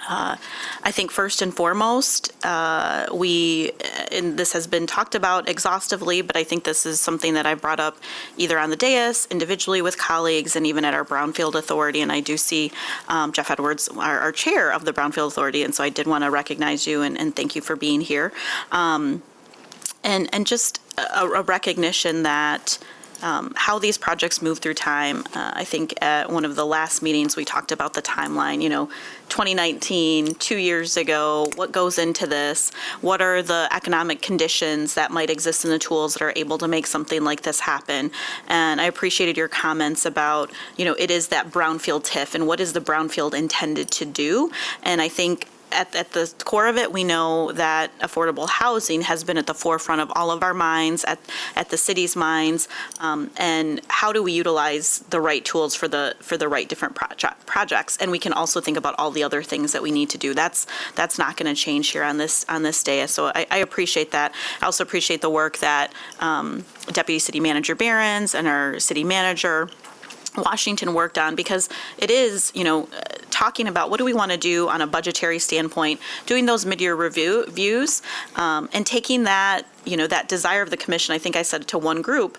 Speaker 3: I think first and foremost, and this has been talked about exhaustively, but I think this is something that I've brought up either on the dais, individually with colleagues, and even at our Brownfield Authority. And I do see Jeff Edwards, our chair of the Brownfield Authority, and so I did want to recognize you and thank you for being here. And just a recognition that how these projects move through time. I think at one of the last meetings, we talked about the timeline, 2019, 2 years ago, what goes into this? What are the economic conditions that might exist in the tools that are able to make something like this happen? And I appreciated your comments about, it is that Brownfield TIF and what is the Brownfield intended to do? And I think at the core of it, we know that affordable housing has been at the forefront of all of our minds, at the city's minds, and how do we utilize the right tools for the right different projects? And we can also think about all the other things that we need to do. That's not going to change here on this day. So I appreciate that. I also appreciate the work that Deputy City Manager Behrens and our City Manager Washington worked on, because it is, talking about what do we want to do on a budgetary standpoint, doing those mid-year reviews, and taking that, that desire of the commission. I think I said it to one group,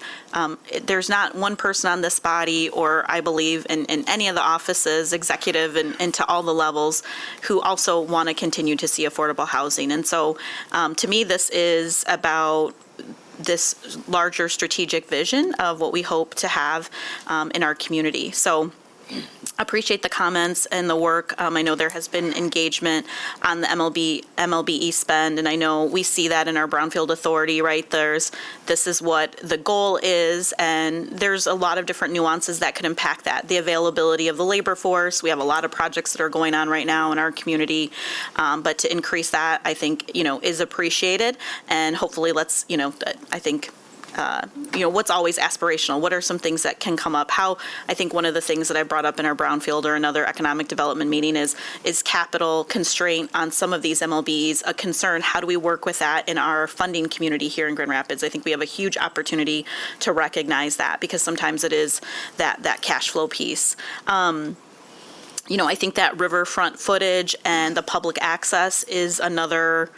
Speaker 3: there's not one person on this body, or I believe in any of the offices, executive and to all the levels, who also want to continue to see affordable housing. And so to me, this is about this larger strategic vision of what we hope to have in our community. So appreciate the comments and the work. I know there has been engagement on the MLBE spend, and I know we see that in our Brownfield Authority, right? This is what the goal is, and there's a lot of different nuances that could impact that. The availability of the labor force, we have a lot of projects that are going on right now in our community, but to increase that, I think, is appreciated, and hopefully let's, I think, what's always aspirational? What are some things that can come up? I think one of the things that I brought up in our Brownfield or another economic development meeting is capital constraint on some of these MLBs a concern? How do we work with that in our funding community here in Grand Rapids? I think we have a huge opportunity to recognize that, because sometimes it is that cash flow piece. I think that riverfront footage and the public access is another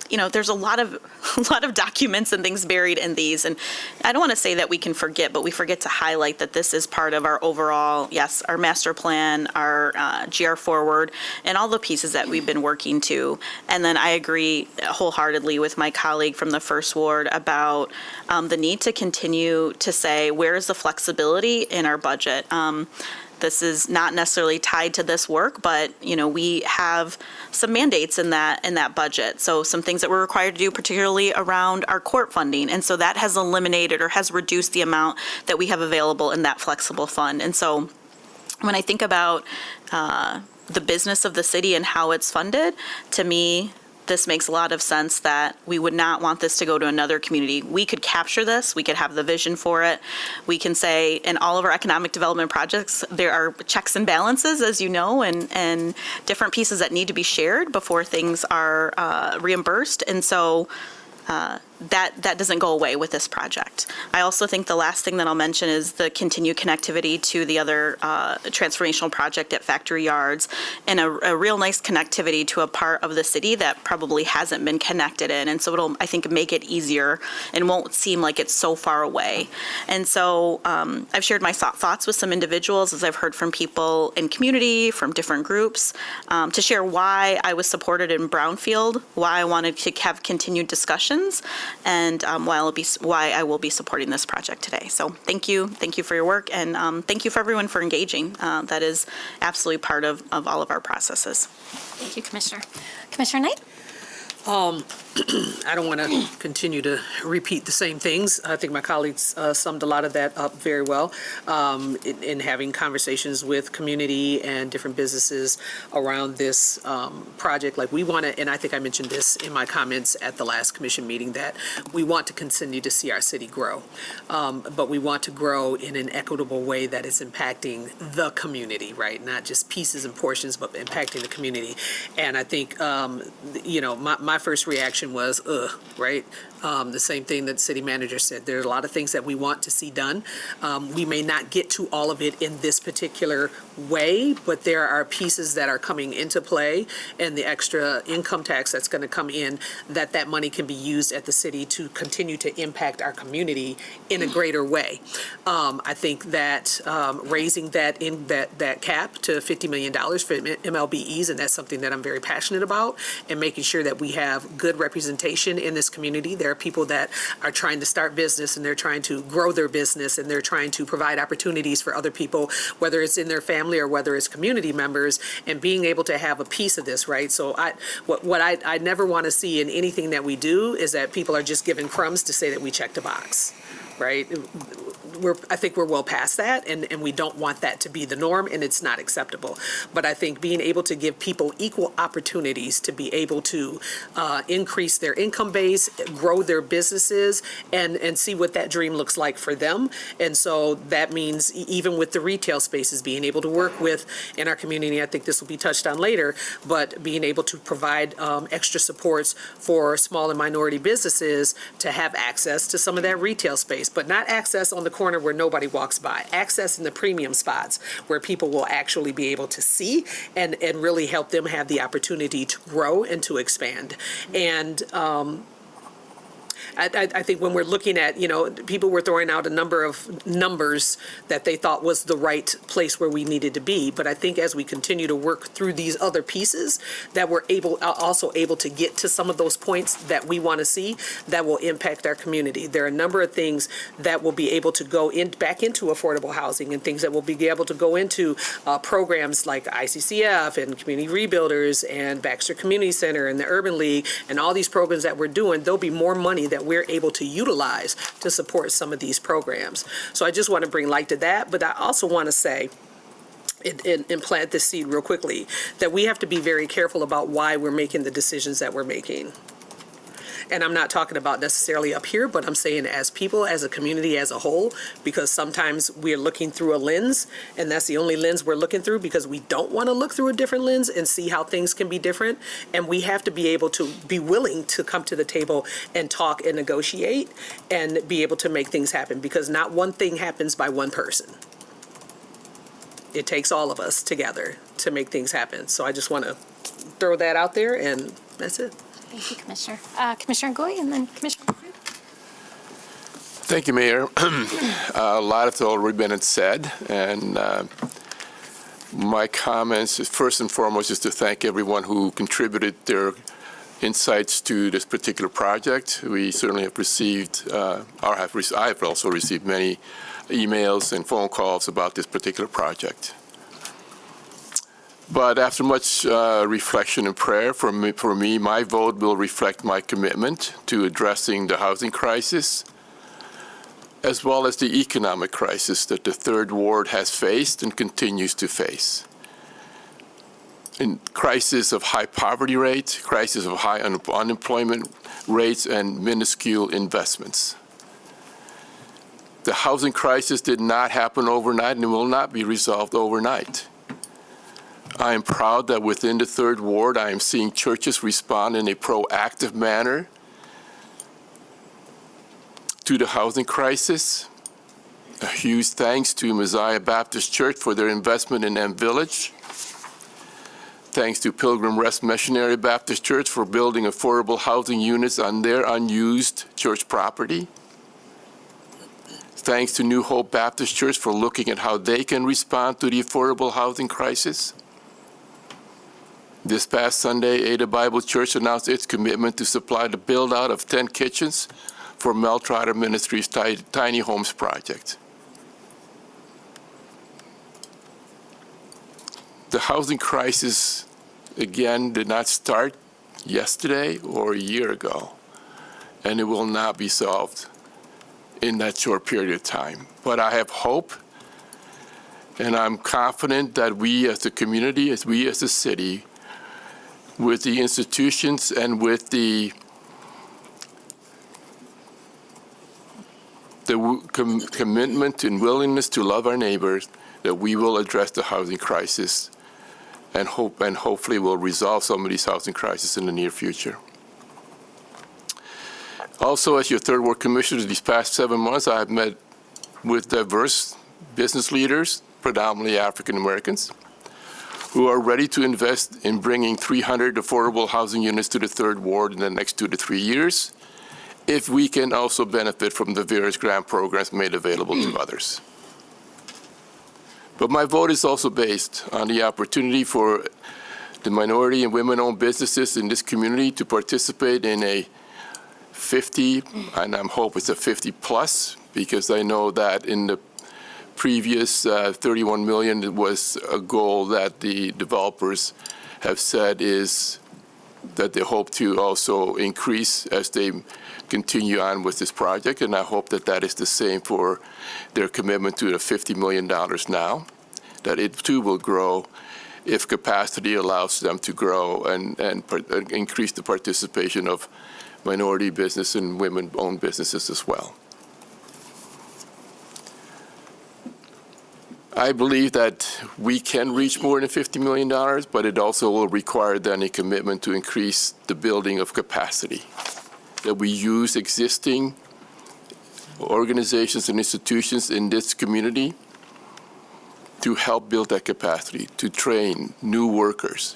Speaker 3: there's a lot of documents and things buried in these. And I don't want to say that we can forget, but we forget to highlight that this is part of our overall, yes, our master plan, our GR Forward, and all the pieces that we've been working to. And then I agree wholeheartedly with my colleague from the First Ward about the need to continue to say, where is the flexibility in our budget? This is not necessarily tied to this work, but, we have some mandates in that budget. So some things that we're required to do, particularly around our court funding. And so that has eliminated or has reduced the amount that we have available in that flexible fund. And so when I think about the business of the city and how it's funded, to me, this makes a lot of sense that we would not want this to go to another community. We could capture this, we could have the vision for it. We can say in all of our economic development projects, there are checks and balances, as you know, and different pieces that need to be shared before things are reimbursed. And so that doesn't go away with this project. I also think the last thing that I'll mention is the continued connectivity to the other transformational project at Factory Yards, and a real nice connectivity to a part of the city that probably hasn't been connected in. And so it'll, I think, make it easier and won't seem like it's so far away. And so I've shared my thoughts with some individuals, as I've heard from people in community, from different groups, to share why I was supported in Brownfield, why I wanted to have continued discussions, and why I will be supporting this project today. So thank you for your work, and thank you for everyone for engaging. That is absolutely part of all of our processes.
Speaker 11: Thank you, Commissioner. Commissioner Knight?
Speaker 13: I don't want to continue to repeat the same things. I think my colleagues summed a lot of that up very well in having conversations with community and different businesses around this project. Like, we want to, and I think I mentioned this in my comments at the last commission meeting, that we want to continue to see our city grow. But we want to grow in an equitable way that is impacting the community, right? Not just pieces and portions, but impacting the community. And I think, my first reaction was, right? The same thing that the city manager said. There are a lot of things that we want to see done. We may not get to all of it in this particular way, but there are pieces that are coming into play, and the extra income tax that's going to come in, that money can be used at the city to continue to impact our community in a greater way. I think that raising that cap to $50 million for MLBEs, and that's something that I'm very passionate about, and making sure that we have good representation in this community. There are people that are trying to start business, and they're trying to grow their business, and they're trying to provide opportunities for other people, whether it's in their family or whether it's community members, and being able to have a piece of this, right? So what I never want to see in anything that we do is that people are just given crumbs to say that we checked a box, right? I think we're well past that, and we don't want that to be the norm, and it's not acceptable. But I think being able to give people equal opportunities to be able to increase their income base, grow their businesses, and see what that dream looks like for them. And so that means even with the retail spaces, being able to work with in our community, I think this will be touched on later, but being able to provide extra supports for small and minority businesses to have access to some of that retail space, but not access on the corner where nobody walks by, access in the premium spots where people will actually be able to see and really help them have the opportunity to grow and to expand. And I think when we're looking at, people were throwing out a number of numbers that they thought was the right place where we needed to be. But I think as we continue to work through these other pieces, that we're also able to get to some of those points that we want to see that will impact our community. There are a number of things that will be able to go back into affordable housing, and things that will be able to go into programs like ICCF and Community Rebuilders and Baxter Community Center and the Urban League and all these programs that we're doing. There'll be more money that we're able to utilize to support some of these programs. So I just want to bring light to that, but I also want to say, and plant this seed real quickly, that we have to be very careful about why we're making the decisions that we're making. And I'm not talking about necessarily up here, but I'm saying as people, as a community as a whole, because sometimes we're looking through a lens, and that's the only lens we're looking through because we don't want to look through a different lens and see how things can be different. And we have to be able to be willing to come to the table and talk and negotiate and be able to make things happen, because not one thing happens by one person. It takes all of us together to make things happen. So I just want to throw that out there, and that's it.
Speaker 11: Thank you, Commissioner. Commissioner Goy and then Commissioner.
Speaker 5: Thank you, Mayor. A lot has already been said, and my comments, first and foremost, is to thank everyone who contributed their insights to this particular project. We certainly have received, I have also received many emails and phone calls about this particular project. But after much reflection and prayer, for me, my vote will reflect my commitment to addressing the housing crisis, as well as the economic crisis that the Third Ward has faced and continues to face. In crisis of high poverty rates, crisis of high unemployment rates, and minuscule investments. The housing crisis did not happen overnight and will not be resolved overnight. I am proud that within the Third Ward, I am seeing churches respond in a proactive manner to the housing crisis. A huge thanks to Messiah Baptist Church for their investment in M Village. Thanks to Pilgrim Rest Missionary Baptist Church for building affordable housing units on their unused church property. Thanks to New Hope Baptist Church for looking at how they can respond to the affordable housing crisis. This past Sunday, Ada Bible Church announced its commitment to supply the build-out of 10 kitchens for Mel Trotter Ministries' Tiny Homes project. The housing crisis, again, did not start yesterday or a year ago, and it will not be solved in that short period of time. But I have hope, and I'm confident that we as a community, as we as a city, with the institutions and with the commitment and willingness to love our neighbors, that we will address the housing crisis and hopefully will resolve some of these housing crises in the near future. Also, as your Third Ward Commissioner these past 7 months, I have met with diverse business leaders, predominantly African Americans, who are ready to invest in bringing 300 affordable housing units to the Third Ward in the next 2 to 3 years, if we can also benefit from the various grant programs made available to others. But my vote is also based on the opportunity for the minority and women-owned businesses in this community to participate in a 50, and I'm hoping it's a 50 plus, because I know that in the previous 31 million was a goal that the developers have said is that they hope to also increase as they continue on with this project, and I hope that that is the same for their commitment to the $50 million now, that it too will grow if capacity allows them to grow and increase the participation of minority business and women-owned businesses as well. I believe that we can reach more than $50 million, but it also will require then a commitment to increase the building of capacity, that we use existing organizations and institutions in this community to help build that capacity, to train new workers,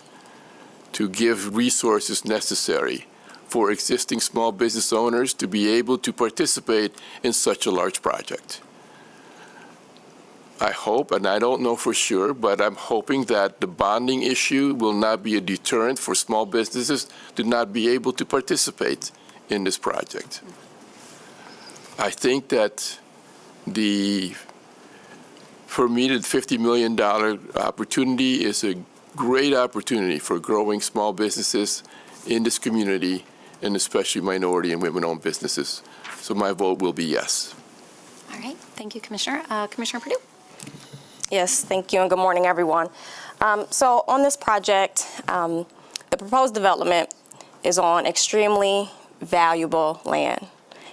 Speaker 5: to give resources necessary for existing small business owners to be able to participate in such a large project. I hope, and I don't know for sure, but I'm hoping that the bonding issue will not be a deterrent for small businesses to not be able to participate in this project. I think that for me, the $50 million opportunity is a great opportunity for growing small businesses in this community, and especially minority and women-owned businesses. So my vote will be yes.
Speaker 11: All right. Thank you, Commissioner. Commissioner Perdue?
Speaker 1: Yes, thank you, and good morning, everyone. So on this project, the proposed development is on extremely valuable land.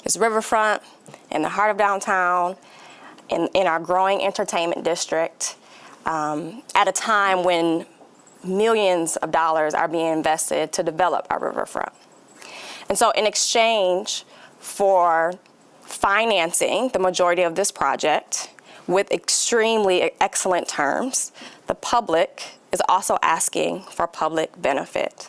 Speaker 1: It's riverfront, in the heart of downtown, in our growing entertainment district, at a time when millions of dollars are being invested to develop our riverfront. And so in exchange for financing the majority of this project with extremely excellent terms, the public is also asking for public benefit.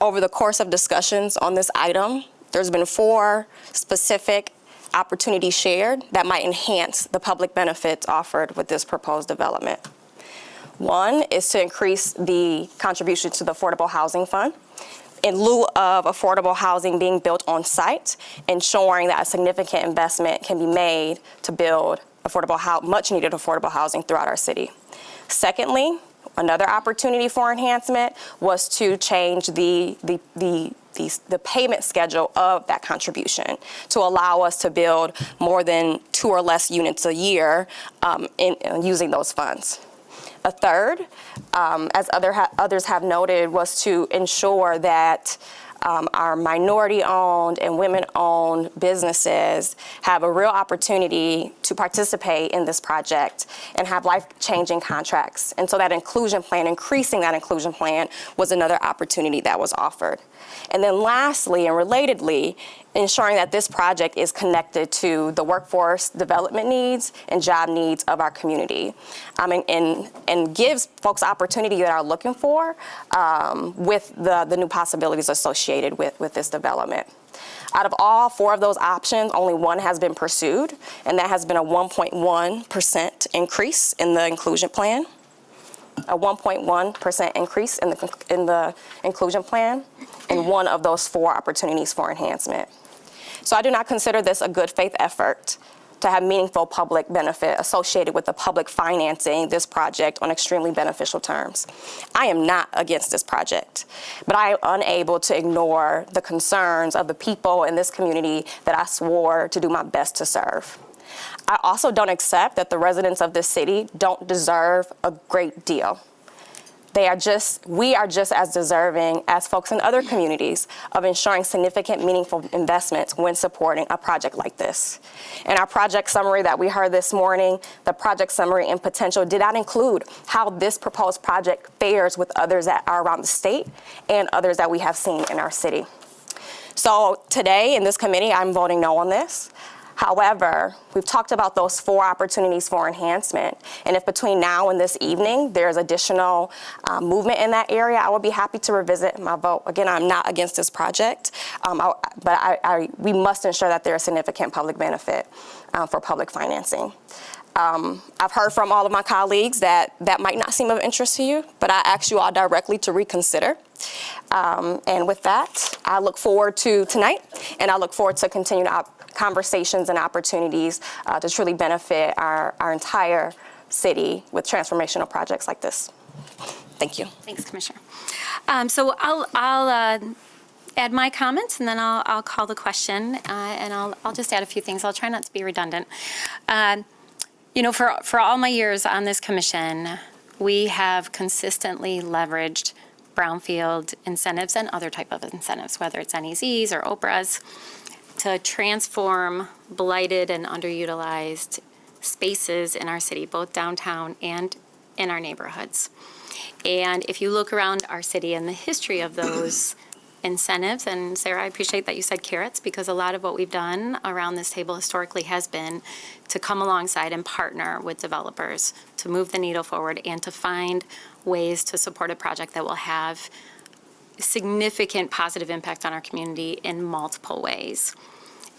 Speaker 1: over the course of discussions on this item, there's been 4 specific opportunities shared that might enhance the public benefits offered with this proposed development. One is to increase the contribution to the Affordable Housing Fund in lieu of affordable housing being built on site, ensuring that a significant investment can be made to build much needed affordable housing throughout our city. Secondly, another opportunity for enhancement was to change the payment schedule of that contribution to allow us to build more than 2 or less units a year using those funds. A third, as others have noted, was to ensure that our minority-owned and women-owned businesses have a real opportunity to participate in this project and have life-changing contracts. And so that inclusion plan, increasing that inclusion plan, was another opportunity that was offered. And then lastly, and relatedly, ensuring that this project is connected to the workforce development needs and job needs of our community, and gives folks opportunity that are looking for with the new possibilities associated with this development. Out of all 4 of those options, only one has been pursued, and that has been a 1.1% increase in the inclusion plan. A 1.1% increase in the inclusion plan in one of those 4 opportunities for enhancement. So I do not consider this a good faith effort to have meaningful public benefit associated with the public financing this project on extremely beneficial terms. I am not against this project, but I am unable to ignore the concerns of the people in this community that I swore to do my best to serve. I also don't accept that the residents of this city don't deserve a great deal. We are just as deserving as folks in other communities of ensuring significant, meaningful investments when supporting a project like this. In our project summary that we heard this morning, the project summary and potential did not include how this proposed project fares with others that are around the state and others that we have seen in our city. So today in this committee, I'm voting no on this. However, we've talked about those 4 opportunities for enhancement, and if between now and this evening there's additional movement in that area, I would be happy to revisit my vote. Again, I'm not against this project, but we must ensure that there is significant public benefit for public financing. I've heard from all of my colleagues that might not seem of interest to you, but I ask you all directly to reconsider. And with that, I look forward to tonight, and I look forward to continued conversations and opportunities to truly benefit our entire city with transformational projects like this. Thank you.
Speaker 11: Thanks, Commissioner. So I'll add my comments, and then I'll call the question, and I'll just add a few things. I'll try not to be redundant. For all my years on this commission, we have consistently leveraged brownfield incentives and other type of incentives, whether it's NEZs or OPRAs, to transform blighted and underutilized spaces in our city, both downtown and in our neighborhoods. And if you look around our city and the history of those incentives, and Sarah, I appreciate that you said carrots, because a lot of what we've done around this table historically has been to come alongside and partner with developers to move the needle forward and to find ways to support a project that will have significant positive impact on our community in multiple ways.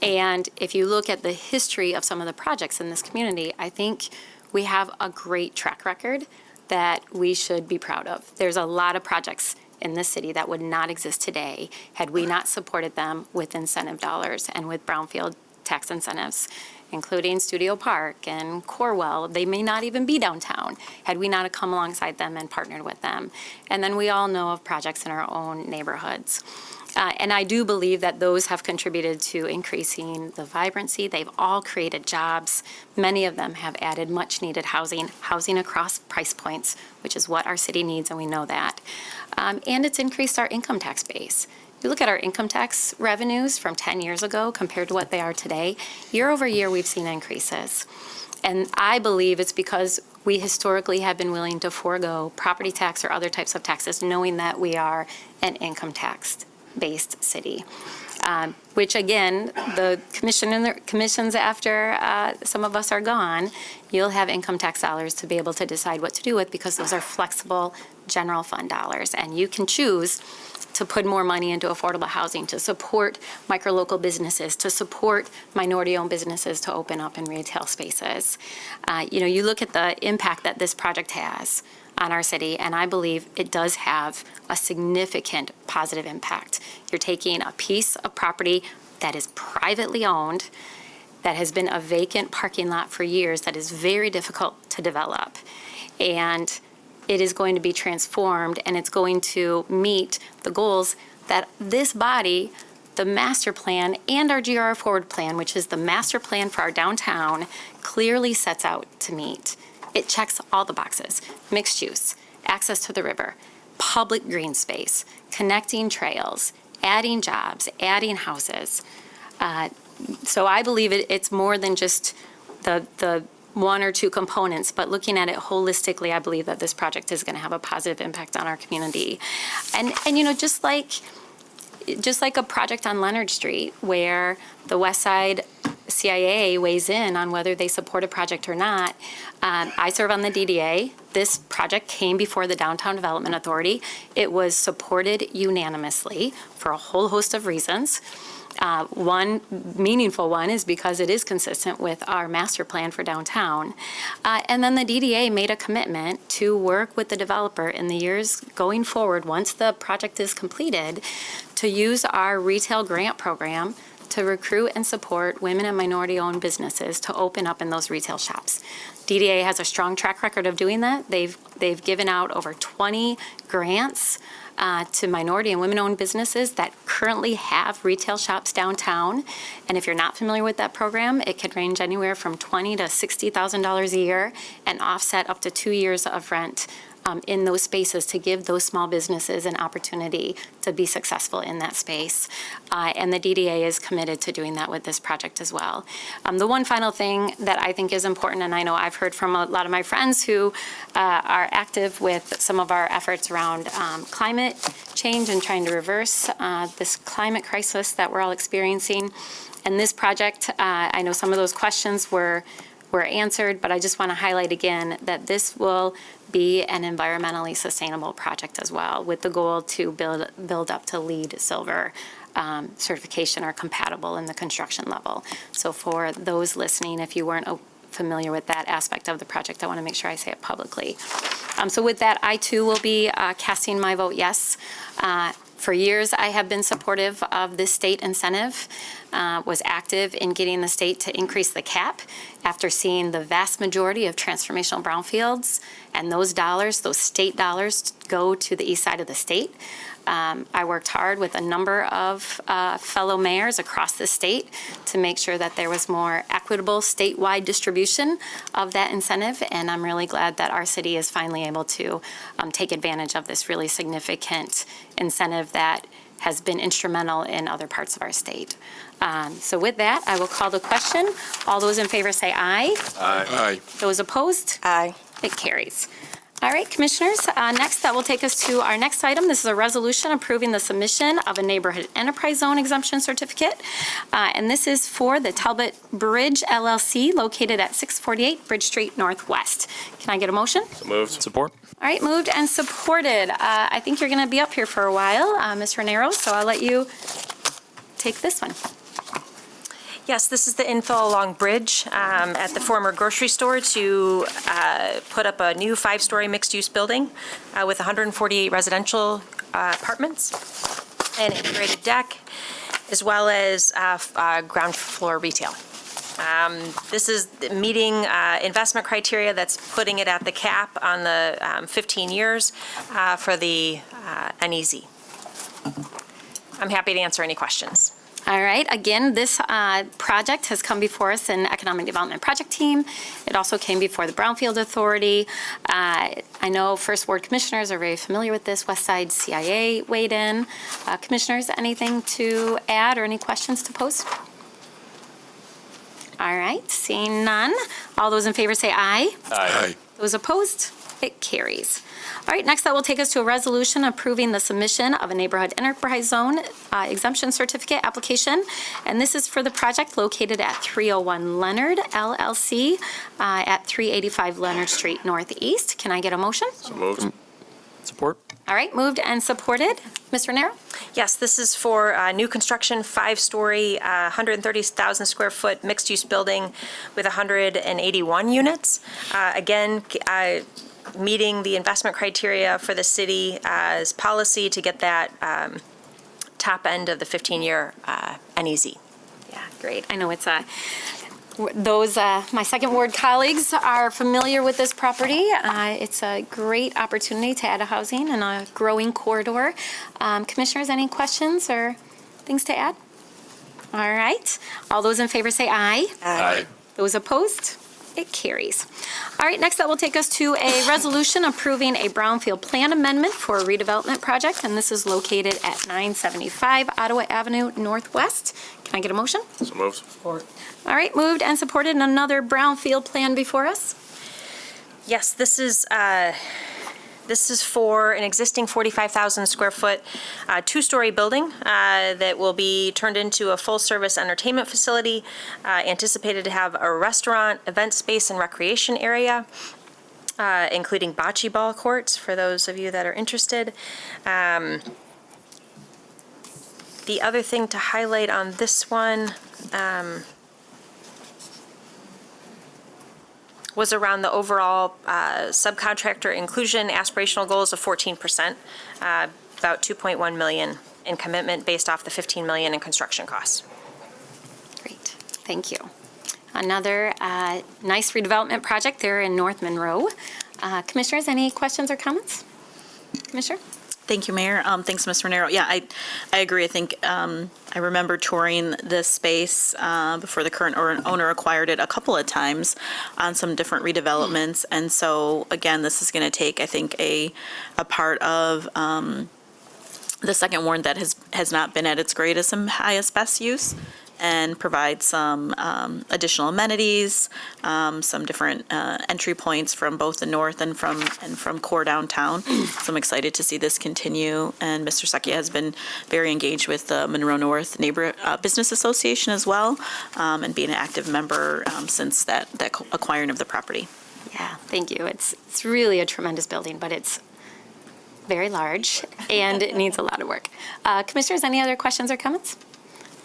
Speaker 11: And if you look at the history of some of the projects in this community, I think we have a great track record that we should be proud of. There's a lot of projects in this city that would not exist today had we not supported them with incentive dollars and with brownfield tax incentives, including Studio Park and Corwell. They may not even be downtown had we not come alongside them and partnered with them. And then we all know of projects in our own neighborhoods. And I do believe that those have contributed to increasing the vibrancy. They've all created jobs. Many of them have added much-needed housing across price points, which is what our city needs, and we know that. And it's increased our income tax base. You look at our income tax revenues from 10 years ago compared to what they are today, year over year we've seen increases. And I believe it's because we historically have been willing to forego property tax or other types of taxes, knowing that we are an income tax-based city. which again, the commissions after some of us are gone, you'll have income tax dollars to be able to decide what to do with, because those are flexible general fund dollars. And you can choose to put more money into affordable housing, to support micro-local businesses, to support minority-owned businesses to open up in retail spaces. You look at the impact that this project has on our city, and I believe it does have a significant positive impact. You're taking a piece of property that is privately owned, that has been a vacant parking lot for years, that is very difficult to develop, and it is going to be transformed, and it's going to meet the goals that this body, the master plan, and our GR Forward plan, which is the master plan for our downtown, clearly sets out to meet. It checks all the boxes: mixed use, access to the river, public green space, connecting trails, adding jobs, adding houses. So I believe it's more than just the one or two components, but looking at it holistically, I believe that this project is going to have a positive impact on our community. And just like a project on Leonard Street, where the West Side CIA weighs in on whether they support a project or not. I serve on the DDA. This project came before the Downtown Development Authority. It was supported unanimously for a whole host of reasons. One meaningful one is because it is consistent with our master plan for downtown. And then the DDA made a commitment to work with the developer in the years going forward, once the project is completed, to use our retail grant program to recruit and support women and minority-owned businesses to open up in those retail shops. DDA has a strong track record of doing that. They've given out over 20 grants to minority and women-owned businesses that currently have retail shops downtown. And if you're not familiar with that program, it could range anywhere from $20,000 to $60,000 a year and offset up to 2 years of rent in those spaces to give those small businesses an opportunity to be successful in that space. And the DDA is committed to doing that with this project as well. The one final thing that I think is important, and I know I've heard from a lot of my friends who are active with some of our efforts around climate change and trying to reverse this climate crisis that we're all experiencing. And this project, I know some of those questions were answered, but I just want to highlight again that this will be an environmentally sustainable project as well, with the goal to build up to LEED Silver certification or compatible in the construction level. So for those listening, if you weren't familiar with that aspect of the project, I want to make sure I say it publicly. So with that, I too will be casting my vote yes. For years, I have been supportive of this state incentive, was active in getting the state to increase the cap after seeing the vast majority of transformational brownfields, and those dollars, those state dollars, go to the east side of the state. I worked hard with a number of fellow mayors across the state to make sure that there was more equitable statewide distribution of that incentive, and I'm really glad that our city is finally able to take advantage of this really significant incentive that has been instrumental in other parts of our state. So with that, I will call the question. All those in favor say aye.
Speaker 5: Aye. Aye.
Speaker 11: Those opposed?
Speaker 1: Aye.
Speaker 11: It carries. All right, Commissioners, next that will take us to our next item. This is a resolution approving the submission of a neighborhood enterprise zone exemption certificate. And this is for the Talbot Bridge LLC located at 648 Bridge Street Northwest. Can I get a motion?
Speaker 7: So moved.
Speaker 2: Support.
Speaker 11: All right, moved and supported. I think you're going to be up here for a while, Ms. Renero, so I'll let you take this one.
Speaker 23: Yes, this is the infill along Bridge at the former grocery store to put up a new 5-story mixed-use building with 148 residential apartments, an integrated deck, as well as ground floor retail. This is meeting investment criteria that's putting it at the cap on the 15 years for the NEZ. I'm happy to answer any questions.
Speaker 11: All right, again, this project has come before us in Economic Development Project Team. It also came before the Brownfield Authority. I know First Ward Commissioners are very familiar with this. West Side CIA weighed in. Commissioners, anything to add or any questions to pose? All right, seeing none. All those in favor say aye.
Speaker 5: Aye.
Speaker 11: Those opposed? It carries. All right, next that will take us to a resolution approving the submission of a neighborhood enterprise zone exemption certificate application. And this is for the project located at 301 Leonard LLC at 385 Leonard Street Northeast. Can I get a motion?
Speaker 7: So moved.
Speaker 2: Support.
Speaker 11: All right, moved and supported. Mr. Nero?
Speaker 23: Yes, this is for new construction, 5-story, 130,000 square foot mixed-use building with 181 units. Again, meeting the investment criteria for the city as policy to get that top end of the 15-year NEZ.
Speaker 11: Yeah, great. I know it's those, my second ward colleagues are familiar with this property. It's a great opportunity to add a housing in a growing corridor. Commissioners, any questions or things to add? All right. All those in favor say aye.
Speaker 2: Aye.
Speaker 11: Those opposed? It carries. All right, next that will take us to a resolution approving a Brownfield plan amendment for a redevelopment project, and this is located at 975 Ottawa Avenue Northwest. Can I get a motion?
Speaker 7: So moved.
Speaker 11: Support. All right, moved and supported. And another Brownfield plan before us.
Speaker 23: Yes, this is for an existing 45,000 square foot, 2-story building that will be turned into a full-service entertainment facility, anticipated to have a restaurant, event space, and recreation area, including bocce ball courts for those of you that are interested. The other thing to highlight on this one was around the overall subcontractor inclusion aspirational goals of 14%, about $2.1 million in commitment based off the $15 million in construction costs.
Speaker 11: Great, thank you. Another nice redevelopment project there in North Monroe. Commissioners, any questions or comments? Commissioner?
Speaker 3: Thank you, Mayor. Thanks, Mr. Nero. Yeah, I agree. I think I remember touring this space before the current owner acquired it a couple of times on some different redevelopments. And so, again, this is going to take, I think, a part of the second warrant that has not been at its greatest and highest best use, and provide some additional amenities, some different entry points from both the north and from core downtown. So I'm excited to see this continue. And Mr. Secchia has been very engaged with the Monroe North Neighborhood Business Association as well, and being an active member since that acquiring of the property.
Speaker 11: Yeah, thank you. It's really a tremendous building, but it's very large and it needs a lot of work. Commissioners, any other questions or comments?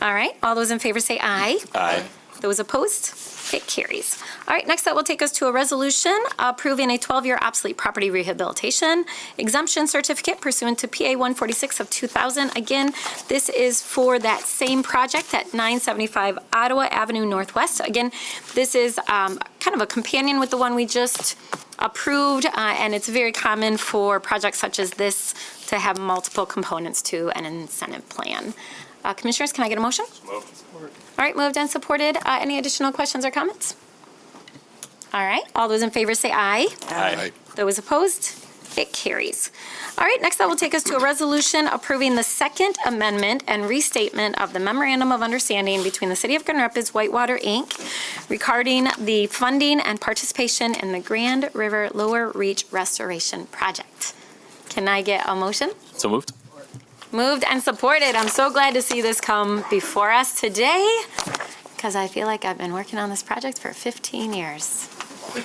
Speaker 11: All right, all those in favor say aye.
Speaker 2: Aye.
Speaker 11: Those opposed? It carries. All right, next that will take us to a resolution approving a 12-year obsolete property rehabilitation exemption certificate pursuant to PA 146 of 2000. Again, this is for that same project at 975 Ottawa Avenue Northwest. Again, this is kind of a companion with the one we just approved, and it's very common for projects such as this to have multiple components to an incentive plan. Commissioners, can I get a motion?
Speaker 7: Moved.
Speaker 11: All right, moved and supported. Any additional questions or comments? All right, all those in favor say aye.
Speaker 2: Aye.
Speaker 11: Those opposed? It carries. All right, next that will take us to a resolution approving the Second Amendment and restatement of the Memorandum of Understanding between the City of Grand Rapids, Whitewater, Inc. regarding the funding and participation in the Grand River Lower Reach Restoration Project. Can I get a motion?
Speaker 2: So moved.
Speaker 11: Moved and supported. I'm so glad to see this come before us today because I feel like I've been working on this project for 15 years,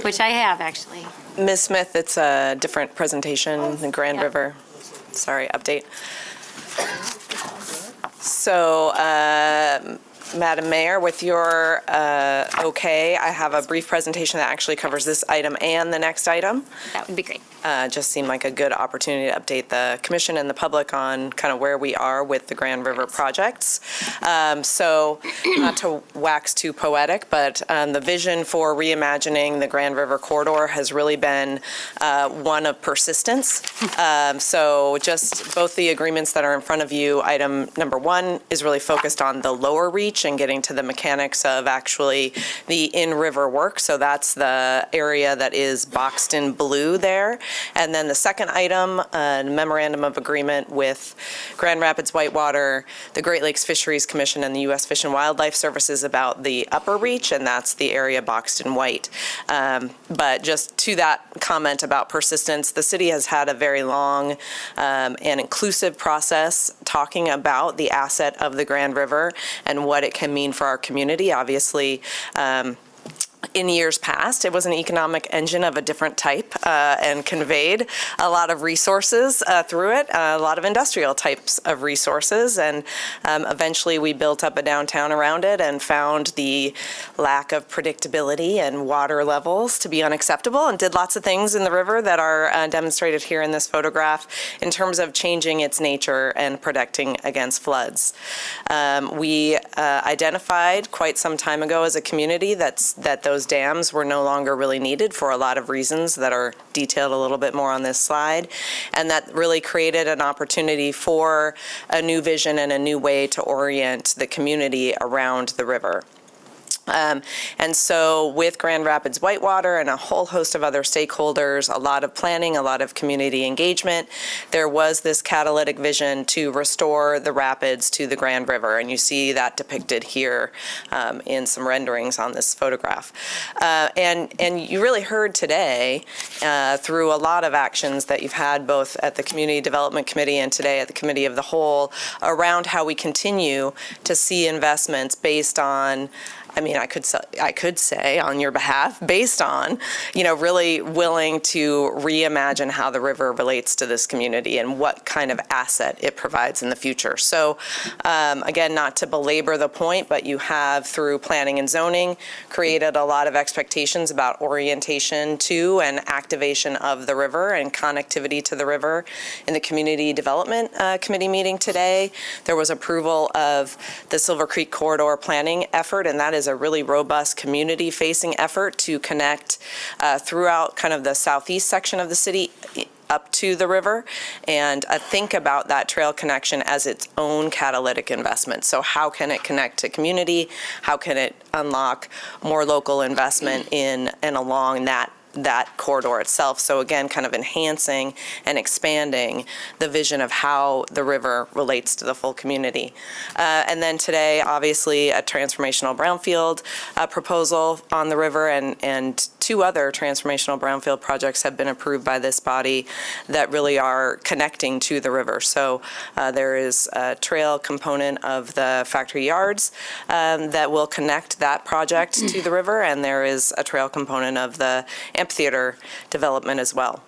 Speaker 11: which I have actually.
Speaker 14: Ms. Smith, it's a different presentation than Grand River. Sorry, update. So, Madam Mayor, with your okay, I have a brief presentation that actually covers this item and the next item.
Speaker 11: That would be great.
Speaker 14: Just seemed like a good opportunity to update the commission and the public on kind of where we are with the Grand River projects. So not to wax too poetic, but the vision for reimagining the Grand River corridor has really been one of persistence. So just both the agreements that are in front of you, item number 1 is really focused on the lower reach reach and getting to the mechanics of actually the in-river work. So that's the area that is boxed in blue there. And then the second item, a memorandum of agreement with Grand Rapids Whitewater, the Great Lakes Fisheries Commission, and the U.S. Fish and Wildlife Services about the upper reach, and that's the area boxed in white. But just to that comment about persistence, the city has had a very long and inclusive process talking about the asset of the Grand River and what it can mean for our community. Obviously, in years past, it was an economic engine of a different type and conveyed a lot of resources through it, a lot of industrial types of resources. And eventually we built up a downtown around it and found the lack of predictability and water levels to be unacceptable, and did lots of things in the river that are demonstrated here in this photograph in terms of changing its nature and protecting against floods. We identified quite some time ago as a community that those dams were no longer really needed for a lot of reasons that are detailed a little bit more on this slide. And that really created an opportunity for a new vision and a new way to orient the community around the river. And so with Grand Rapids Whitewater and a whole host of other stakeholders, a lot of planning, a lot of community engagement, there was this catalytic vision to restore the rapids to the Grand River. And you see that depicted here in some renderings on this photograph. And you really heard today through a lot of actions that you've had both at the Community Development Committee and today at the Committee of the Whole around how we continue to see investments based on, I mean, I could say on your behalf, based on, really willing to reimagine how the river relates to this community and what kind of asset it provides in the future. So again, not to belabor the point, but you have, through planning and zoning, created a lot of expectations about orientation to and activation of the river and connectivity to the river. In the Community Development Committee meeting today, there was approval of the Silver Creek Corridor planning effort, and that is a really robust community-facing effort to connect throughout kind of the southeast section of the city up to the river, and think about that trail connection as its own catalytic investment. So how can it connect to community? How can it unlock more local investment in and along that corridor itself? So again, kind of enhancing and expanding the vision of how the river relates to the full community. And then today, obviously, a transformational brownfield proposal on the river, and two other transformational brownfield projects have been approved by this body that really are connecting to the river. So there is a trail component of the factory yards that will connect that project to the river, and there is a trail component of the amphitheater development as well.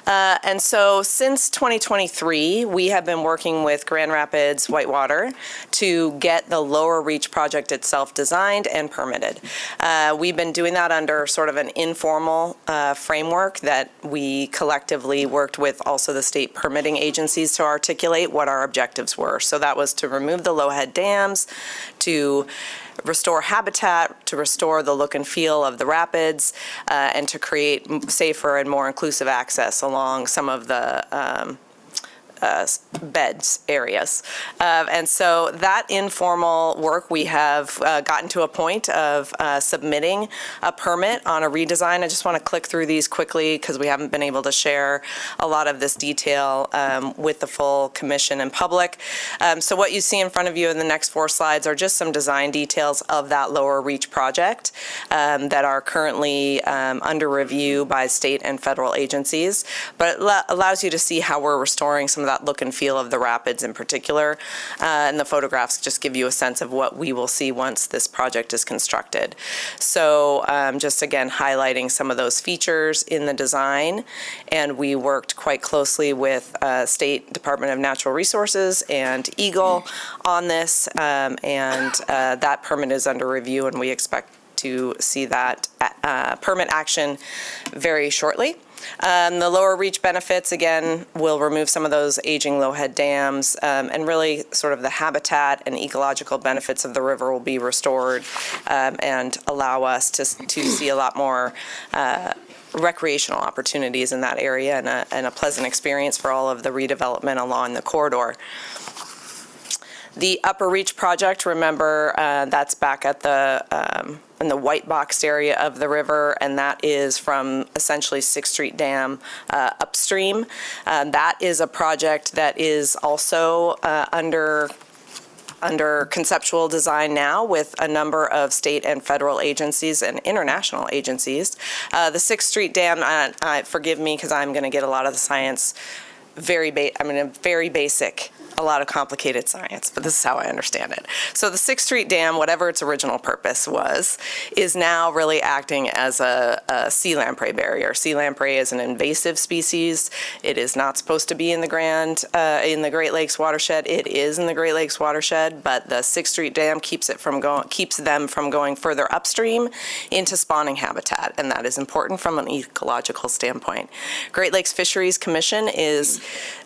Speaker 14: And so since 2023, we have been working with Grand Rapids Whitewater to get the lower reach project itself designed and permitted. We've been doing that under sort of an informal framework that we collectively worked with also the state permitting agencies to articulate what our objectives were. So that was to remove the low-head dams, to restore habitat, to restore the look and feel of the rapids, and to create safer and more inclusive access along some of the beds areas. And so that informal work, we have gotten to a point of submitting a permit on a redesign. I just want to click through these quickly because we haven't been able to share a lot of this detail with the full commission and public. So what you see in front of you in the next 4 slides are just some design details of that lower reach project that are currently under review by state and federal agencies. But it allows you to see how we're restoring some of that look and feel of the rapids in particular. And the photographs just give you a sense of what we will see once this project is constructed. So just again, highlighting some of those features in the design. And we worked quite closely with State Department of Natural Resources and Eagle on this. And that permit is under review, and we expect to see that permit action very shortly. The lower reach benefits, again, will remove some of those aging low-head dams, and really sort of the habitat and ecological benefits of the river will be restored and allow us to see a lot more recreational opportunities in that area and a pleasant experience for all of the redevelopment along the corridor. The Upper Reach project, remember, that's back at the in the white boxed area of the river, and that is from essentially 6th Street Dam upstream. That is a project that is also under conceptual design now with a number of state and federal agencies and international agencies. The 6th Street Dam, forgive me because I'm going to get a lot of the science very basic. A lot of complicated science, but this is how I understand it. So the 6th Street Dam, whatever its original purpose was, is now really acting as a sea lamprey barrier. Sea lamprey is an invasive species. It is not supposed to be in the the Great Lakes watershed. It is in the Great Lakes watershed, but the 6th Street Dam keeps them from going further upstream into spawning habitat, and that is important from an ecological standpoint. Great Lakes Fisheries Commission is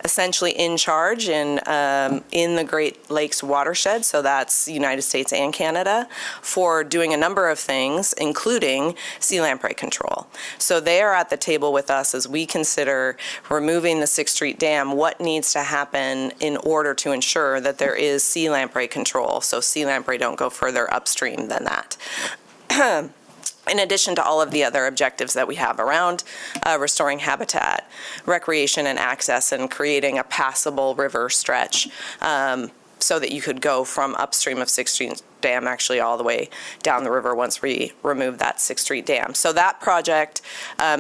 Speaker 14: essentially in charge in the Great Lakes watershed, so that's United States and Canada, for doing a number of things, including sea lamprey control. So they are at the table with us as we consider removing the 6th Street Dam, what needs to happen in order to ensure that there is sea lamprey control, so sea lamprey don't go further upstream than that. In addition to all of the other objectives that we have around restoring habitat, recreation and access, and creating a passable river stretch so that you could go from upstream of 6th Street Dam actually all the way down the river once we remove that 6th Street Dam. So that project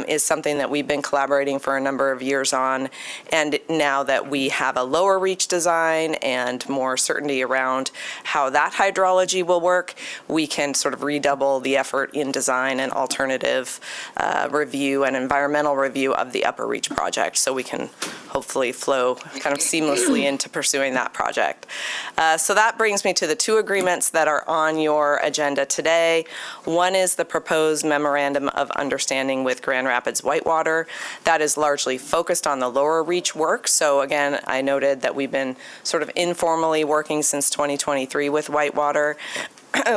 Speaker 14: is something that we've been collaborating for a number of years on, and now that we have a lower reach design and more certainty around how that hydrology will work, we can sort of redouble the effort in design and alternative review and environmental review of the Upper Reach project, so we can hopefully flow kind of seamlessly into pursuing that project. So that brings me to the two agreements that are on your agenda today. One is the proposed memorandum of understanding with Grand Rapids Whitewater. That is largely focused on the lower reach work. So again, I noted that we've been sort of informally working since 2023 with Whitewater.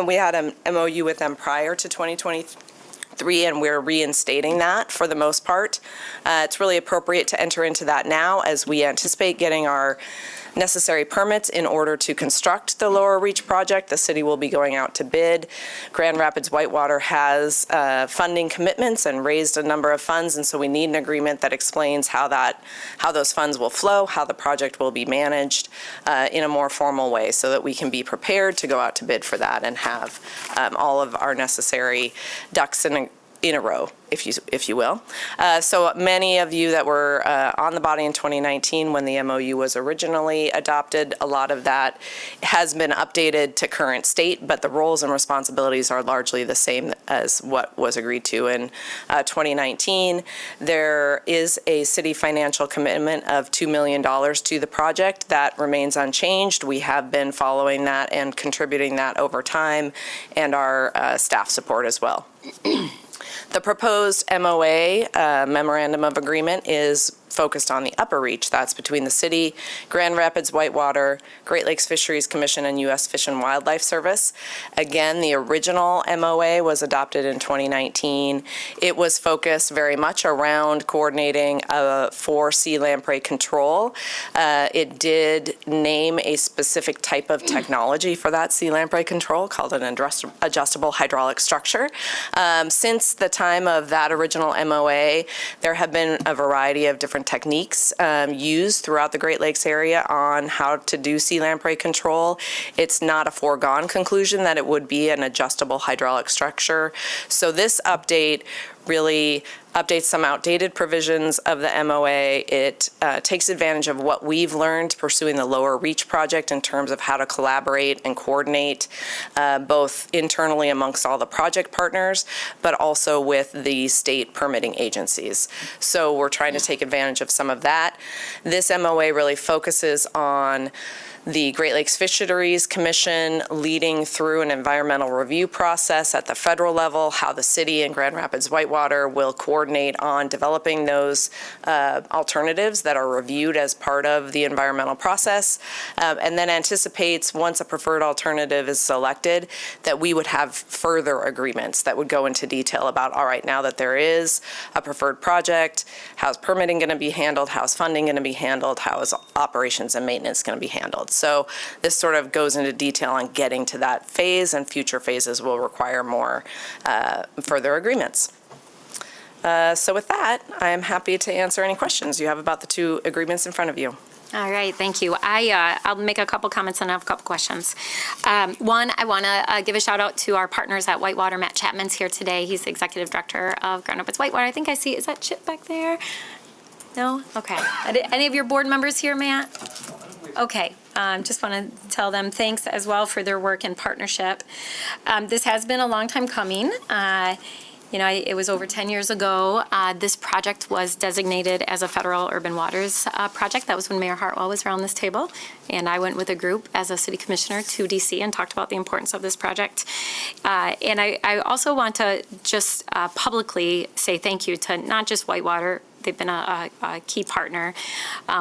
Speaker 14: We had an MOU with them prior to 2023, and we're reinstating that for the most part. It's really appropriate to enter into that now as we anticipate getting our necessary permits in order to construct the Lower Reach project. The city will be going out to bid. Grand Rapids Whitewater has funding commitments and raised a number of funds, and so we need an agreement that explains how those funds will flow, how the project will be managed in a more formal way, so that we can be prepared to go out to bid for that and have all of our necessary ducks in a row, if you will. So many of you that were on the body in 2019 when the MOU was originally adopted, a lot of that has been updated to current state, but the roles and responsibilities are largely the same as what was agreed to in 2019. There is a city financial commitment of $2 million to the project. That remains unchanged. We have been following that and contributing that over time, and our staff support as well. The proposed MOA, Memorandum of Agreement, is focused on the Upper Reach. That's between the city, Grand Rapids Whitewater, Great Lakes Fisheries Commission, and U.S. Fish and Wildlife Service. Again, the original MOA was adopted in 2019. It was focused very much around coordinating for sea lamprey control. It did name a specific type of technology for that sea lamprey control called an adjustable hydraulic structure. Since the time of that original MOA, there have been a variety of different techniques used throughout the Great Lakes area on how to do sea lamprey control. It's not a foregone conclusion that it would be an adjustable hydraulic structure. So this update really updates some outdated provisions of the MOA. It takes advantage of what we've learned pursuing the Lower Reach project in terms of how to collaborate and coordinate both internally amongst all the project partners, but also with the state permitting agencies. So we're trying to take advantage of some of that. This MOA really focuses on the Great Lakes Fisheries Commission leading through an environmental review process at the federal level, how the city and Grand Rapids Whitewater will coordinate on developing those alternatives that are reviewed as part of the environmental process, and then anticipates once a preferred alternative is selected that we would have further agreements that would go into detail about, all right, now that there is a preferred project, how's permitting going to be handled, how's funding going to be handled, how is operations and maintenance going to be handled. So this sort of goes into detail on getting to that phase, and future phases will require more further agreements. So with that, I am happy to answer any questions you have about the two agreements in front of you.
Speaker 11: All right, thank you. I'll make a couple comments and I have a couple questions. One, I want to give a shout out to our partners at Whitewater. Matt Chapman's here today. He's the executive director of Grand Rapids Whitewater. I think I see, is that Chip back there? No? Okay. Any of your board members here, Matt? Okay. Just want to tell them thanks as well for their work and partnership. This has been a long time coming. It was over 10 years ago. This project was designated as a federal urban waters project. That was when Mayor Hartwell was around this table. And I went with a group as a city commissioner to DC and talked about the importance of this project. And I also want to just publicly say thank you to not just Whitewater. They've been a key partner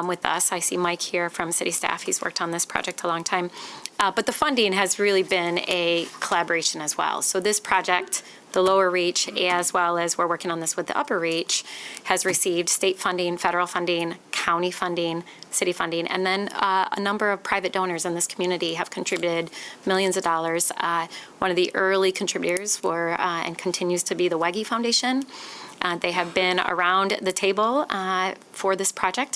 Speaker 11: with us. I see Mike here from city staff. He's worked on this project a long time. But the funding has really been a collaboration as well. So this project, the lower reach, as well as we're working on this with the upper reach, has received state funding, federal funding, county funding, city funding, and then a number of private donors in this community have contributed millions of dollars. One of the early contributors were and continues to be the Wegge Foundation. They have been around the table for this project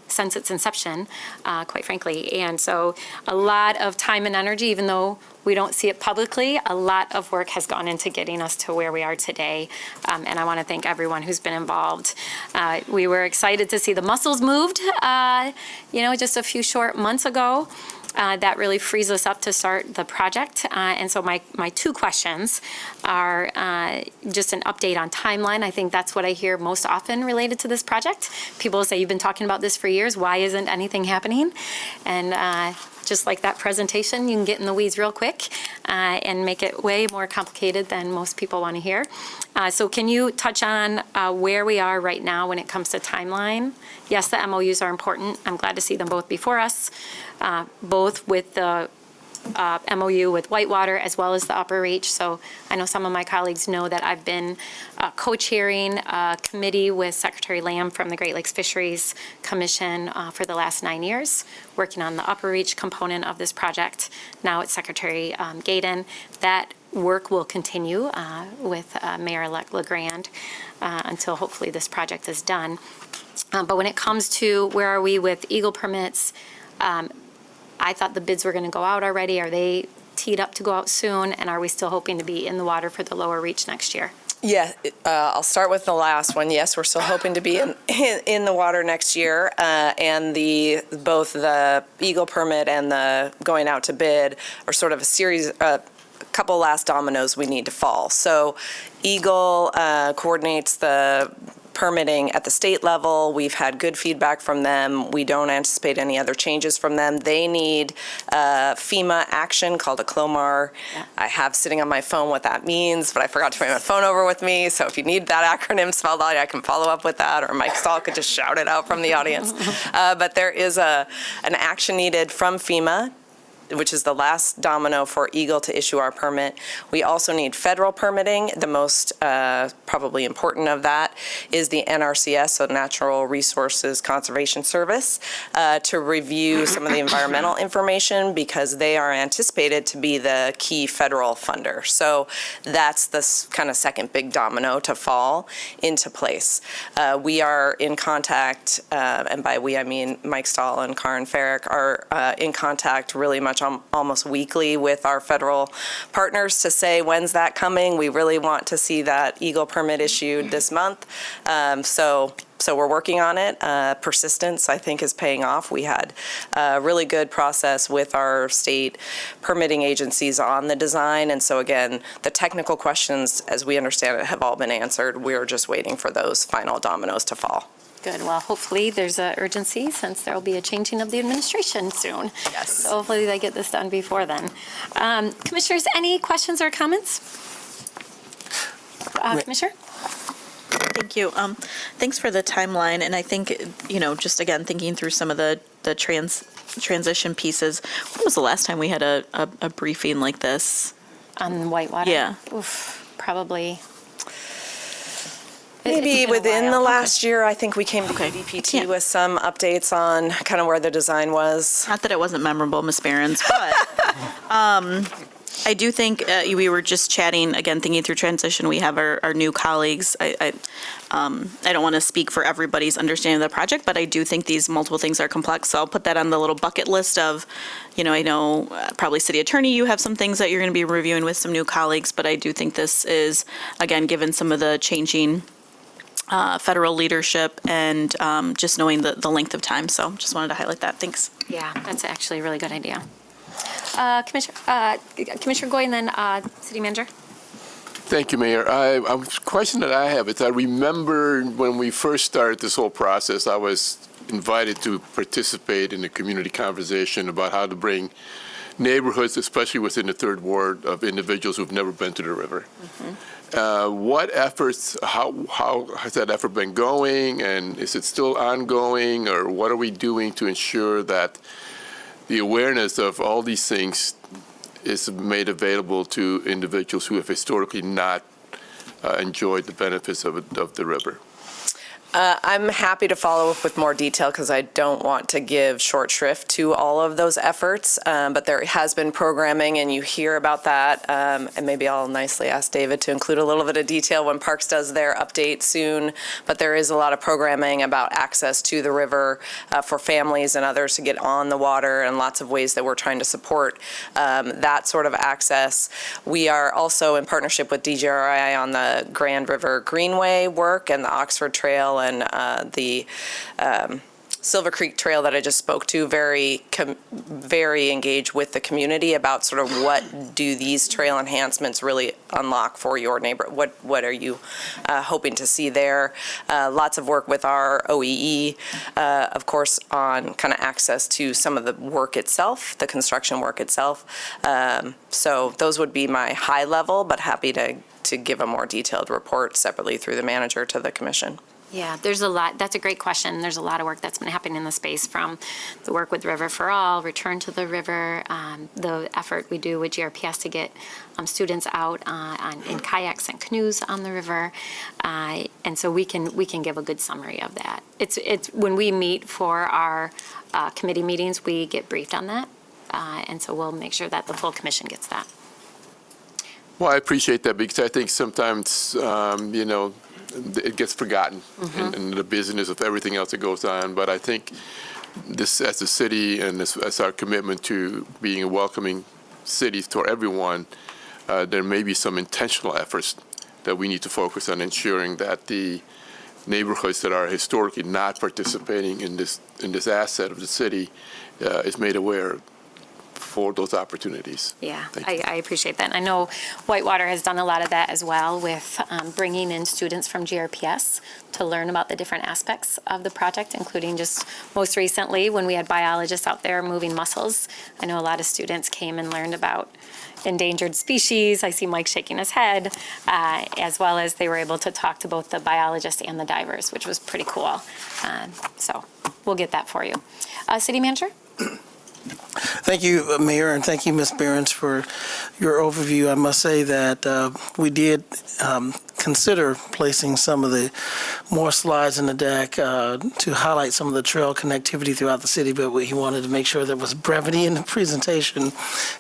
Speaker 11: since its inception, quite frankly. And so a lot of time and energy, even though we don't see it publicly, a lot of work has gone into getting us to where we are today. And I want to thank everyone who's been involved. We were excited to see the muscles moved, just a few short months ago. That really frees us up to start the project. And so my two questions are just an update on timeline. I think that's what I hear most often related to this project. People say, you've been talking about this for years. Why isn't anything happening? And just like that presentation, you can get in the weeds real quick and make it way more complicated than most people want to hear. So can you touch on where we are right now when it comes to timeline? Yes, the MOUs are important. I'm glad to see them both before us, both with the MOU with Whitewater as well as the Upper Reach. So I know some of my colleagues know that I've been co-chairing a committee with Secretary Lamb from the Great Lakes Fisheries Commission for the last 9 years, working on the Upper Reach component of this project. Now it's Secretary Gaydon. That work will continue with Mayor-elect LeGrand until hopefully this project is done. But when it comes to where are we with Eagle permits, I thought the bids were going to go out already. Are they teed up to go out soon? And are we still hoping to be in the water for the lower reach next year?
Speaker 14: Yeah, I'll start with the last one. Yes, we're still hoping to be in the water next year. And both the Eagle permit and the going out to bid are sort of a couple last dominoes we need to fall. So Eagle coordinates the permitting at the state level. We've had good feedback from them. We don't anticipate any other changes from them. They need FEMA action called a CLOMAR. Yeah. I have sitting on my phone what that means, but I forgot to bring my phone over with me. So if you need that acronym spelled out, I can follow up with that, or Mike Stahl could just shout it out from the audience. But there is an action needed from FEMA, which is the last domino for Eagle to issue our permit. We also need federal permitting. The most probably important of that is the NRCS, so Natural Resources Conservation Service, to review some of the environmental information because they are anticipated to be the key federal funder. So that's the kind of second big domino to fall into place. We are in contact, and by we I mean Mike Stahl and Karen Farrick are in contact really much almost weekly with our federal partners to say, when's that coming? We really want to see that Eagle permit issued this month. So we're working on it. Persistence, I think, is paying off. We had a really good process with our state permitting agencies on the design. And so, again, the technical questions, as we understand it, have all been answered. We're just waiting for those final dominoes to fall.
Speaker 11: Good. Well, hopefully there's an urgency since there will be a changing of the administration soon.
Speaker 14: Yes.
Speaker 11: So hopefully they get this done before then. Commissioners, any questions or comments? Commissioner?
Speaker 3: Thank you. Thanks for the timeline. And I think, just again, thinking through some of the transition pieces, when was the last time we had a briefing like this?
Speaker 11: On Whitewater?
Speaker 3: Yeah.
Speaker 11: Oof, probably
Speaker 14: Maybe
Speaker 11: been a
Speaker 14: within
Speaker 11: while.
Speaker 14: the
Speaker 11: Okay.
Speaker 14: last year, I think we came to DPT with some updates on kind of where the design was.
Speaker 3: Not that it wasn't memorable, Ms. Behrens, but I do think we were just chatting, again, thinking through transition. We have our new colleagues. I don't want to speak for everybody's understanding of the project, but I do think these multiple things are complex. So I'll put that on the little bucket list of, I know probably city attorney, you have some things that you're going to be reviewing with some new colleagues, but I do think this is, again, given some of the changing federal leadership and just knowing the length of time. So just wanted to highlight that. Thanks.
Speaker 11: Yeah, that's actually a really good idea. Commissioner Goy and then City Manager.
Speaker 5: Thank you, Mayor. A question that I have is I remember when we first started this whole process, I was invited to participate in the community conversation about how to bring neighborhoods, especially within the third ward, of individuals who've never been to the river. What efforts, how has that effort been going, and is it still ongoing, or what are we doing to ensure that the awareness of all these things is made available to individuals who have historically not enjoyed the benefits of the river?
Speaker 14: I'm happy to follow up with more detail because I don't want to give short shrift to all of those efforts, but there has been programming and you hear about that, and maybe I'll nicely ask David to include a little bit of detail when Parks does their update soon, but there is a lot of programming about access to the river for families and others to get on the water, and lots of ways that we're trying to support that sort of access. We are also in partnership with DGRI on the Grand River Greenway work and the Oxford Trail and the Silver Creek Trail that I just spoke to, very engaged with the community about sort of what do these trail enhancements really unlock for your neighbor. What are you hoping to see there? Lots of work with our OEE, of course, on kind of access to some of the work itself, the construction work itself. So those would be my high level, but happy to give a more detailed report separately through the manager to the commission.
Speaker 11: Yeah, there's a lot. That's a great question. There's a lot of work that's been happening in the space, from the work with River for All, Return to the River, the effort we do with GRPS to get students out in kayaks and canoes on the river, and so we can give a good summary of that. It's when we meet for our committee meetings, we get briefed on that, and so we'll make sure that the full commission gets that.
Speaker 5: Well, I appreciate that because I think sometimes, it gets forgotten in the business of everything else that goes on. But I think this, as a city, and as our commitment to being a welcoming city for everyone, there may be some intentional efforts that we need to focus on ensuring that the neighborhoods that are historically not participating in this asset of the city is made aware for those opportunities.
Speaker 11: Yeah, I appreciate that. And I know Whitewater has done a lot of that as well with bringing in students from GRPS to learn about the different aspects of the project, including just most recently when we had biologists out there moving mussels. I know a lot of students came and learned about endangered species. I see Mike shaking his head, as well as they were able to talk to both the biologists and the divers, which was pretty cool. So we'll get that for you. City Manager?
Speaker 12: Thank you, Mayor, and thank you, Ms. Behrens, for your overview. I must say that we did consider placing some of the more slides in the deck to highlight some of the trail connectivity throughout the city, but he wanted to make sure there was brevity in the presentation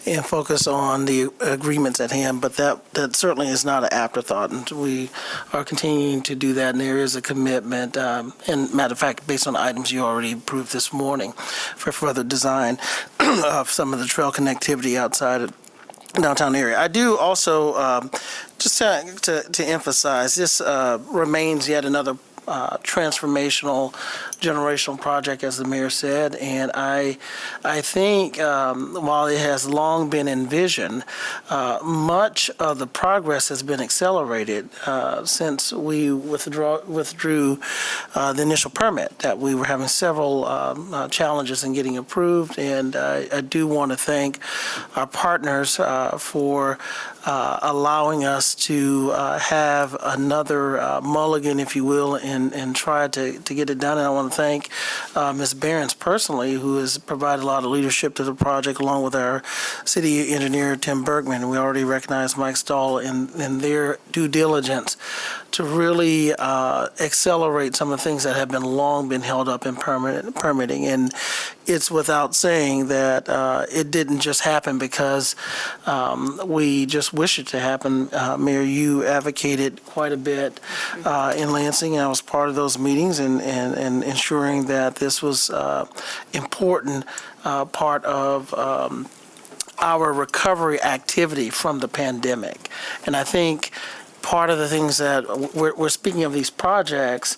Speaker 12: and focus on the agreements at hand. But that certainly is not an afterthought, and we are continuing to do that, and there is a commitment, and matter of fact, based on items you already approved this morning for further design of some of the trail connectivity outside of downtown area. I do also, just to emphasize, this remains yet another transformational, generational project, as the mayor said, and I think while it has long been envisioned, much of the progress has been accelerated since we withdrew the initial permit, that we were having several challenges in getting approved, and I do want to thank our partners for allowing us to have another mulligan, if you will, and try to get it done. And I want to thank Ms. Behrens personally, who has provided a lot of leadership to the project, along with our city engineer, Tim Bergman. We already recognize Mike Stahl in their due diligence to really accelerate some of the things that have been long been held up in permitting. And it's without saying that it didn't just happen because we just wish it to happen. Mayor, you advocated quite a bit in Lansing, and I was part of those meetings and ensuring that this was important part of our recovery activity from the pandemic. And I think part of the things that we're speaking of these projects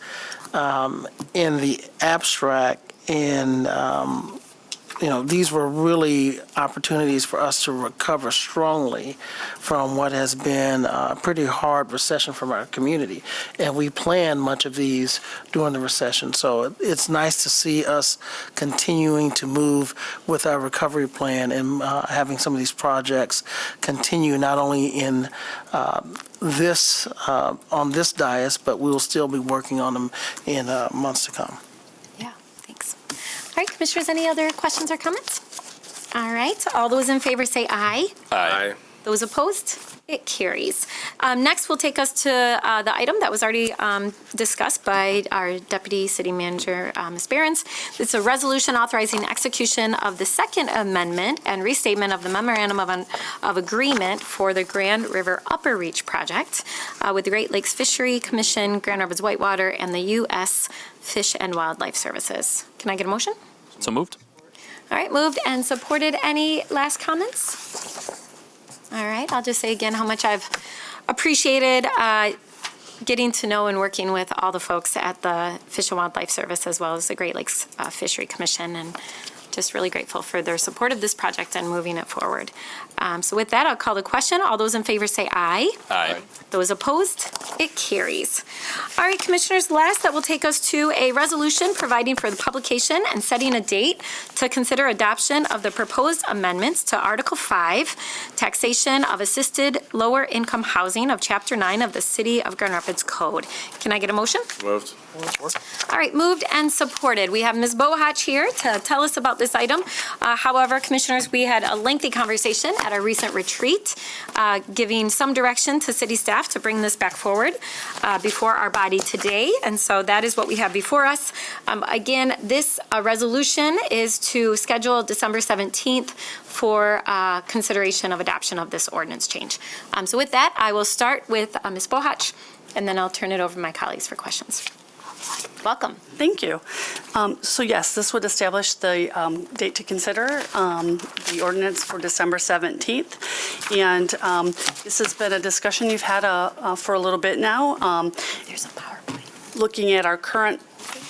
Speaker 12: in the abstract, and these were really opportunities for us to recover strongly from what has been a pretty hard recession from our community. And we planned much of these during the recession. So it's nice to see us continuing to move with our recovery plan and having some of these projects continue not only in this on this dais, but we will still be working on them in months to come.
Speaker 11: All right, Commissioners, any other questions or comments? All right, all those in favor say aye.
Speaker 7: Aye.
Speaker 11: Those opposed? It carries. Next, we'll take us to the item that was already discussed by our Deputy City Manager, Ms. Behrens. It's a resolution authorizing execution of the Second Amendment and restatement of the Memorandum of Agreement for the Grand River Upper Reach Project with the Great Lakes Fishery Commission, Grand Rapids Whitewater, and the U.S. Fish and Wildlife Services. Can I get a motion?
Speaker 2: So moved.
Speaker 11: All right, moved and supported. Any last comments? All right, I'll just say again how much I've appreciated getting to know and working with all the folks at the Fish and Wildlife Service as well as the Great Lakes Fishery Commission, and just really grateful for their support of this project and moving it forward. So with that, I'll call the question. All those in favor say aye.
Speaker 2: Aye.
Speaker 11: Those opposed? It carries. All right, Commissioners, last that will take us to a resolution providing for the publication and setting a date to consider adoption of the proposed amendments to Article 5, Taxation of Assisted Lower Income Housing of Chapter 9 of the City of Grand Rapids Code. Can I get a motion?
Speaker 7: Moved.
Speaker 11: All right, moved and supported. We have Ms. Bohach here to tell us about this item. However, Commissioners, we had a lengthy conversation at our recent retreat, giving some direction to city staff to bring this back forward before our body today. And so that is what we have before us. Again, this resolution is to schedule December 17th for consideration of adoption of this ordinance change. So with that, I will start with Ms. Bohach, and then I'll turn it over to my colleagues for questions. Welcome.
Speaker 4: Thank you. So yes, this would establish the date to consider the ordinance for December 17th. And this has been a discussion you've had for a little bit now.
Speaker 11: There's a PowerPoint.
Speaker 4: Looking at our current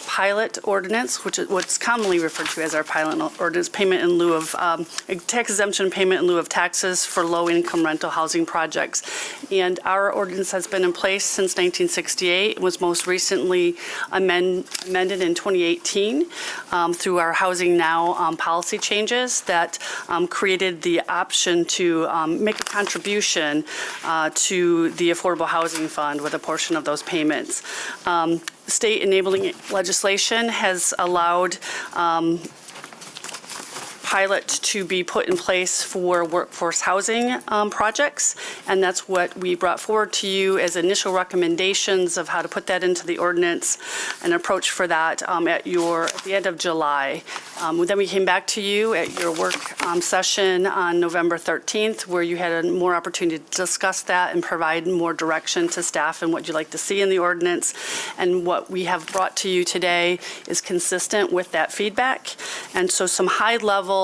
Speaker 4: pilot ordinance, which is what's commonly referred to as our pilot ordinance, payment in lieu of tax exemption payment in lieu of taxes for low-income rental housing projects. And our ordinance has been in place since 1968. It was most recently amended in 2018 through our Housing Now policy changes that created the option to make a contribution to the Affordable Housing Fund with a portion of those payments. State enabling legislation has allowed pilot to be put in place for workforce housing projects, and that's what we brought forward to you as initial recommendations of how to put that into the ordinance, an approach for that at the end of July. Then we came back to you at your work session on November 13th, where you had a more opportunity to discuss that and provide more direction to staff and what you'd like to see in the ordinance. And what we have brought to you today is consistent with that feedback. And so some high-level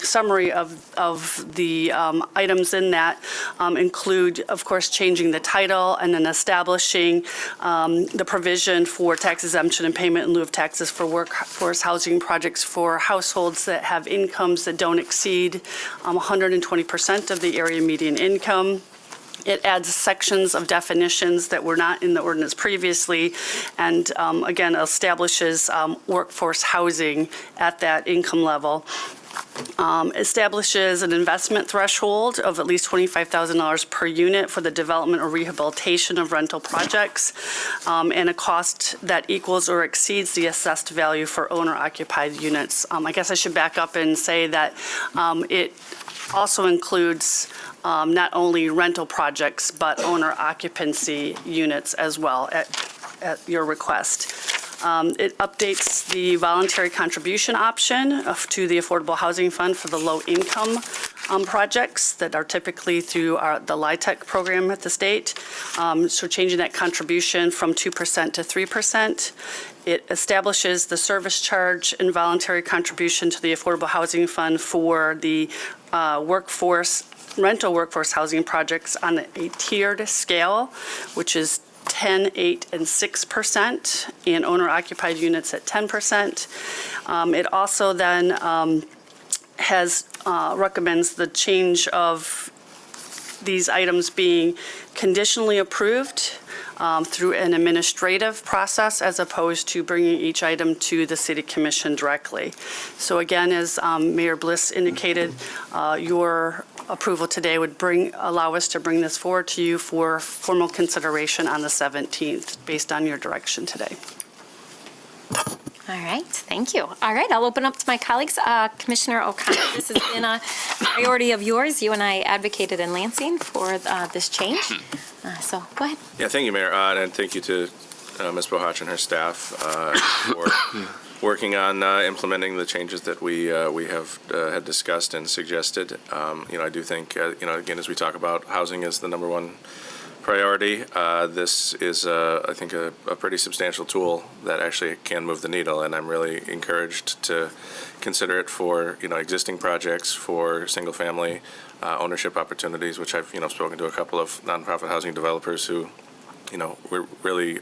Speaker 4: summary of the items in that include, of course, changing the title and then establishing the provision for tax exemption and payment in lieu of taxes for workforce housing projects for households that have incomes that don't exceed 120% of the area median income. It adds sections of definitions that were not in the ordinance previously, and again, establishes workforce housing at that income level. Establishes an investment threshold of at least $25,000 per unit for the development or rehabilitation of rental projects, and a cost that equals or exceeds the assessed value for owner-occupied units. I guess I should back up and say that it also includes not only rental projects, but owner occupancy units as well at your request. It updates the voluntary contribution option to the Affordable Housing Fund for the low-income projects that are typically through the LIHTC program at the state. So changing that contribution from 2% to 3%. It establishes the service charge and voluntary contribution to the Affordable Housing Fund for the rental workforce housing projects on a tiered scale, which is 10, 8, and 6%, and owner-occupied units at 10%. It also then recommends the change of these items being conditionally approved through an administrative process as opposed to bringing each item to the City Commission directly. So again, as Mayor Bliss indicated, your approval today would allow us to bring this forward to you for formal consideration on the 17th, based on your direction today.
Speaker 11: All right, thank you. All right, I'll open up to my colleagues. Commissioner O'Connor, this has been a priority of yours. You and I advocated in Lansing for this change. So go ahead.
Speaker 7: Yeah, thank you, Mayor, and thank you to Ms. Bohach and her staff for working on implementing the changes that we have had discussed and suggested. I do think, again, as we talk about housing as the number one priority, this is, I think, a pretty substantial tool that actually can move the needle, and I'm really encouraged to consider it for, existing projects, for single-family ownership opportunities, which I've, spoken to a couple of nonprofit housing developers who, we're really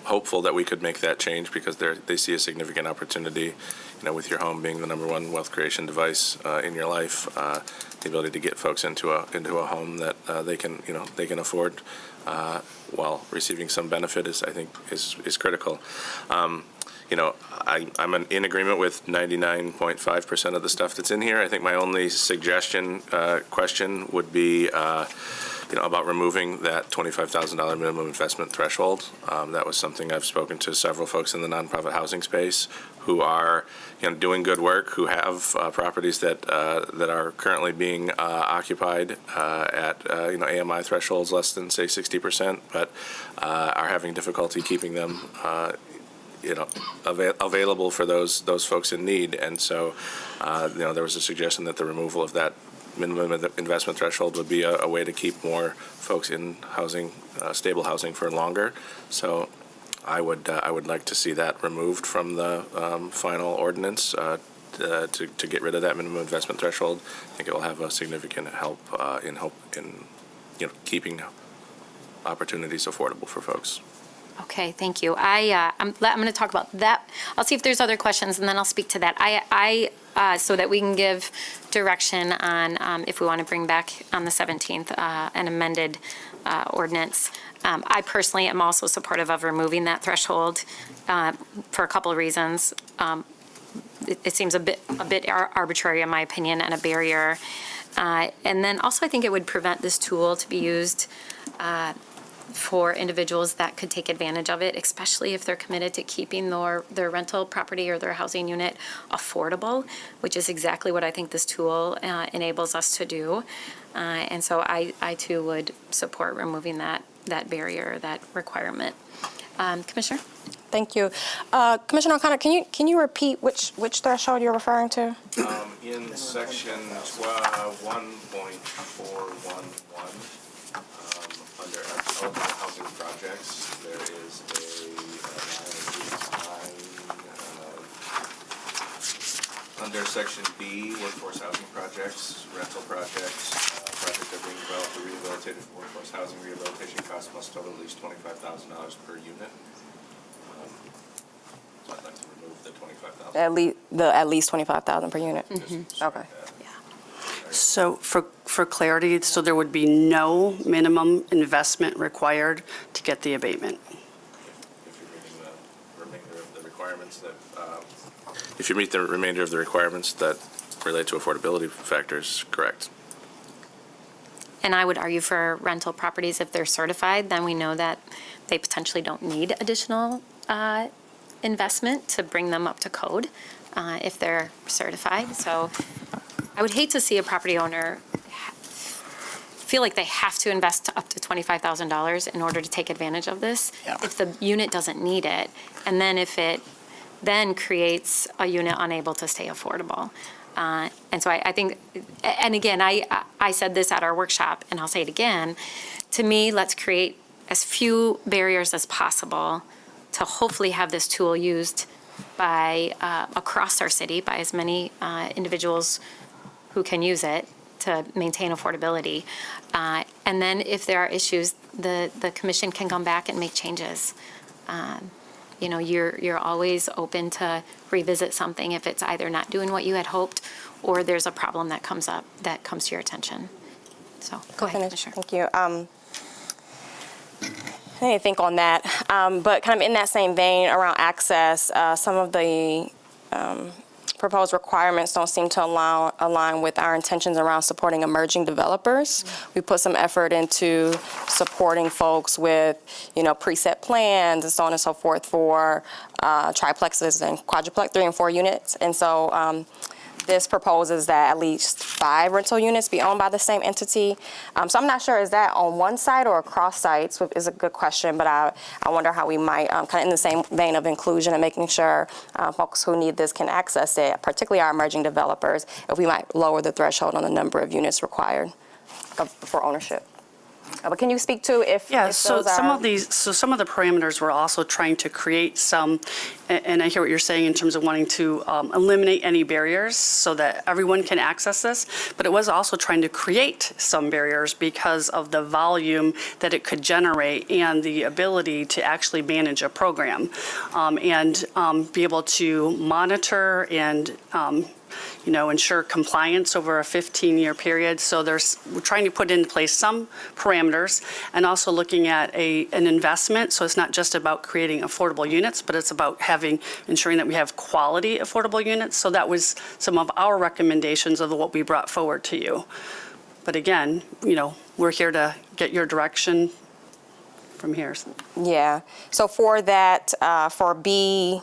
Speaker 7: hopeful that we could make that change because they see a significant opportunity, with your home being the number one wealth creation device in your life, the ability to get folks into a home that they can afford while receiving some benefit is critical. I'm in agreement with 99.5% of the stuff that's in here. I think my only question would be about removing that $25,000 minimum investment threshold. That was something I've spoken to several folks in the nonprofit housing space who are, doing good work, who have properties that are currently being occupied at, AMI thresholds less than, say, 60%, but are having difficulty keeping them, available for those folks in need. And so, there was a suggestion that the removal of that minimum investment threshold would be a way to keep more folks in housing, stable housing for longer. So I would like to see that removed from the final ordinance to get rid of that minimum investment threshold. I think it will have a significant help in keeping opportunities affordable for folks.
Speaker 11: Okay, thank you. I'm going to talk about that. I'll see if there's other questions, and then I'll speak to that. So that we can give direction on if we want to bring back on the 17th an amended ordinance. I personally am also supportive of removing that threshold for a couple of reasons. It seems a bit arbitrary, in my opinion, and a barrier. And then also, I think it would prevent this tool to be used for individuals that could take advantage of it, especially if they're committed to keeping their rental property or their housing unit affordable, which is exactly what I think this tool enables us to do. And so I too would support removing that barrier, that requirement. Commissioner?
Speaker 1: Thank you. Commissioner O'Connor, can you repeat which threshold you're referring to?
Speaker 7: In section 1.411, under eligible housing projects, there is under section B, workforce housing projects, rental projects, projects that are being developed or rehabilitated for workforce housing rehabilitation costs must total at least $25,000 per unit. So I'd like to remove the $25,000.
Speaker 1: At least $25,000 per unit.
Speaker 11: Mm-hmm.
Speaker 1: Okay.
Speaker 4: So for clarity, so there would be no minimum investment required to get the abatement?
Speaker 7: If you meet the remainder of the requirements that relate to affordability factors, correct.
Speaker 11: And I would argue for rental properties, if they're certified, then we know that they potentially don't need additional investment to bring them up to code if they're certified. So I would hate to see a property owner feel like they have to invest up to $25,000 in order to take advantage of this if the unit doesn't need it. And then if it then creates a unit unable to stay affordable. And so I think, and again, I said this at our workshop, and I'll say it again, to me, let's create as few barriers as possible to hopefully have this tool used by, across our city, by as many individuals who can use it to maintain affordability. And then if there are issues, the commission can come back and make changes. You know, you're always open to revisit something if it's either not doing what you had hoped or there's a problem that comes up that comes to your attention. So go ahead, Commissioner.
Speaker 1: Thank you. I need to think on that, but kind of in that same vein around access, some of the proposed requirements don't seem to align with our intentions around supporting emerging developers. We put some effort into supporting folks with, you know, preset plans and so on and so forth for triplexes and quadruplex 3 and 4 units. And so this proposes that at least 5 rental units be owned by the same entity. So I'm not sure, is that on one site or across sites is a good question, but I wonder how we might, kind of in the same vein of inclusion and making sure folks who need this can access it, particularly our emerging developers, if we might lower the threshold on the number of units required for ownership. But can you speak to if
Speaker 4: so some of the parameters we're also trying to create some, and I hear what you're saying in terms of wanting to eliminate any barriers so that everyone can access this, but it was also trying to create some barriers because of the volume that it could generate and the ability to actually manage a program and be able to monitor and you know, ensure compliance over a 15-year period. So we're trying to put in place some parameters and also looking at an investment. So it's not just about creating affordable units, but it's about ensuring that we have quality affordable units. So that was some of our recommendations of what we brought forward to you. But again, you know, we're here to get your direction from here.
Speaker 1: Yeah. So for that, for B1B,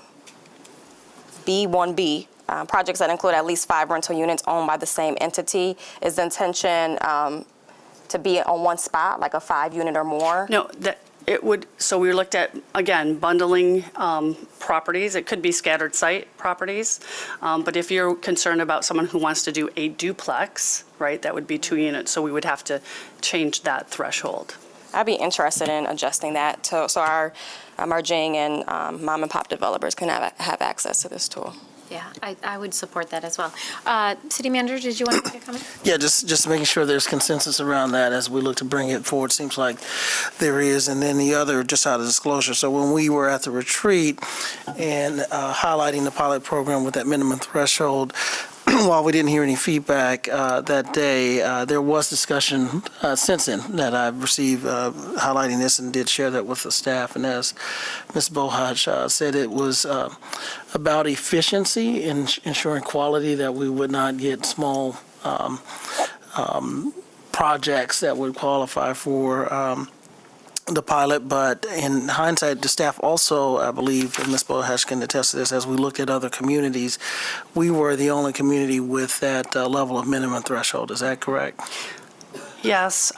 Speaker 1: projects that include at least 5 rental units owned by the same entity, is the intention to be on one spot, like a 5-unit or more?
Speaker 4: No, it would. So we looked at, again, bundling properties. It could be scattered site properties, but if you're concerned about someone who wants to do a duplex, right, that would be 2 units. So we would have to change that threshold.
Speaker 1: I'd be interested in adjusting that so our emerging and mom and pop developers can have access to this tool.
Speaker 11: Yeah, I would support that as well. City Manager, did you want to make a comment?
Speaker 12: Yeah, just making sure there's consensus around that as we look to bring it forward. Seems like there is. And then the other, just out of disclosure, so when we were at the retreat and highlighting the pilot program with that minimum threshold, while we didn't hear any feedback that day, there was discussion since then that I've received highlighting this and did share that with the staff. And as Ms. Bohaj said, it was about efficiency and ensuring quality, that we would not get small projects that would qualify for the pilot. But in hindsight, the staff also, I believe, and Ms. Bohaj can attest to this, as we looked at other communities, we were the only community with that level of minimum threshold. Is that correct?
Speaker 4: Yes,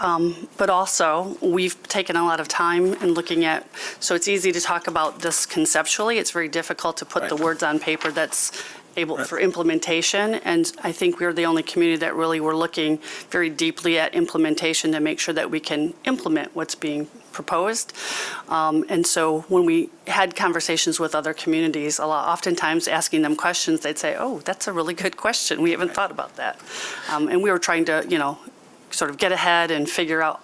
Speaker 4: but also we've taken a lot of time in looking at, so it's easy to talk about this conceptually. It's very difficult to put the words on paper that's able for implementation. And I think we're the only community that really were looking very deeply at implementation to make sure that we can implement what's being proposed. And so when we had conversations with other communities, oftentimes asking them questions, they'd say, oh, that's a really good question. We haven't thought about that. And we were trying to, you know, sort of get ahead and figure out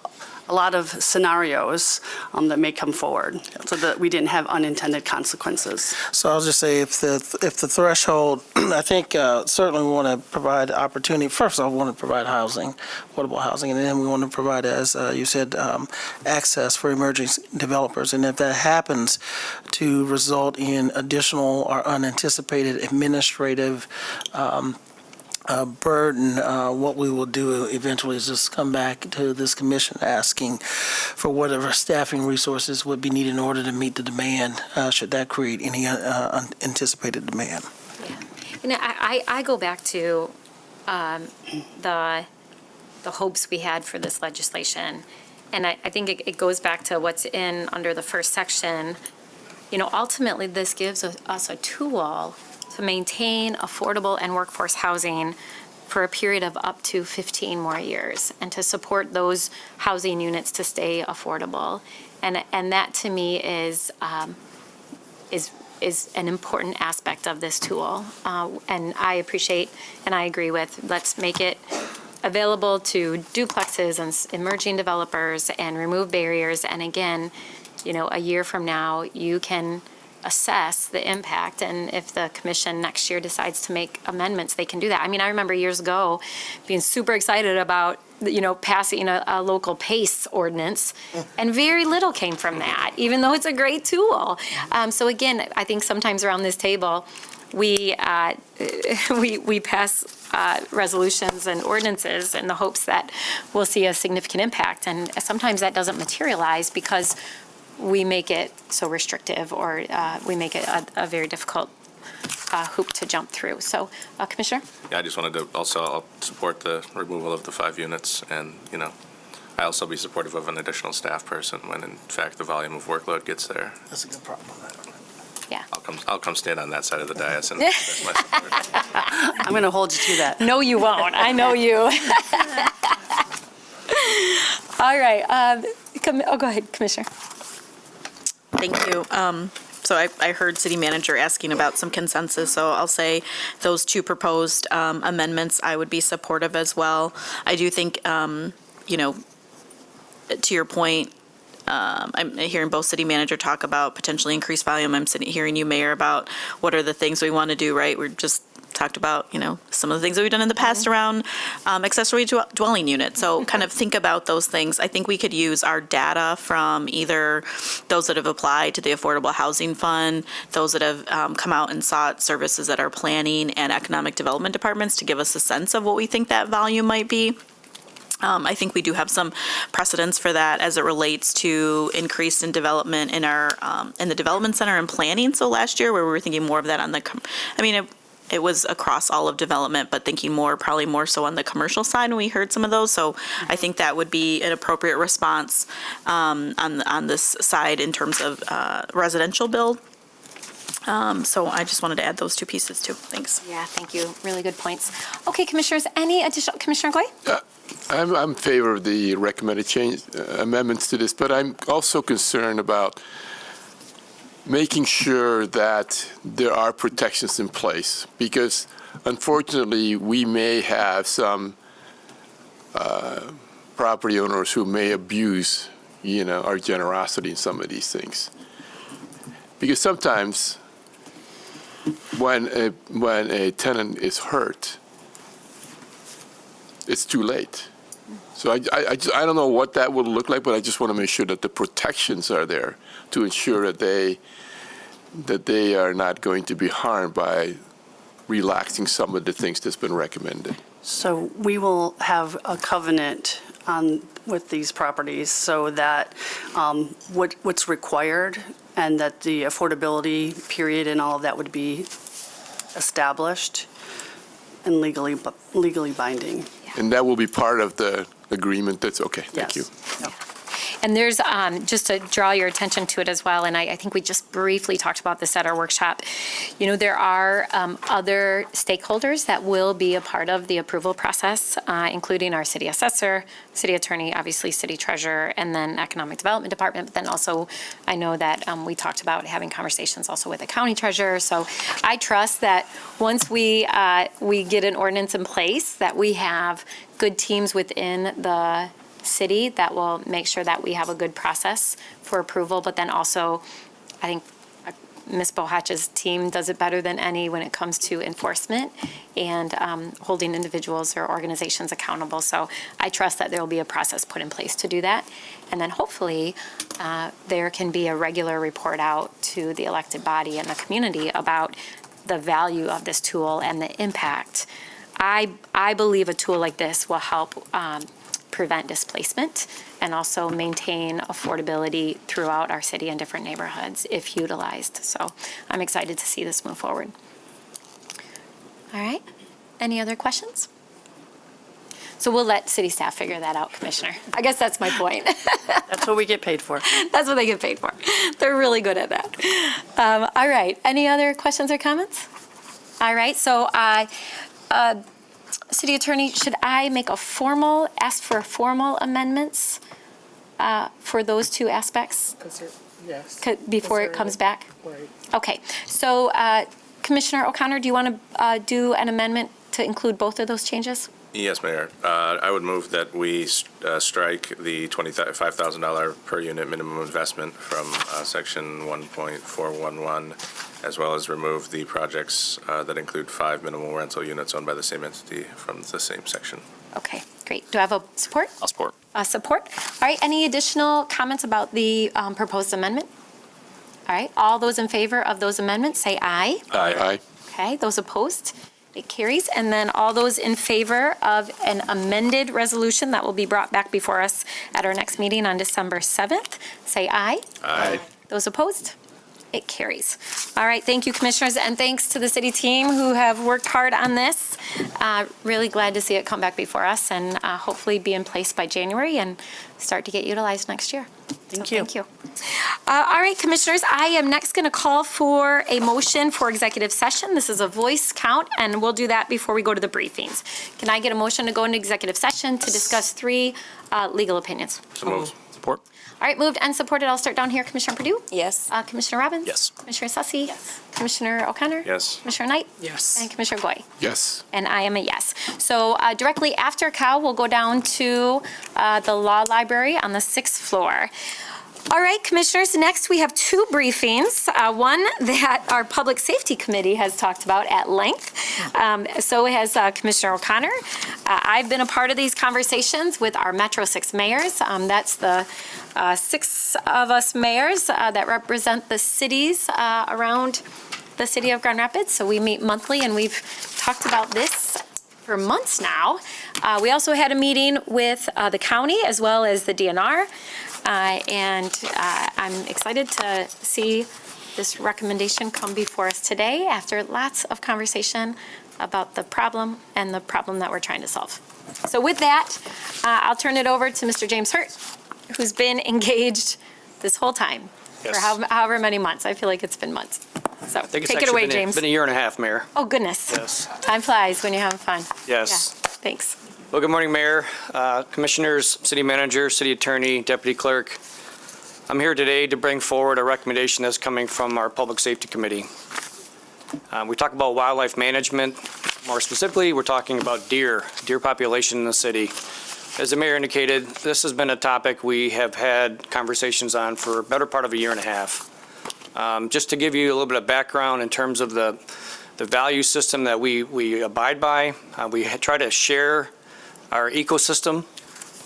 Speaker 4: a lot of scenarios that may come forward so that we didn't have unintended consequences.
Speaker 12: So I'll just say if the threshold, I think certainly we want to provide opportunity. First of all, we want to provide housing, affordable housing, and then we want to provide, as you said, access for emerging developers. And if that happens to result in additional or unanticipated administrative burden, what we will do eventually is just come back to this commission asking for whatever staffing resources would be needed in order to meet the demand, should that create any unanticipated demand.
Speaker 11: Yeah. And I go back to the hopes we had for this legislation. And I think it goes back to what's in under the first section. You know, ultimately, this gives us a tool to maintain affordable and workforce housing for a period of up to 15 more years, and to support those housing units to stay affordable. And that, to me, is an important aspect of this tool. And I appreciate and I agree with, let's make it available to duplexes and emerging developers and remove barriers. And again, you know, a year from now, you can assess the impact, and if the commission next year decides to make amendments, they can do that. I mean, I remember years ago being super excited about, you know, passing a local PACE ordinance, and very little came from that, even though it's a great tool. So again, I think sometimes around this table, we pass resolutions and ordinances in the hopes that we'll see a significant impact, and sometimes that doesn't materialize because we make it so restrictive, or we make it a very difficult hoop to jump through. So, Commissioner?
Speaker 7: Yeah, I just wanted to also, I'll support the removal of the 5 units, and, you know, I also be supportive of an additional staff person when, in fact, the volume of workload gets there.
Speaker 12: That's a good problem.
Speaker 11: Yeah.
Speaker 7: I'll come stand on that side of the dais and express my support.
Speaker 4: I'm going to hold you to that.
Speaker 11: No, you won't. I know you. All right. Go ahead, Commissioner.
Speaker 3: Thank you. So I heard City Manager asking about some consensus, so I'll say those two proposed amendments I would be supportive as well. I do think, you know, to your point, I'm hearing both City Manager talk about potentially increased volume. I'm hearing you, Mayor, about what are the things we want to do, right? We're just talked about, you know, some of the things that we've done in the past around accessory dwelling units. So kind of think about those things. I think we could use our data from either those that have applied to the Affordable Housing Fund, those that have come out and sought services at our planning and economic development departments to give us a sense of what we think that volume might be. I think we do have some precedents for that as it relates to increase in development in our in the development center and planning. So last year, where we were thinking more of that on the, it was across all of development, but thinking probably more so on the commercial side, and we heard some of those. So I think that would be an appropriate response on this side in terms of residential build. So I just wanted to add those two pieces too. Thanks.
Speaker 11: Yeah, thank you. Really good points. Okay, Commissioners, any additional? Commissioner Goy?
Speaker 5: I'm in favor of the recommended change amendments to this, but I'm also concerned about making sure that there are protections in place, because unfortunately we may have some property owners who may abuse, you know, our generosity in some of these things. Because sometimes when a tenant is hurt, it's too late. So I don't know what that will look like, but I just want to make sure that the protections are there to ensure that they are not going to be harmed by relaxing some of the things that's been recommended.
Speaker 4: So we will have a covenant with these properties so that what's required and that the affordability period and all of that would be established and legally binding.
Speaker 5: And that will be part of the agreement. That's okay. Thank you.
Speaker 4: Yep.
Speaker 11: And there's, just to draw your attention to it as well, and I think we just briefly talked about this at our workshop, you know, there are other stakeholders that will be a part of the approval process, including our city assessor, city attorney, obviously city treasurer, and then economic development department. But then also, I know that we talked about having conversations also with the county treasurer. So I trust that once we get an ordinance in place, that we have good teams within the city that will make sure that we have a good process for approval. But then also, I think Ms. Bohatch's team does it better than any when it comes to enforcement and holding individuals or organizations accountable. So I trust that there will be a process put in place to do that. And then hopefully there can be a regular report out to the elected body and the community about the value of this tool and the impact. I believe a tool like this will help prevent displacement and also maintain affordability throughout our city and different neighborhoods if utilized. So I'm excited to see this move forward. All right. Any other questions? So we'll let city staff figure that out, Commissioner. I guess that's my point.
Speaker 4: That's what we get paid for.
Speaker 11: That's what they get paid for. They're really good at that. All right. Any other questions or comments? All right. So, City Attorney, should I ask for formal amendments for those two aspects?
Speaker 12: Yes.
Speaker 11: Before it comes back?
Speaker 12: Right.
Speaker 11: Okay. So, Commissioner O'Connor, do you want to do an amendment to include both of those changes?
Speaker 7: Yes, Mayor. I would move that we strike the $25,000 per unit minimum investment from Section 1.411, as well as remove the projects that include 5 minimal rental units owned by the same entity from the same section.
Speaker 11: Okay, great. Do I have a support?
Speaker 2: I'll support.
Speaker 11: Support. All right, any additional comments about the proposed amendment? All right, all those in favor of those amendments, say aye.
Speaker 5: Aye.
Speaker 11: Okay, those opposed? It carries. And then all those in favor of an amended resolution that will be brought back before us at our next meeting on December 7th, say aye.
Speaker 7: Aye.
Speaker 11: Those opposed? It carries. All right, thank you, Commissioners, and thanks to the city team who have worked hard on this. Really glad to see it come back before us and hopefully be in place by January and start to get utilized next year. Thank you. All right, Commissioners, I am next going to call for a motion for executive session. This is a voice count, and we'll do that before we go to the briefings. Can I get a motion to go into executive session to discuss 3 legal opinions?
Speaker 7: So moved.
Speaker 2: Support.
Speaker 11: All right, moved and supported. I'll start down here. Commissioner Perdue?
Speaker 1: Yes.
Speaker 11: Commissioner Robbins?
Speaker 2: Yes.
Speaker 11: Commissioner Sussy? Yes. Commissioner O'Connor?
Speaker 7: Yes.
Speaker 11: Commissioner Knight?
Speaker 13: Yes.
Speaker 11: And Commissioner Goy?
Speaker 5: Yes.
Speaker 11: And I am a yes. So directly after Cal, we'll go down to the law library on the 6th floor. All right, Commissioners, next we have 2 briefings. One that our Public Safety Committee has talked about at length. So has Commissioner O'Connor. I've been a part of these conversations with our Metro 6 mayors. That's the 6 of us mayors that represent the cities around the city of Grand Rapids. So we meet monthly, and we've talked about this for months now. We also had a meeting with the county as well as the DNR. And I'm excited to see this recommendation come before us today after lots of conversation about the problem and the problem that we're trying to solve. So with that, I'll turn it over to Mr. James Hurt, who's been engaged this whole time for however many months. I feel like it's been months. So take it away, James.
Speaker 15: It's been a year and a half, Mayor.
Speaker 11: Oh, goodness.
Speaker 15: Yes.
Speaker 11: Time flies when you're having fun.
Speaker 15: Yes.
Speaker 11: Yeah, thanks.
Speaker 15: Well, good morning, Mayor, Commissioners, City Manager, City Attorney, Deputy Clerk. I'm here today to bring forward a recommendation that's coming from our Public Safety Committee. We talk about wildlife management. More specifically, we're talking about deer population in the city. As the Mayor indicated, this has been a topic we have had conversations on for a better part of a year and a half. Just to give you a little bit of background in terms of the value system that we abide by, we try to share our ecosystem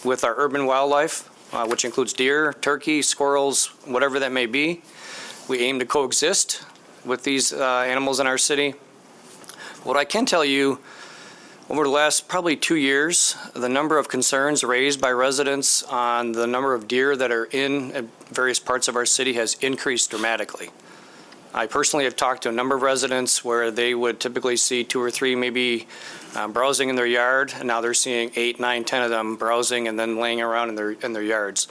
Speaker 15: with our urban wildlife, which includes deer, turkey, squirrels, whatever that may be. We aim to coexist with these animals in our city. What I can tell you, over the last probably 2 years, the number of concerns raised by residents on the number of deer that are in various parts of our city has increased dramatically. I personally have talked to a number of residents where they would typically see 2 or 3 maybe browsing in their yard, and now they're seeing 8, 9, 10 of them browsing and then laying around in their yards.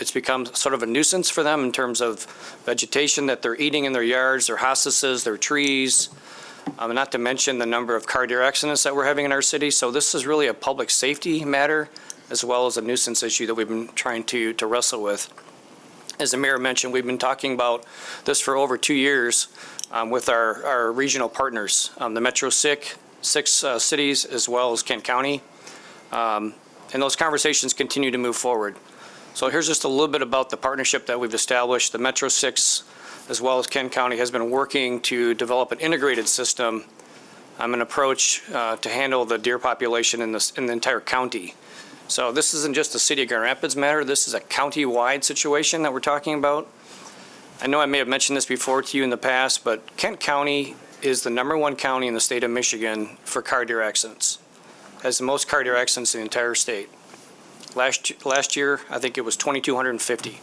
Speaker 15: It's become sort of a nuisance for them in terms of vegetation that they're eating in their yards, their hospices, their trees, not to mention the number of car deer accidents that we're having in our city. So this is really a public safety matter as well as a nuisance issue that we've been trying to wrestle with. As the Mayor mentioned, we've been talking about this for over 2 years with our regional partners, the Metro 6 cities, as well as Kent County. And those conversations continue to move forward. So here's just a little bit about the partnership that we've established. The Metro 6, as well as Kent County, has been working to develop an integrated system, an approach to handle the deer population in the entire county. So this isn't just a city of Grand Rapids matter. This is a county-wide situation that we're talking about. I know I may have mentioned this before to you in the past, but Kent County is the #1 county in the state of Michigan for car deer accidents. It has the most car deer accidents in the entire state. Last year, I think it was 2,250.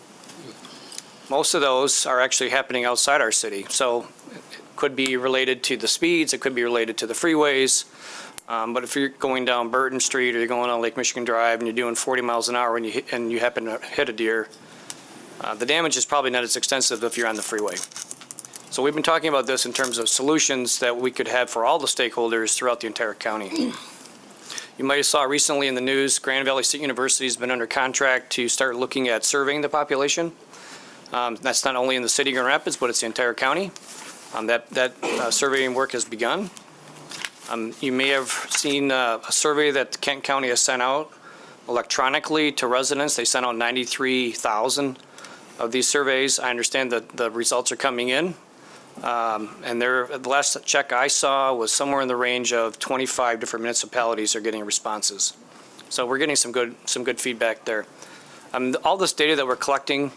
Speaker 15: Most of those are actually happening outside our city. So it could be related to the speeds. It could be related to the freeways. But if you're going down Burton Street or you're going on Lake Michigan Drive and you're doing 40 miles an hour and you happen to hit a deer, the damage is probably not as extensive if you're on the freeway. So we've been talking about this in terms of solutions that we could have for all the stakeholders throughout the entire county. You might have saw recently in the news, Grand Valley State University has been under contract to start looking at surveying the population. That's not only in the city of Grand Rapids, but it's the entire county. That surveying work has begun. You may have seen a survey that Kent County has sent out electronically to residents. They sent out 93,000 of these surveys. I understand that the results are coming in. And the last check I saw was somewhere in the range of 25 different municipalities are getting responses. So we're getting some good feedback there. All this data that we're collecting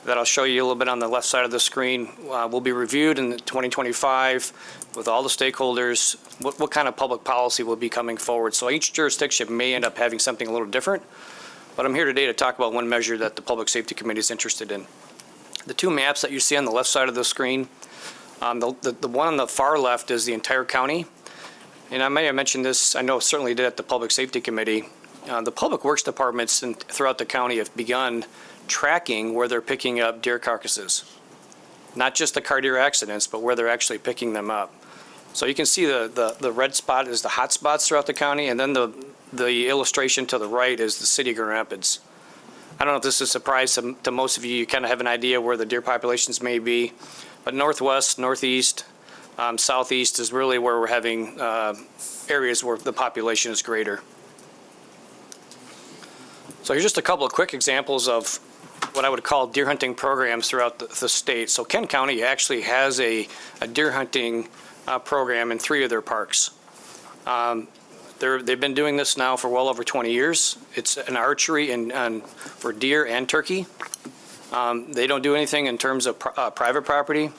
Speaker 15: that I'll show you a little bit on the left side of the screen will be reviewed in 2025 with all the stakeholders, what kind of public policy will be coming forward. So each jurisdiction may end up having something a little different, but I'm here today to talk about one measure that the Public Safety Committee is interested in. The two maps that you see on the left side of the screen, the one on the far left is the entire county. And I may have mentioned this, I know certainly did at the Public Safety Committee. The Public Works Departments throughout the county have begun tracking where they're picking up deer carcasses. Not just the car deer accidents, but where they're actually picking them up. So you can see the red spot is the hot spots throughout the county, and then the illustration to the right is the city of Grand Rapids. I don't know if this is a surprise to most of you. You kind of have an idea where the deer populations may be, but northwest, northeast, southeast is really where we're having areas where the population is greater. So here's just a couple of quick examples of what I would call deer hunting programs throughout the state. So Kent County actually has a deer hunting program in 3 of their parks. They've been doing this now for well over 20 years. It's an archery for deer and turkey. They don't do anything in terms of private property,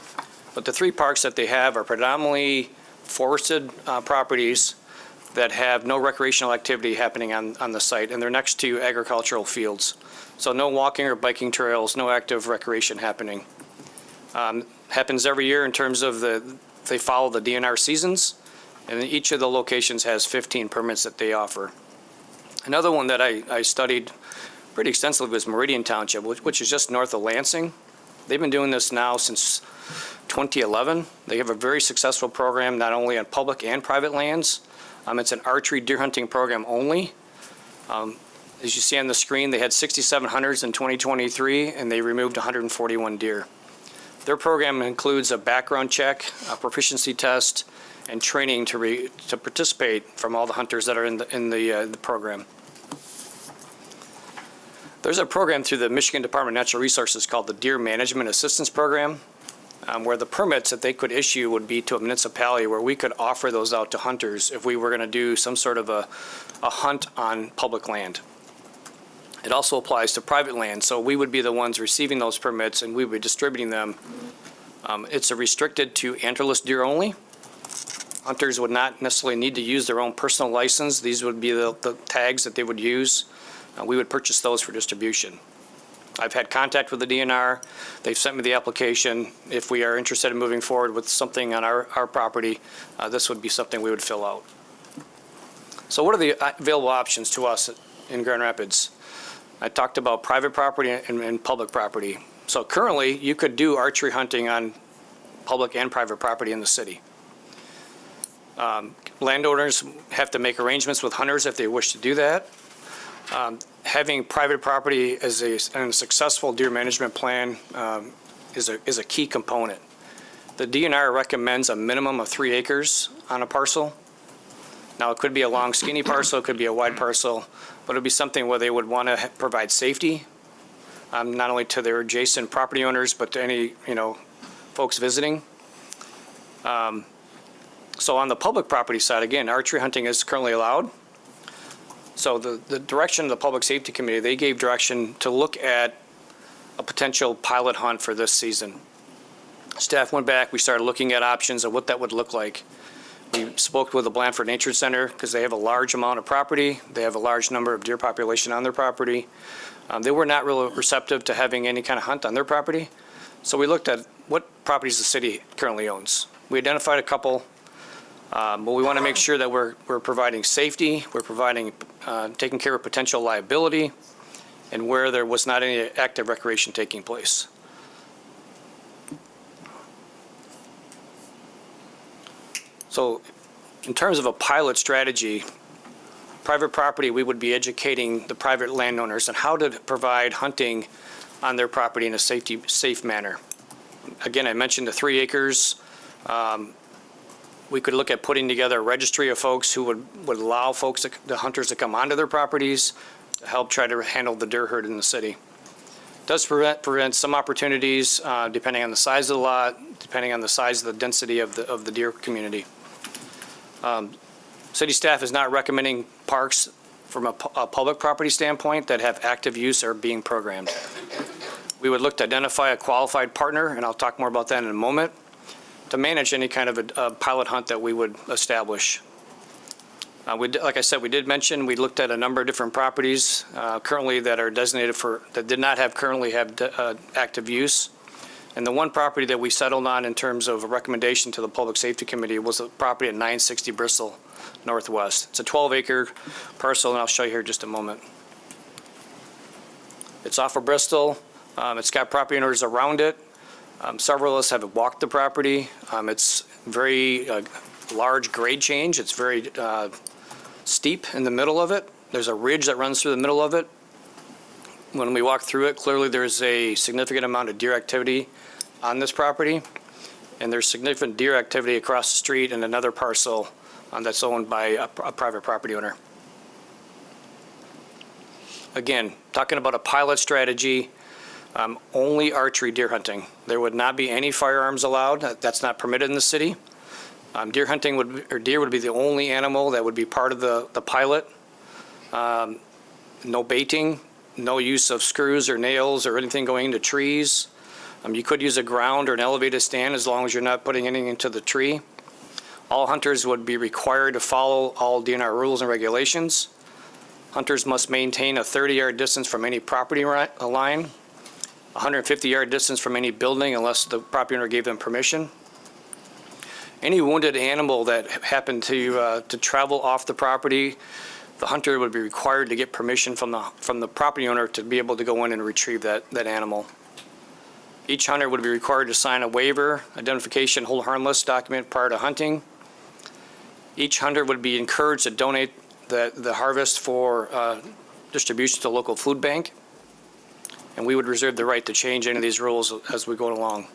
Speaker 15: but the 3 parks that they have are predominantly forested properties that have no recreational activity happening on the site, and they're next to agricultural fields. So no walking or biking trails, no active recreation happening. Happens every year in terms of they follow the DNR seasons, and each of the locations has 15 permits that they offer. Another one that I studied pretty extensively was Meridian Township, which is just north of Lansing. They've been doing this now since 2011. They have a very successful program, not only on public and private lands. It's an archery deer hunting program only. As you see on the screen, they had 6,700 hunters in 2023, and they removed 141 deer. Their program includes a background check, a proficiency test, and training to participate from all the hunters that are in the program. There's a program through the Michigan Department of Natural Resources called the Deer Management Assistance Program, where the permits that they could issue would be to a municipality where we could offer those out to hunters if we were going to do some sort of a hunt on public land. It also applies to private land, so we would be the ones receiving those permits and we would be distributing them. It's restricted to antlerless deer only. Hunters would not necessarily need to use their own personal license. These would be the tags that they would use. We would purchase those for distribution. I've had contact with the DNR. They've sent me the application. If we are interested in moving forward with something on our property, this would be something we would fill out. So what are the available options to us in Grand Rapids? I talked about private property and public property. So currently, you could do archery hunting on public and private property in the city. Landowners have to make arrangements with hunters if they wish to do that. Having private property as a successful deer management plan is a key component. The DNR recommends a minimum of 3 acres on a parcel. Now, it could be a long skinny parcel, it could be a wide parcel, but it would be something where they would want to provide safety, not only to their adjacent property owners, but to any, folks visiting. So on the public property side, again, archery hunting is currently allowed. So the direction of the Public Safety Committee, they gave direction to look at a potential pilot hunt for this season. Staff went back, we started looking at options of what that would look like. We spoke with the Blandford Nature Center because they have a large amount of property. They have a large number of deer population on their property. They were not really receptive to having any kind of hunt on their property. So we looked at what properties the city currently owns. We identified a couple. But we want to make sure that we're providing safety, we're providing, taking care of potential liability, and where there was not any active recreation taking place. So in terms of a pilot strategy, private property, we would be educating the private landowners on how to provide hunting on their property in a safe manner. Again, I mentioned the 3 acres. We could look at putting together a registry of folks who would allow folks, the hunters, to come onto their properties to help try to handle the deer herd in the city. It does prevent some opportunities depending on the size of the lot, depending on the size of the density of the deer community. City staff is not recommending parks from a public property standpoint that have active use or being programmed. We would look to identify a qualified partner, and I'll talk more about that in a moment, to manage any kind of a pilot hunt that we would establish. Like I said, we did mention, we looked at a number of different properties currently that are designated for, that did not currently have active use. And the one property that we settled on in terms of a recommendation to the Public Safety Committee was a property at 960 Bristol Northwest. It's a 12-acre parcel, and I'll show you here in just a moment. It's off of Bristol. It's got property owners around it. Several of us have walked the property. It's very large grade change. It's very steep in the middle of it. There's a ridge that runs through the middle of it. When we walk through it, clearly there's a significant amount of deer activity on this property, and there's significant deer activity across the street in another parcel that's owned by a private property owner. Again, talking about a pilot strategy, only archery deer hunting. There would not be any firearms allowed. That's not permitted in the city. Deer hunting deer would be the only animal that would be part of the pilot. No baiting, no use of screws or nails or anything going into trees. You could use a ground or an elevated stand as long as you're not putting anything into the tree. All hunters would be required to follow all DNR rules and regulations. Hunters must maintain a 30-yard distance from any property line, 150-yard distance from any building unless the property owner gave them permission. Any wounded animal that happened to travel off the property, the hunter would be required to get permission from the property owner to be able to go in and retrieve that animal. Each hunter would be required to sign a waiver, identification, hold harmless document prior to hunting. Each hunter would be encouraged to donate the harvest for distribution to the local food bank. And we would reserve the right to change any of these rules as we go along.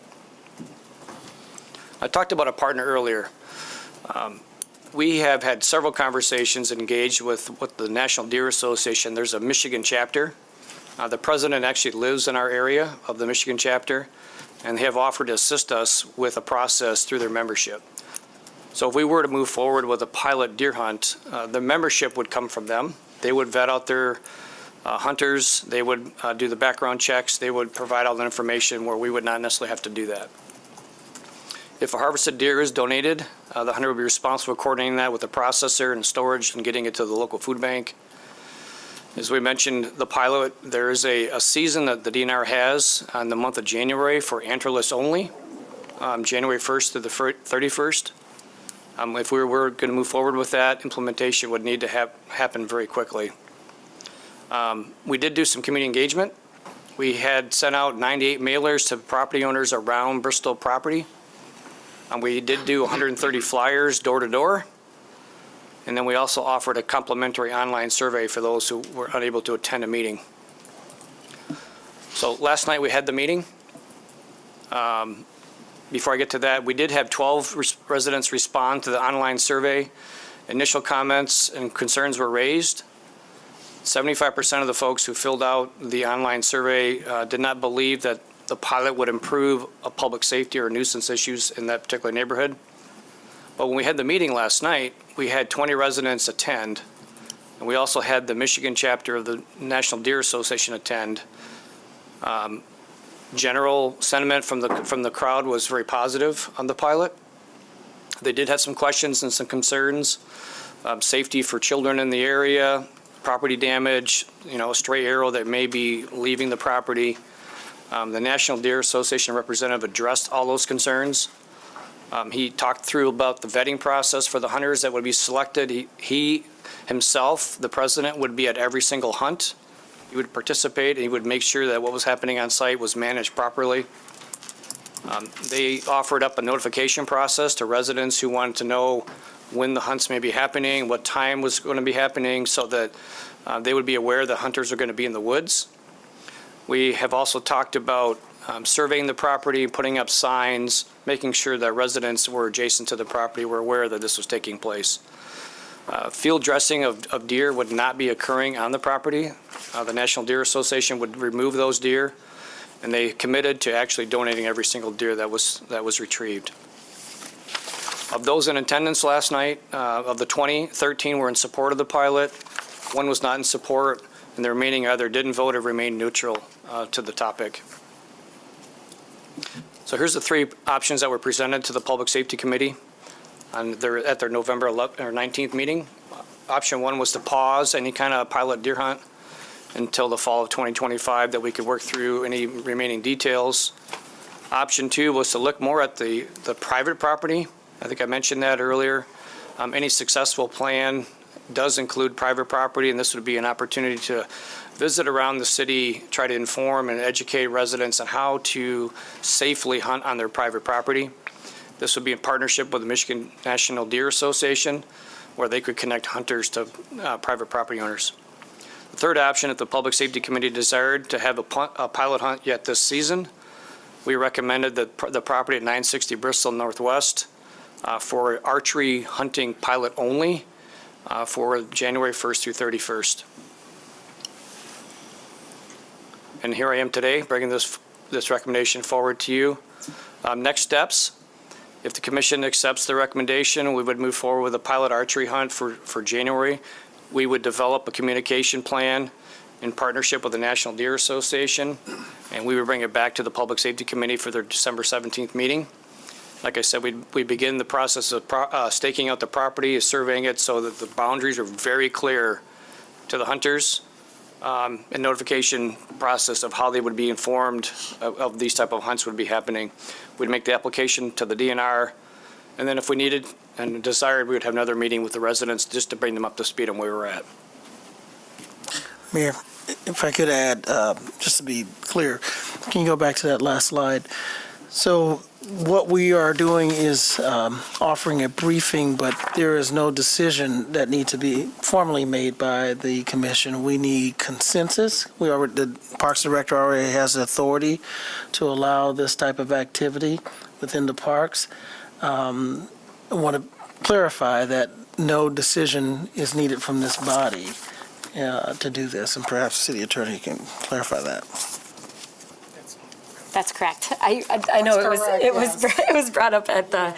Speaker 15: I talked about a partner earlier. We have had several conversations engaged with the National Deer Association. There's a Michigan chapter. The president actually lives in our area of the Michigan chapter, and they have offered to assist us with a process through their membership. So if we were to move forward with a pilot deer hunt, the membership would come from them. They would vet out their hunters. They would do the background checks. They would provide all the information where we would not necessarily have to do that. If a harvested deer is donated, the hunter would be responsible for coordinating that with the processor and storage and getting it to the local food bank. As we mentioned, the pilot, there is a season that the DNR has on the month of January for antlerless only, January 1st to the 31st. If we were going to move forward with that, implementation would need to happen very quickly. We did do some community engagement. We had sent out 98 mailers to property owners around Bristol property. We did do 130 flyers door to door. And then we also offered a complimentary online survey for those who were unable to attend a meeting. So last night we had the meeting. Before I get to that, we did have 12 residents respond to the online survey. Initial comments and concerns were raised. 75% of the folks who filled out the online survey did not believe that the pilot would improve public safety or nuisance issues in that particular neighborhood. But when we had the meeting last night, we had 20 residents attend, and we also had the Michigan chapter of the National Deer Association attend. General sentiment from the crowd was very positive on the pilot. They did have some questions and some concerns, safety for children in the area, property damage, a stray arrow that may be leaving the property. The National Deer Association representative addressed all those concerns. He talked through about the vetting process for the hunters that would be selected. He himself, the president, would be at every single hunt. He would participate, and he would make sure that what was happening on site was managed properly. They offered up a notification process to residents who wanted to know when the hunts may be happening, what time was going to be happening, so that they would be aware the hunters are going to be in the woods. We have also talked about surveying the property, putting up signs, making sure that residents who were adjacent to the property were aware that this was taking place. Field dressing of deer would not be occurring on the property. The National Deer Association would remove those deer, and they committed to actually donating every single deer that was retrieved. Of those in attendance last night, of the 20, 13 were in support of the pilot, 1 was not in support, and the remaining either didn't vote or remained neutral to the topic. So here's the 3 options that were presented to the Public Safety Committee at their November 11th or 19th meeting. Option 1 was to pause any kind of pilot deer hunt until the fall of 2025, that we could work through any remaining details. Option 2 was to look more at the private property. I think I mentioned that earlier. Any successful plan does include private property, and this would be an opportunity to visit around the city, try to inform and educate residents on how to safely hunt on their private property. This would be in partnership with the Michigan National Deer Association, where they could connect hunters to private property owners. The third option, if the Public Safety Committee desired to have a pilot hunt yet this season, we recommended that the property at 960 Bristol Northwest for archery hunting pilot only for January 1st through 31st. And here I am today bringing this recommendation forward to you. Next steps, if the commission accepts the recommendation, we would move forward with a pilot archery hunt for January. We would develop a communication plan in partnership with the National Deer Association, and we would bring it back to the Public Safety Committee for their December 17th meeting. Like I said, we begin the process of staking out the property, surveying it so that the boundaries are very clear to the hunters, and notification process of how they would be informed of these type of hunts would be happening. We'd make the application to the DNR, and then if we needed and desired, we would have another meeting with the residents just to bring them up to speed on where we're at.
Speaker 12: Mayor, if I could add, just to be clear, can you go back to that last slide? So what we are doing is offering a briefing, but there is no decision that needs to be formally made by the commission. We need consensus. The Parks Director already has the authority to allow this type of activity within the parks. I want to clarify that no decision is needed from this body to do this, and perhaps the city attorney can clarify that.
Speaker 11: That's correct. I know it was brought up at the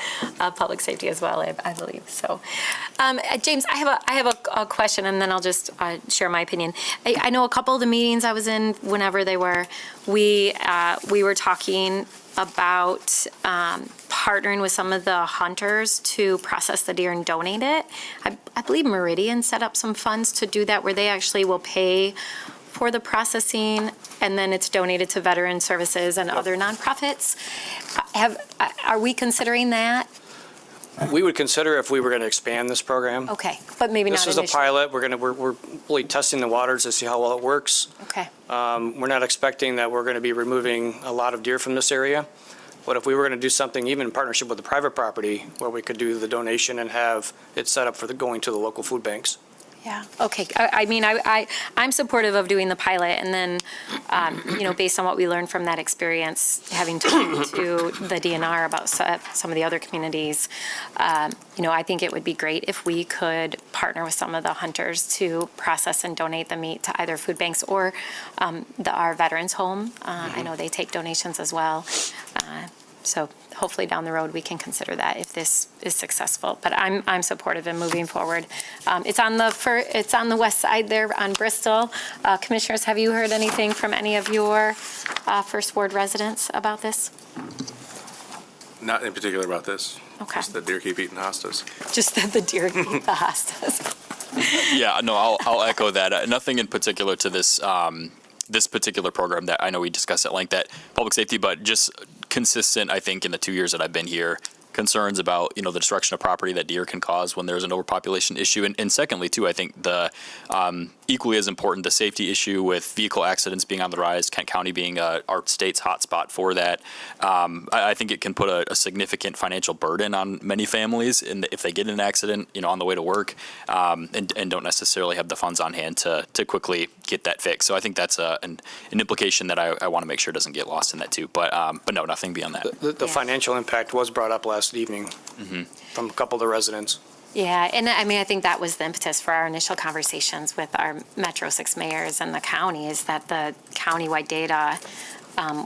Speaker 11: public safety as well, I believe. So, James, I have a question, and then I'll just share my opinion. I know a couple of the meetings I was in, whenever they were, we were talking about partnering with some of the hunters to process the deer and donate it. I believe Meridian set up some funds to do that, where they actually will pay for the processing, and then it's donated to veteran services and other nonprofits. Are we considering that?
Speaker 15: We would consider if we were going to expand this program.
Speaker 11: Okay, but maybe not
Speaker 15: This is
Speaker 11: initially.
Speaker 15: a pilot. We're really testing the waters to see how well it works.
Speaker 11: Okay.
Speaker 15: We're not expecting that we're going to be removing a lot of deer from this area. But if we were going to do something, even in partnership with the private property, where we could do the donation and have it set up for going to the local food banks.
Speaker 11: Yeah, okay. I mean, I'm supportive of doing the pilot, and then, based on what we learned from that experience, having talked to the DNR about some of the other communities, I think it would be great if we could partner with some of the hunters to process and donate the meat to either food banks or our veterans home. I know they take donations as well. So hopefully down the road we can consider that if this is successful. But I'm supportive in moving forward. It's on the west side there on Bristol. Commissioners, have you heard anything from any of your First Ward residents about this?
Speaker 7: Not in particular about this.
Speaker 11: Okay.
Speaker 7: Just the deer keep eating hostas.
Speaker 11: Just that the deer eat the hostas.
Speaker 2: Yeah, no, I'll echo that. Nothing in particular to this this particular program that I know we discussed at length at Public Safety, but just consistent, I think, in the 2 years that I've been here, concerns about, the destruction of property that deer can cause when there's an overpopulation issue. And secondly, too, I think the equally as important, the safety issue with vehicle accidents being on the rise, Kent County being our state's hotspot for that. I think it can put a significant financial burden on many families if they get in an accident, on the way to work, and don't necessarily have the funds on hand to quickly get that fixed. So I think that's an implication that I want to make sure doesn't get lost in that too. But no, nothing beyond that.
Speaker 15: The financial impact was brought up last evening from a couple of the residents.
Speaker 11: Yeah, and I mean, I think that was the impetus for our initial conversations with our Metro 6 mayors and the county, is that the countywide data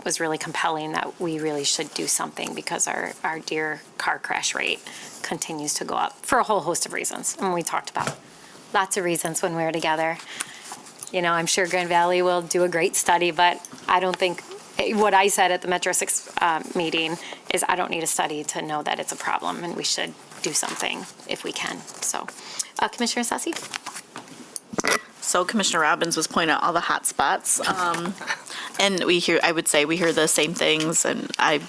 Speaker 11: was really compelling that we really should do something, because our deer car crash rate continues to go up for a whole host of reasons. And we talked about lots of reasons when we were together. I'm sure Grand Valley will do a great study, but I don't think, what I said at the Metro 6 meeting is I don't need a study to know that it's a problem, and we should do something if we can. So, Commissioner Sassi?
Speaker 3: So Commissioner Robbins was pointing out all the hot spots. And we hear the same things, and I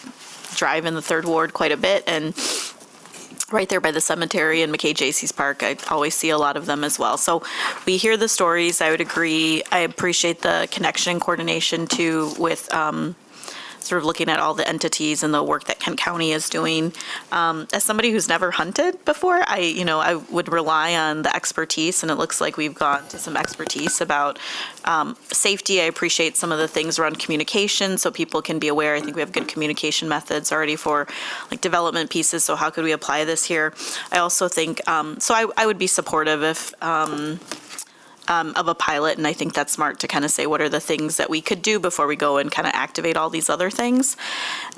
Speaker 3: drive in the 3rd Ward quite a bit, and right there by the cemetery in McKay Jaycees Park, I always see a lot of them as well. So we hear the stories. I would agree. I appreciate the connection and coordination too with sort of looking at all the entities and the work that Kent County is doing. As somebody who's never hunted before, I would rely on the expertise, and it looks like we've gone to some expertise about safety. I appreciate some of the things around communication so people can be aware. I think we have good communication methods already for like development pieces, so how could we apply this here? I also think, I would be supportive if of a pilot, and I think that's smart to kind of say what are the things that we could do before we go and kind of activate all these other things.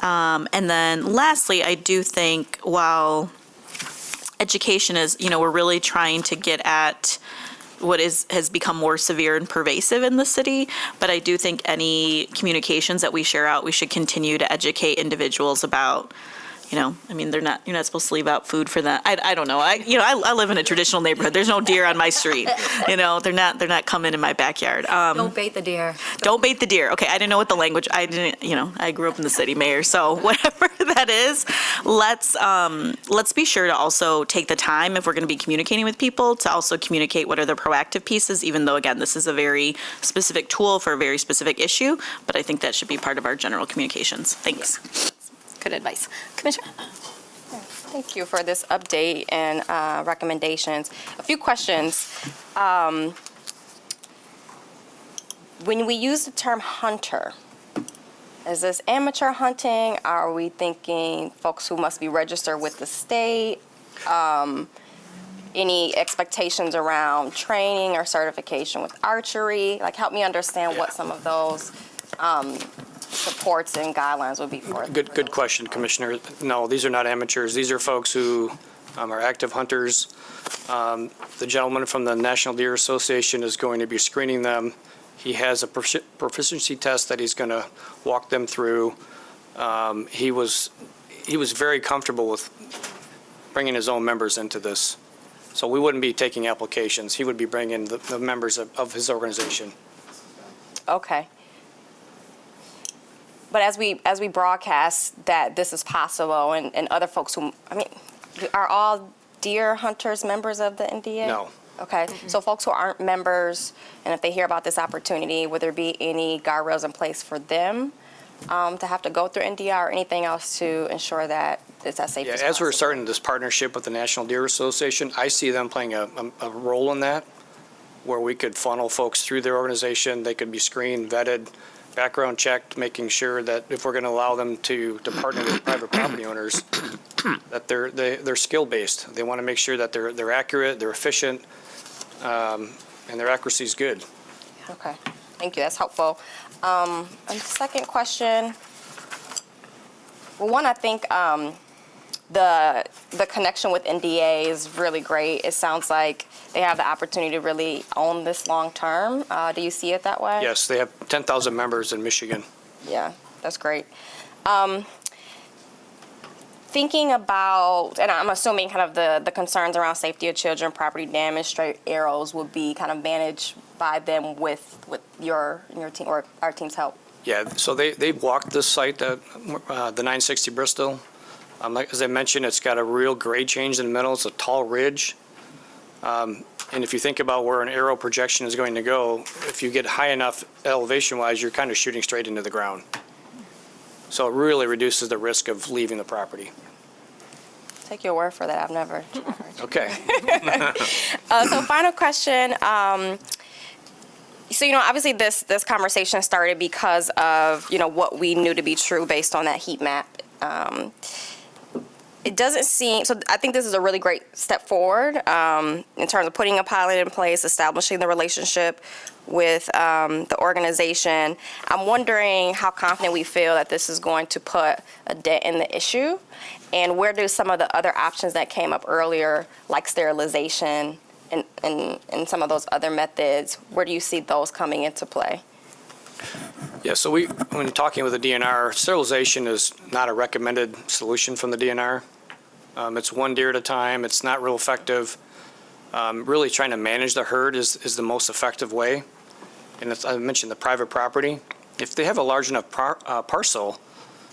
Speaker 3: And then lastly, I do think while education is, we're really trying to get at what has become more severe and pervasive in the city, but I do think any communications that we share out, we should continue to educate individuals about, you're not supposed to leave out food for that. I don't know. I live in a traditional neighborhood. There's no deer on my street. They're not coming in my backyard.
Speaker 11: Don't bait the deer.
Speaker 3: Don't bait the deer. Okay. I didn't know what the language, I grew up in the city, Mayor. So whatever that is, let's be sure to also take the time, if we're going to be communicating with people, to also communicate what are the proactive pieces, even though, again, this is a very specific tool for a very specific issue, but I think that should be part of our general communications. Thanks.
Speaker 11: Yeah. Good advice. Commissioner?
Speaker 1: Thank you for this update and recommendations. A few questions. When we use the term hunter, is this amateur hunting? Are we thinking folks who must be registered with the state? Any expectations around training or certification with archery? Like, help me understand what some of those supports and guidelines would be for.
Speaker 15: Good question, Commissioner. No, these are not amateurs. These are folks who are active hunters. The gentleman from the National Deer Association is going to be screening them. He has a proficiency test that he's going to walk them through. He was very comfortable with bringing his own members into this. So we wouldn't be taking applications. He would be bringing the members of his organization.
Speaker 1: Okay. But as we broadcast that this is possible, and other folks who, are all deer hunters members of the NDA?
Speaker 15: No.
Speaker 1: Okay, so folks who aren't members, and if they hear about this opportunity, would there be any guardrails in place for them to have to go through NDI or anything else to ensure that it's as safe as possible?
Speaker 15: As we're starting this partnership with the National Deer Association, I see them playing a role in that, where we could funnel folks through their organization. They could be screened, vetted, background checked, making sure that if we're going to allow them to partner with private property owners, that they're skill-based. They want to make sure that they're accurate, they're efficient, and their accuracy is good.
Speaker 1: Okay, thank you. That's helpful. And the second question. Well, one, I think the connection with NDA is really great. It sounds like they have the opportunity to really own this long term. Do you see it that way?
Speaker 15: Yes, they have 10,000 members in Michigan.
Speaker 1: Yeah, that's great. Thinking about, and I'm assuming kind of the concerns around safety of children, property damage, stray arrows would be kind of managed by them with your team or our team's help.
Speaker 15: Yeah, so they've walked this site, the 960 Bristol. As I mentioned, it's got a real grade change in the middle. It's a tall ridge. And if you think about where an aerial projection is going to go, if you get high enough elevation-wise, you're kind of shooting straight into the ground. So it really reduces the risk of leaving the property.
Speaker 1: Take your word for that. I've never.
Speaker 15: Okay.
Speaker 1: So final question. So, obviously this conversation started because of, what we knew to be true based on that heat map. It doesn't seem, so I think this is a really great step forward in terms of putting a pilot in place, establishing the relationship with the organization. I'm wondering how confident we feel that this is going to put a dent in the issue, and where do some of the other options that came up earlier, like sterilization and some of those other methods, where do you see those coming into play?
Speaker 15: Yeah, so when talking with the DNR, sterilization is not a recommended solution from the DNR. It's one deer at a time. It's not real effective. Really trying to manage the herd is the most effective way. And as I mentioned, the private property, if they have a large enough parcel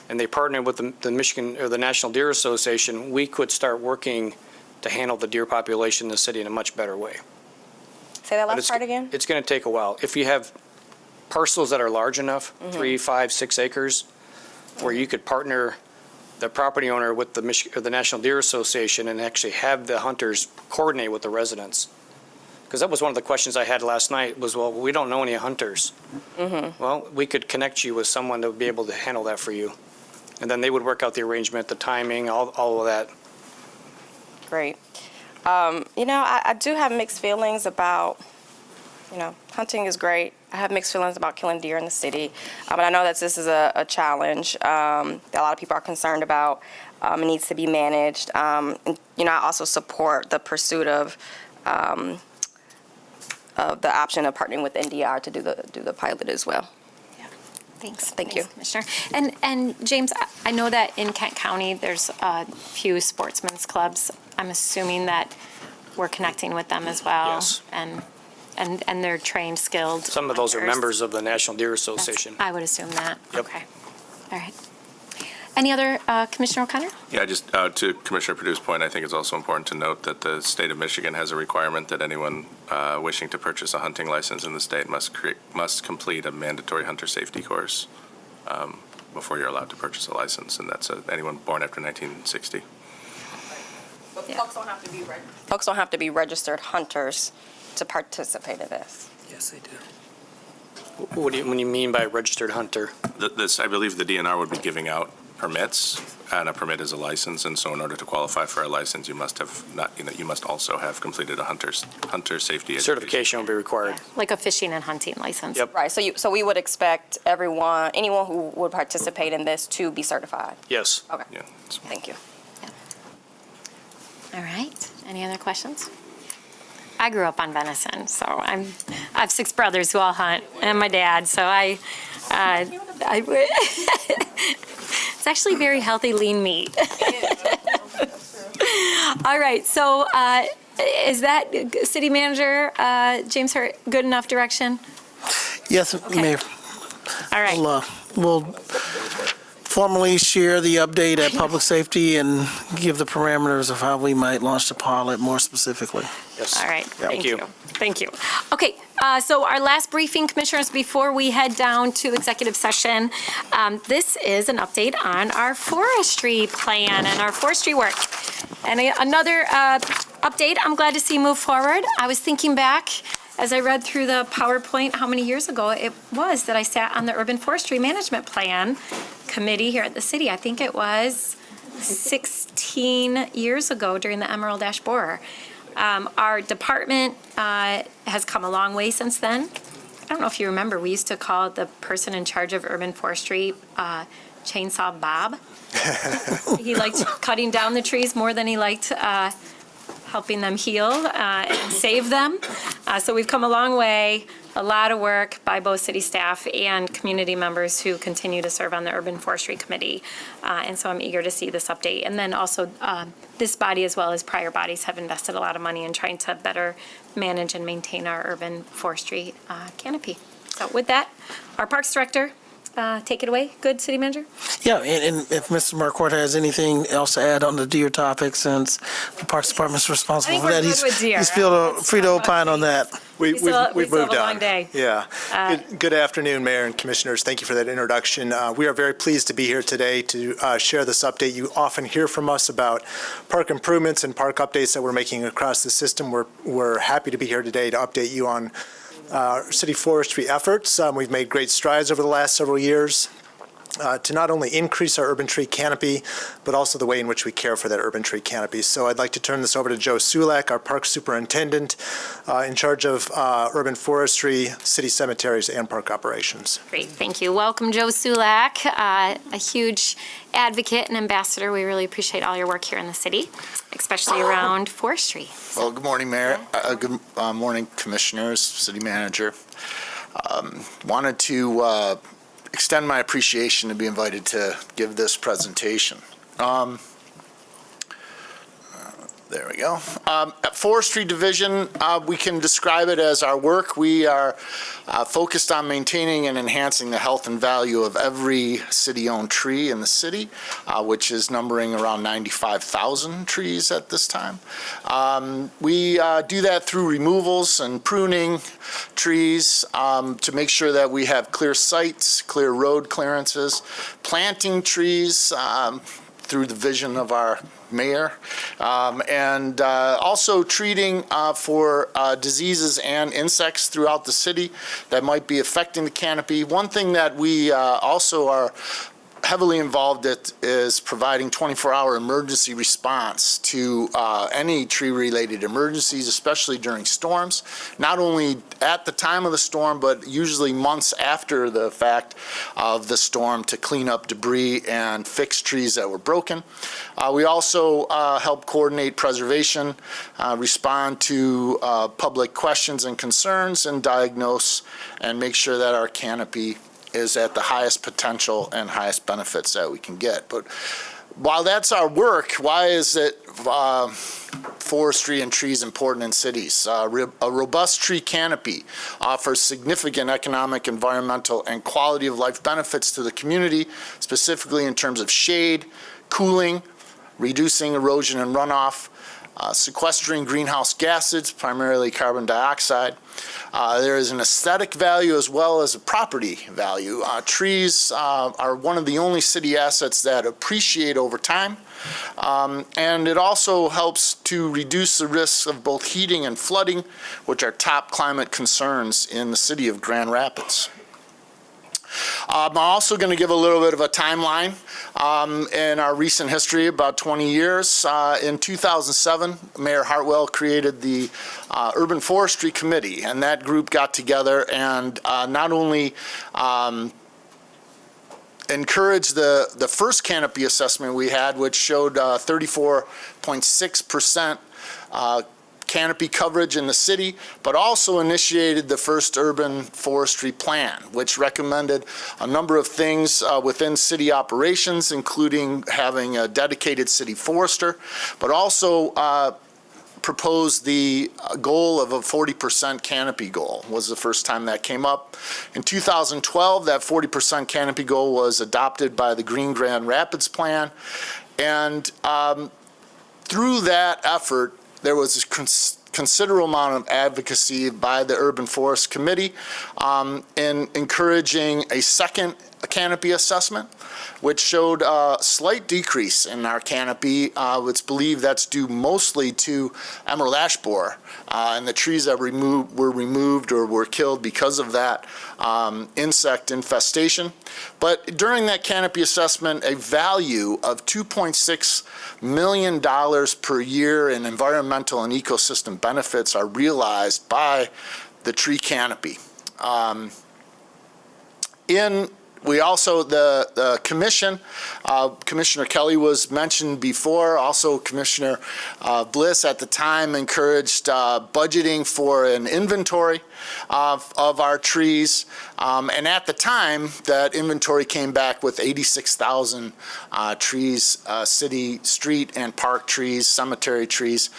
Speaker 15: and they partner with the Michigan or the National Deer Association, we could start working to handle the deer population in the city in a much better way.
Speaker 1: Say that last part again?
Speaker 15: It's going to take a while. If you have parcels that are large enough, 3, 5, 6 acres, where you could partner the property owner with the National Deer Association and actually have the hunters coordinate with the residents. Because that was one of the questions I had last night was, well, we don't know any hunters. Well, we could connect you with someone that would be able to handle that for you. And then they would work out the arrangement, the timing, all of that.
Speaker 1: Great. I do have mixed feelings about, hunting is great. I have mixed feelings about killing deer in the city, but I know that this is a challenge that a lot of people are concerned about. It needs to be managed. And, I also support the pursuit of the option of partnering with NDR to do the pilot as well.
Speaker 11: Thanks.
Speaker 1: Thank you,
Speaker 11: Commissioner. And James, I know that in Kent County, there's a few sportsmen's clubs. I'm assuming that we're connecting with them as well.
Speaker 15: Yes.
Speaker 11: And they're trained, skilled.
Speaker 15: Some of those are
Speaker 11: hunters.
Speaker 15: members of the National Deer Association.
Speaker 11: I would assume that.
Speaker 15: Yep.
Speaker 11: Okay. All right. Any other, Commissioner O'Connor?
Speaker 7: Yeah, just to Commissioner Perdue's point, I think it's also important to note that the state of Michigan has a requirement that anyone wishing to purchase a hunting license in the state must complete a mandatory hunter safety course before you're allowed to purchase a license, and that's anyone born after 1960.
Speaker 1: But folks don't have to be registered hunters to participate in this.
Speaker 13: Yes, they do.
Speaker 15: What do you mean by registered hunter?
Speaker 7: I believe the DNR would be giving out permits, and a permit is a license, and so in order to qualify for a license, you must also have completed a hunter safety education.
Speaker 15: Certification will be required.
Speaker 11: Like a fishing and hunting license?
Speaker 15: Yep.
Speaker 1: Right, so we would expect anyone who would participate in this to be certified?
Speaker 15: Yes.
Speaker 1: Okay.
Speaker 7: Yeah.
Speaker 1: Thank you.
Speaker 11: All right. Any other questions? I grew up on venison, so I have 6 brothers who all hunt, and my dad. So it's actually very healthy, lean meat. All right. So is that City Manager James Hurt good enough direction?
Speaker 12: Yes, Mayor.
Speaker 11: All right.
Speaker 12: We'll formally share the update at Public Safety and give the parameters of how we might launch the pilot more specifically.
Speaker 15: Yes.
Speaker 11: All right.
Speaker 15: Thank you.
Speaker 11: Thank you. Okay, so our last briefing, Commissioners, before we head down to executive session, this is an update on our forestry plan and our forestry work. And another update I'm glad to see move forward. I was thinking back as I read through the PowerPoint how many years ago it was that I sat on the Urban Forestry Management Plan Committee here at the city. I think it was 16 years ago during the Emerald Ash Borer. Our department has come a long way since then. I don't know if you remember, we used to call the person in charge of urban forestry Chainsaw Bob. He liked cutting down the trees more than he liked helping them heal and save them. So we've come a long way, a lot of work by both city staff and community members who continue to serve on the Urban Forestry Committee. And so I'm eager to see this update. And then also this body, as well as prior bodies, have invested a lot of money in trying to better manage and maintain our urban forestry canopy. So with that, our Parks Director, take it away. Good, City Manager?
Speaker 12: Yeah, and if Mr. Marquardt has anything else to add on the deer topic, since the Parks Department's responsible for that,
Speaker 11: we're good with deer.
Speaker 12: he's free to opine on that.
Speaker 20: We've
Speaker 11: still have
Speaker 20: moved
Speaker 11: a long
Speaker 20: on.
Speaker 11: day.
Speaker 20: Yeah. Good afternoon, Mayor and Commissioners. Thank you for that introduction. We are very pleased to be here today to share this update. You often hear from us about park improvements and park updates that we're making across the system. We're happy to be here today to update you on city forestry efforts. We've made great strides over the last several years to not only increase our urban tree canopy, but also the way in which we care for that urban tree canopy. So I'd like to turn this over to Joe Sulak, our park superintendent, in charge of urban forestry, city cemeteries, and park operations.
Speaker 11: Great, thank you. Welcome, Joe Sulak, a huge advocate and ambassador. We really appreciate all your work here in the city, especially around forestry.
Speaker 16: Well, good morning, Mayor. Good morning, Commissioners, City Manager. Wanted to extend my appreciation to be invited to give this presentation. There we go. At Forestry Division, we can describe it as our work. We are focused on maintaining and enhancing the health and value of every city-owned tree in the city, which is numbering around 95,000 trees at this time. We do that through removals and pruning trees to make sure that we have clear sites, clear road clearances, planting trees through the vision of our mayor, and also treating for diseases and insects throughout the city that might be affecting the canopy. One thing that we also are heavily involved in is providing 24-hour emergency response to any tree-related emergencies, especially during storms, not only at the time of the storm, but usually months after the fact of the storm to clean up debris and fix trees that were broken. We also help coordinate preservation, respond to public questions and concerns, and diagnose and make sure that our canopy is at the highest potential and highest benefits that we can get. But while that's our work, why is it forestry and trees important in cities? A robust tree canopy offers significant economic, environmental, and quality of life benefits to the community, specifically in terms of shade, cooling, reducing erosion and runoff, sequestering greenhouse gases, primarily carbon dioxide. There is an aesthetic value as well as a property value. Trees are one of the only city assets that appreciate over time, and it also helps to reduce the risks of both heating and flooding, which are top climate concerns in the city of Grand Rapids. I'm also going to give a little bit of a timeline in our recent history, about 20 years. In 2007, Mayor Hartwell created the Urban Forestry Committee, and that group got together and not only encouraged the first canopy assessment we had, which showed 34.6% canopy coverage in the city, but also initiated the first urban forestry plan, which recommended a number of things within city operations, including having a dedicated city forester, but also proposed the goal of a 40% canopy goal. Was the first time that came up. In 2012, that 40% canopy goal was adopted by the Green Grand Rapids Plan, and through that effort, there was a considerable amount of advocacy by the Urban Forest Committee in encouraging a second canopy assessment, which showed a slight decrease in our canopy. It's believed that's due mostly to emerald ash borer and the trees that were removed or were killed because of that insect infestation. But during that canopy assessment, a value of $2.6 million per year in environmental and ecosystem benefits are realized by the tree canopy. We also, the commission, Commissioner Kelly was mentioned before, also Commissioner Bliss at the time encouraged budgeting for an inventory of our trees. And at the time, that inventory came back with 86,000 trees, city, street, and park trees, cemetery trees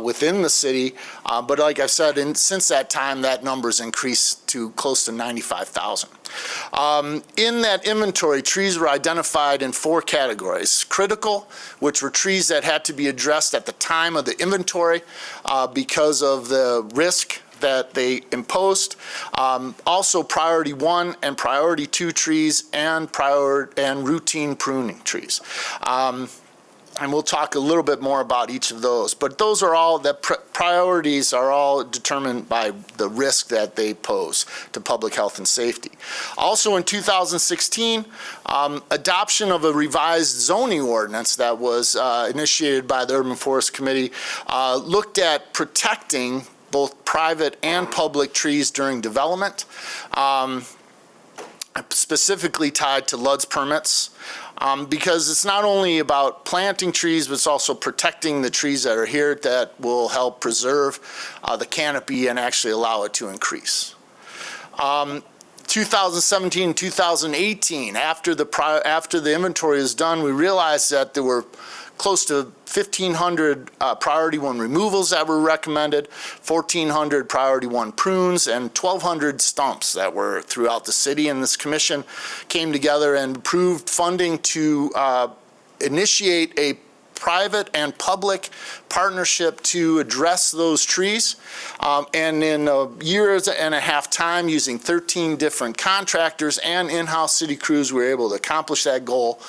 Speaker 16: within the city. But like I said, since that time, that number's increased to close to 95,000. in that inventory, trees were identified in 4 categories. Critical, which were trees that had to be addressed at the time of the inventory because of the risk that they imposed. Also priority 1 and priority 2 trees and routine pruning trees. And we'll talk a little bit more about each of those. But those are all, the priorities are all determined by the risk that they pose to public health and safety. Also in 2016, adoption of a revised zoning ordinance that was initiated by the Urban Forest Committee looked at protecting both private and public trees during development, specifically tied to LUD's permits. Because it's not only about planting trees, but it's also protecting the trees that are here that will help preserve the canopy and actually allow it to increase. 2017 and 2018, after the inventory is done, we realized that there were close to 1,500 priority 1 removals that were recommended, 1,400 priority 1 prunes, and 1,200 stumps that were throughout the city. And this commission came together and approved funding to initiate a private and public partnership to address those trees. And in a year and a half time, using 13 different contractors and in-house city crews, we were able to accomplish that goal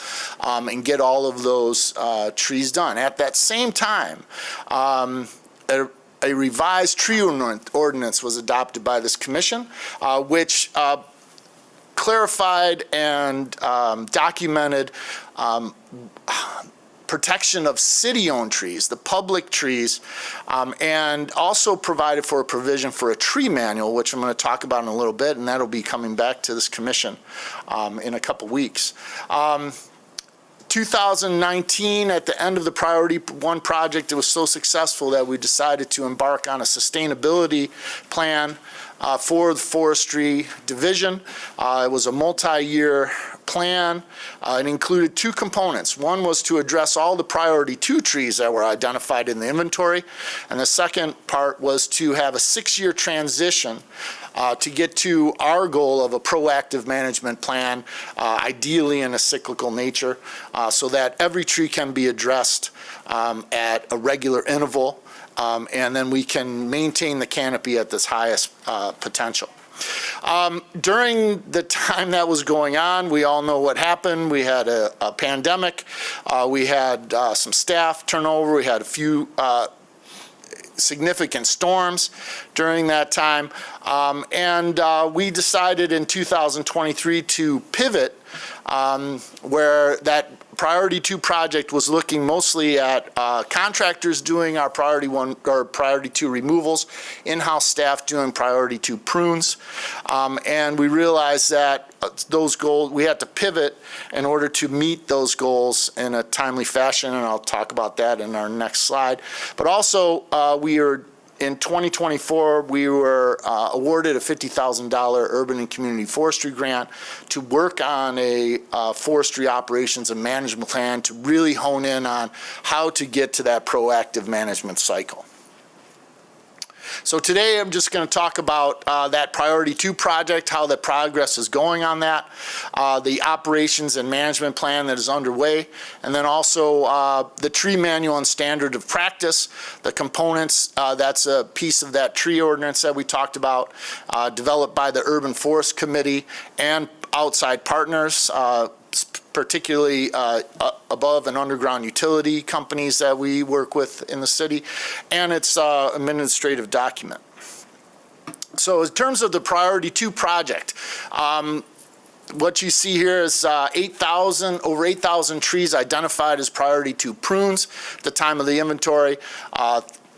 Speaker 16: and get all of those trees done. At that same time, a revised tree ordinance was adopted by this commission, which clarified and documented protection of city-owned trees, the public trees, and also provided for a provision for a tree manual, which I'm going to talk about in a little bit, and that'll be coming back to this commission in a couple weeks. 2019, at the end of the priority 1 project, it was so successful that we decided to embark on a sustainability plan for the forestry division. It was a multi-year plan. It included 2 components. One was to address all the priority 2 trees that were identified in the inventory, and the second part was to have a 6-year transition to get to our goal of a proactive management plan, ideally in a cyclical nature, so that every tree can be addressed at a regular interval, and then we can maintain the canopy at this highest potential. During the time that was going on, we all know what happened. We had a pandemic. We had some staff turnover. We had a few significant storms during that time. And we decided in 2023 to pivot where that priority 2 project was looking mostly at contractors doing our priority 1 or priority 2 removals, in-house staff doing priority 2 prunes, and we realized that those goals, we had to pivot in order to meet those goals in a timely fashion, and I'll talk about that in our next slide. But also, in 2024, we were awarded a $50,000 urban and community forestry grant to work on a forestry operations and management plan to really hone in on how to get to that proactive management cycle. So today I'm just going to talk about that priority 2 project, how the progress is going on that, the operations and management plan that is underway, and then also the tree manual and standard of practice, the components, that's a piece of that tree ordinance that we talked about, developed by the Urban Forest Committee and outside partners, particularly above and underground utility companies that we work with in the city, and its administrative document. So in terms of the priority 2 project, what you see here is over 8,000 trees identified as priority 2 prunes at the time of the inventory.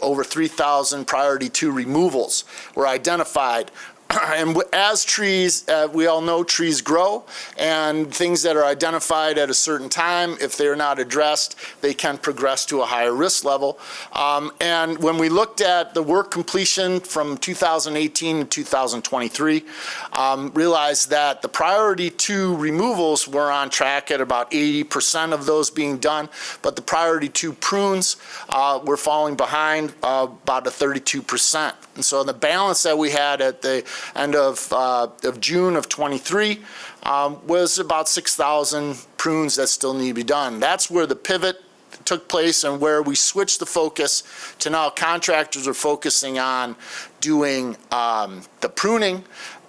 Speaker 16: Over 3,000 priority 2 removals were identified. And as trees, we all know trees grow, and things that are identified at a certain time, if they're not addressed, they can progress to a higher risk level. And when we looked at the work completion from 2018 to 2023, realized that the priority 2 removals were on track at about 80% of those being done, but the priority 2 prunes were falling behind about a 32%. And so the balance that we had at the end of June of 23, was about 6,000 prunes that still need to be done. That's where the pivot took place and where we switched the focus to now contractors are focusing on doing the pruning,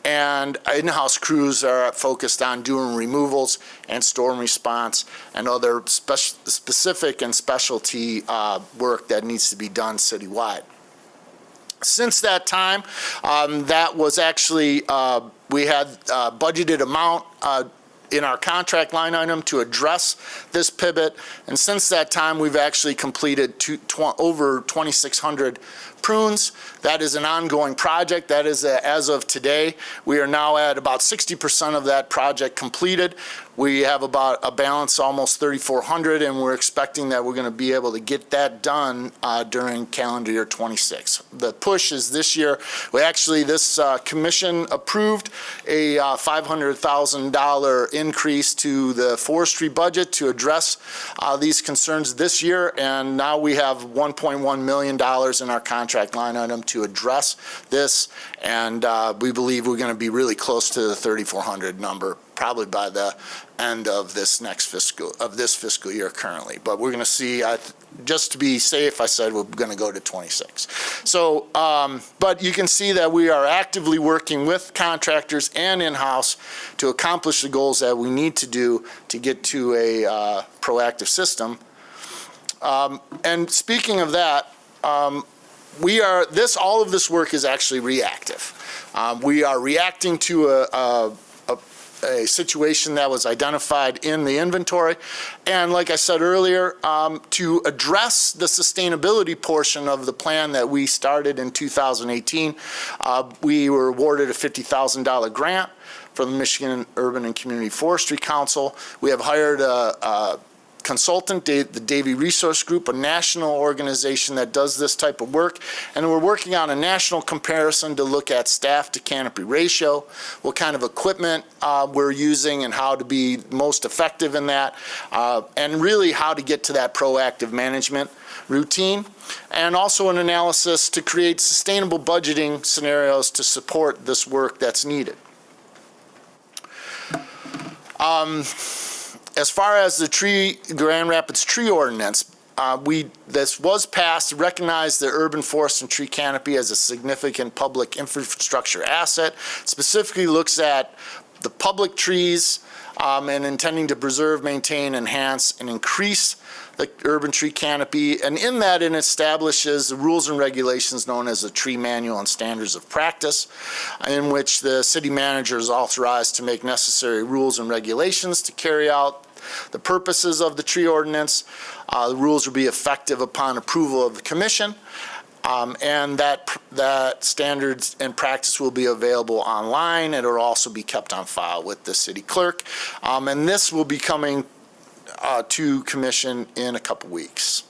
Speaker 16: and in-house crews are focused on doing removals and storm response and other specific and specialty work that needs to be done citywide. Since that time, that was actually, we had budgeted amount in our contract line item to address this pivot, and since that time, we've actually completed over 2,600 prunes. That is an ongoing project. That is, as of today, we are now at about 60% of that project completed. We have about a balance almost 3,400, and we're expecting that we're going to be able to get that done during calendar year 26. The push is this year. This commission approved a $500,000 increase to the forestry budget to address these concerns this year, and now we have $1.1 million in our contract line item to address this, and we believe we're going to be really close to the 3,400 number probably by the end of this fiscal year currently. But we're going to see, just to be safe, I said we're going to go to 26. So, but you can see that we are actively working with contractors and in-house to accomplish the goals that we need to do to get to a proactive system. And speaking of that, all of this work is actually reactive. We are reacting to a situation that was identified in the inventory. And like I said earlier, to address the sustainability portion of the plan that we started in 2018, we were awarded a $50,000 grant from the Michigan Urban and Community Forestry Council. We have hired a consultant, the Davie Resource Group, a national organization that does this type of work, and we're working on a national comparison to look at staff to canopy ratio, what kind of equipment we're using and how to be most effective in that, and really how to get to that proactive management routine, and also an analysis to create sustainable budgeting scenarios to support this work that's needed. As far as the Grand Rapids tree ordinance, this was passed to recognize the urban forest and tree canopy as a significant public infrastructure asset. Specifically looks at the public trees and intending to preserve, maintain, enhance, and increase the urban tree canopy. And in that, it establishes the rules and regulations known as the Tree Manual and Standards of Practice, in which the city manager is authorized to make necessary rules and regulations to carry out the purposes of the tree ordinance. The rules will be effective upon approval of the commission, and that standards and practice will be available online. It will also be kept on file with the city clerk, and this will be coming to commission in a couple weeks.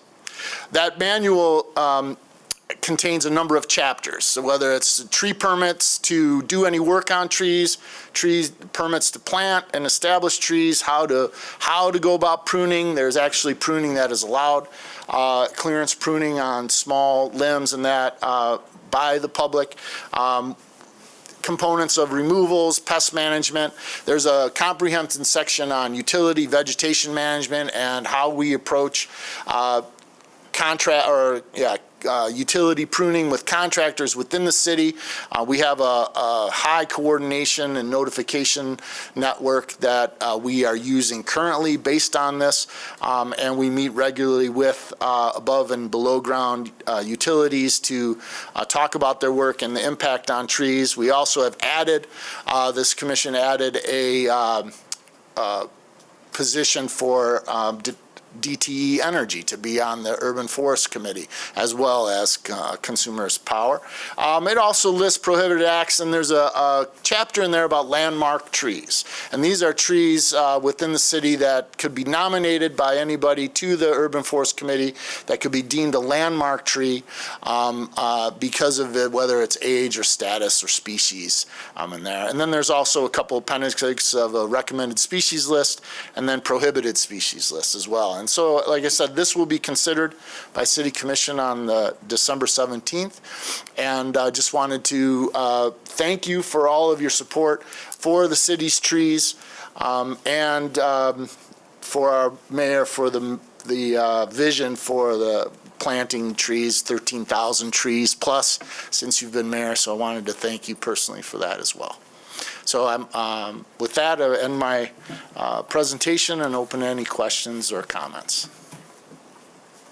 Speaker 16: That manual contains a number of chapters. So whether it's tree permits to do any work on trees, permits to plant and establish trees, how to go about pruning. There's actually pruning that is allowed, clearance pruning on small limbs and that by the public. Components of removals, pest management. There's a comprehensive section on utility, vegetation management, and how we approach utility pruning with contractors within the city. We have a high coordination and notification network that we are using currently based on this, and we meet regularly with above and below ground utilities to talk about their work and the impact on trees. We also have added, this commission added a position for DTE Energy to be on the Urban Forest Committee, as well as Consumers Power. It also lists prohibited acts, and there's a chapter in there about landmark trees. And these are trees within the city that could be nominated by anybody to the Urban Forest Committee that could be deemed a landmark tree because of it, whether it's age or status or species in there. And then there's also a couple appendices of a recommended species list and then prohibited species list as well. And so, like I said, this will be considered by City Commission on the December 17th. And I just wanted to thank you for all of your support for the city's trees, and for our mayor for the vision for the planting trees, 13,000 trees plus since you've been mayor. So I wanted to thank you personally for that as well. So I'm with that, I end my presentation and open any questions or comments.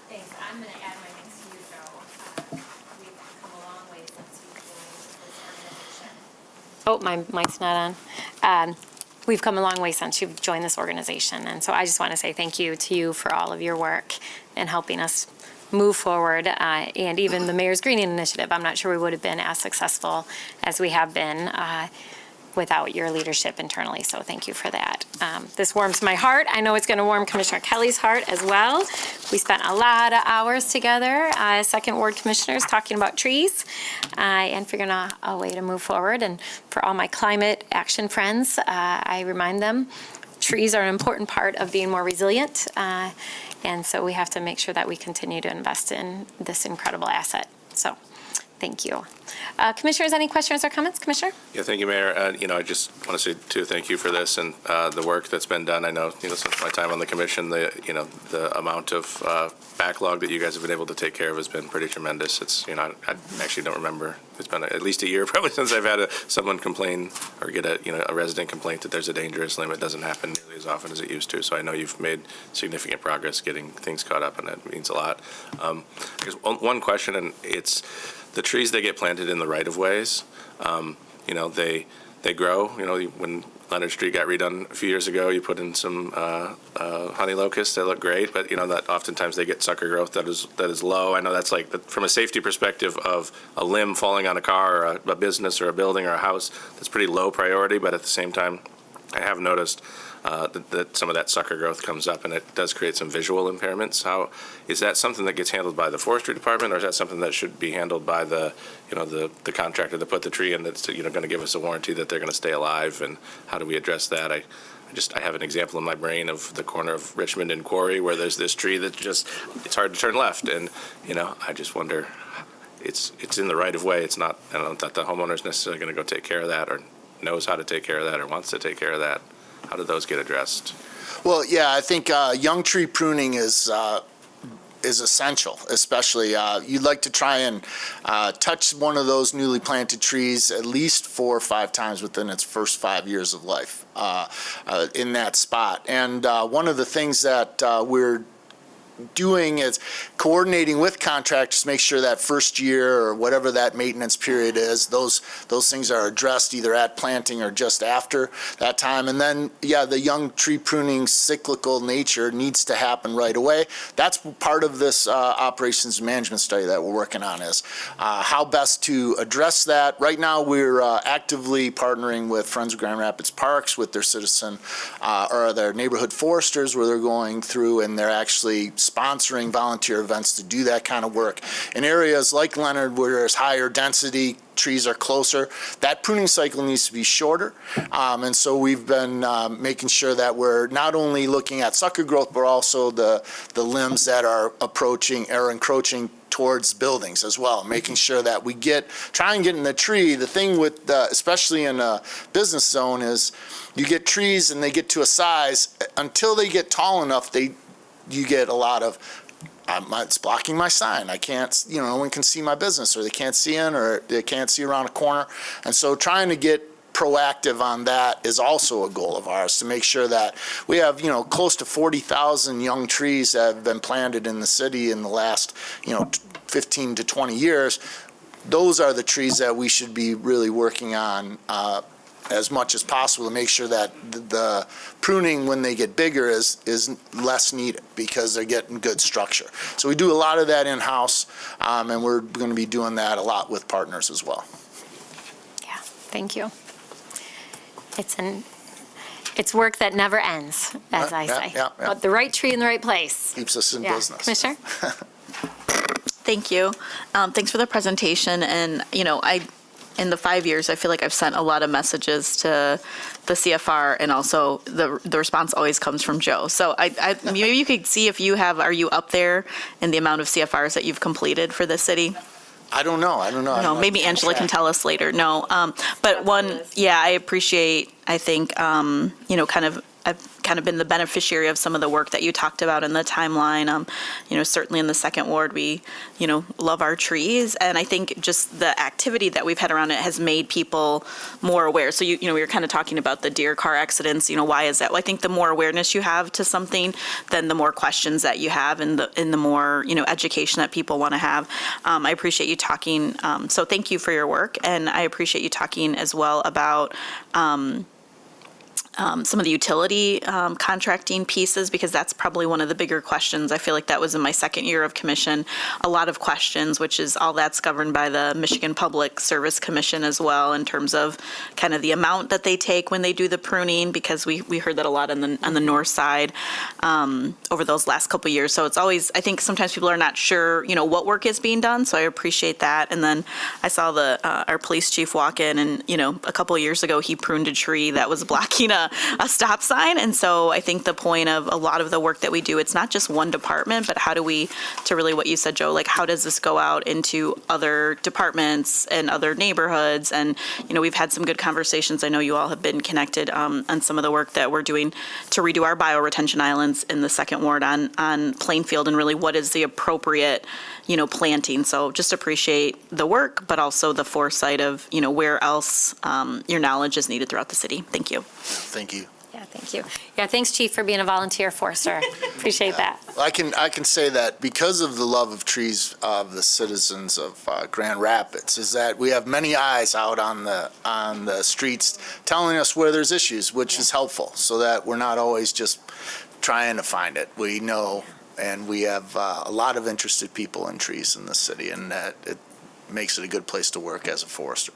Speaker 11: Thanks. I'm going to add my thanks to you, Joe. We've come a long way since you joined this organization. Oh, my mic's not on. We've come a long way since you've joined this organization, and so I just want to say thank you to you for all of your work in helping us move forward, and even the Mayor's Greening Initiative. I'm not sure we would have been as successful as we have been without your leadership internally, so thank you for that. This warms my heart. I know it's going to warm Commissioner Kelly's heart as well. We spent a lot of hours together, Second Ward Commissioners, talking about trees and figuring out a way to move forward. And for all my climate action friends, I remind them trees are an important part of being more resilient, and so we have to make sure that we continue to invest in this incredible asset. So thank you. Commissioners, any questions or comments? Commissioner?
Speaker 7: Yeah, thank you, Mayor. I just want to say, too, thank you for this and the work that's been done. I know, since my time on the commission, the amount of backlog that you guys have been able to take care of has been pretty tremendous. It's, I actually don't remember. It's been at least a year probably since I've had someone complain or get a resident complaint that there's a dangerous limit. It doesn't happen nearly as often as it used to. So I know you've made significant progress getting things caught up, and that means a lot. I guess one question, and it's the trees that get planted in the right-of-ways, they grow. When Leonard Street got redone a few years ago, you put in some honey locusts that look great, but that oftentimes they get sucker growth that is low. I know that's like, from a safety perspective of a limb falling on a car or a business or a building or a house, that's pretty low priority, but at the same time, I have noticed that some of that sucker growth comes up, and it does create some visual impairments. How is that something that gets handled by the forestry department, or is that something that should be handled by the contractor that put the tree in that's going to give us a warranty that they're going to stay alive? And how do we address that? I have an example in my brain of the corner of Richmond and Quarry where there's this tree that it's hard to turn left, and I just wonder, it's in the right of way. It's not. I don't know that the homeowner's necessarily going to go take care of that, or knows how to take care of that, or wants to take care of that. How do those get addressed?
Speaker 16: Well, yeah, I think young tree pruning is essential, especially you'd like to try and touch one of those newly planted trees at least 4 or 5 times within its first 5 years of life in that spot. And one of the things that we're doing is coordinating with contractors to make sure that first year or whatever that maintenance period is, those things are addressed either at planting or just after that time. And then, yeah, the young tree pruning cyclical nature needs to happen right away. That's part of this operations management study that we're working on, is how best to address that. Right now, we're actively partnering with Friends of Grand Rapids Parks with their citizen or their neighborhood foresters, where they're going through and they're actually sponsoring volunteer events to do that kind of work. In areas like Leonard, where there's higher density, trees are closer, that pruning cycle needs to be shorter. And so we've been making sure that we're not only looking at sucker growth, but also the limbs that are encroaching towards buildings as well, making sure that we try and get in the tree. The thing with, especially in a business zone, is you get trees and they get to a size, until they get tall enough, you get a lot of, it's blocking my sign. I can't, no one can see my business, or they can't see in, or they can't see around a corner. And so trying to get proactive on that is also a goal of ours, to make sure that we have, close to 40,000 young trees that have been planted in the city in the last, 15 to 20 years. Those are the trees that we should be really working on as much as possible, to make sure that the pruning, when they get bigger, is less needed, because they're getting good structure. So we do a lot of that in-house, and we're going to be doing that a lot with partners as well.
Speaker 11: Yeah, thank you. It's work that never ends, as I say.
Speaker 16: Yeah.
Speaker 11: But the right tree in the right place.
Speaker 16: Keeps us in business.
Speaker 11: Commissioner?
Speaker 3: Thank you. Thanks for the presentation. And, in the 5 years, I feel like I've sent a lot of messages to the CFR, and also the response always comes from Joe. So maybe you could see if are you up there in the amount of CFRs that you've completed for this city?
Speaker 16: I don't know.
Speaker 3: No, maybe Angela can tell us later. No, but I appreciate, I think, I've kind of been the beneficiary of some of the work that you talked about in the timeline. Certainly in the second ward, we, love our trees. And I think just the activity that we've had around it has made people more aware. So, we were kind of talking about the deer car accidents, why is that? Well, I think the more awareness you have to something, then the more questions that you have and the more, education that people want to have. I appreciate you talking. So thank you for your work. And I appreciate you talking as well about some of the utility contracting pieces, because that's probably one of the bigger questions. I feel like that was in my second year of commission, a lot of questions, which is all that's governed by the Michigan Public Service Commission as well, in terms of kind of the amount that they take when they do the pruning, because we heard that a lot on the north side over those last couple of years. So it's always, I think sometimes people are not sure, what work is being done. So I appreciate that. And then I saw our police chief walk in, and a couple of years ago he pruned a tree that was blocking a stop sign. And so I think the point of a lot of the work that we do, it's not just one department, but how do we, to really what you said, Joe, like how does this go out into other departments and other neighborhoods? And, we've had some good conversations. I know you all have been connected on some of the work that we're doing to redo our bioretention islands in the second ward on Plainfield, and really what is the appropriate, planting. So just appreciate the work, but also the foresight of, where else your knowledge is needed throughout the city. Thank you.
Speaker 16: Thank you.
Speaker 11: Yeah, thank you. Yeah, thanks, Chief, for being a volunteer forester. Appreciate that.
Speaker 16: I can say that because of the love of trees of the citizens of Grand Rapids, is that we have many eyes out on the streets telling us where there's issues, which is helpful, so that we're not always just trying to find it. We know, and we have a lot of interested people in trees in the city, and that it makes it a good place to work as a forester.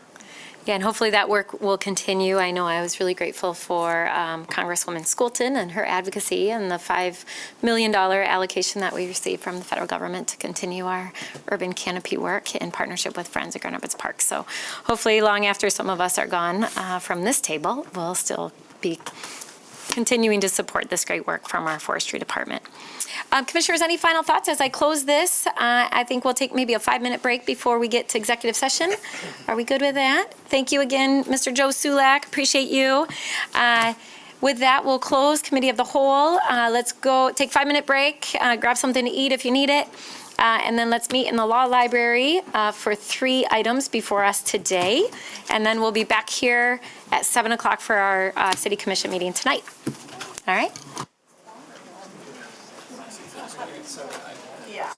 Speaker 11: Yeah, and hopefully that work will continue. I know I was really grateful for Congresswoman Skolton and her advocacy and the $5 million allocation that we received from the federal government to continue our urban canopy work in partnership with Friends of Grand Rapids Park. So hopefully long after some of us are gone from this table, we'll still be continuing to support this great work from our forestry department. Commissioners, any final thoughts as I close this? I think we'll take maybe a 5-minute break before we get to executive session. Are we good with that? Thank you again, Mr. Joe Sulak. Appreciate you. With that, we'll close Committee of the Whole. Let's go take a 5-minute break, grab something to eat if you need it, and then let's meet in the Law Library for 3 items before us today. And then we'll be back here at 7 o'clock for our City Commission meeting tonight. All right? Yeah.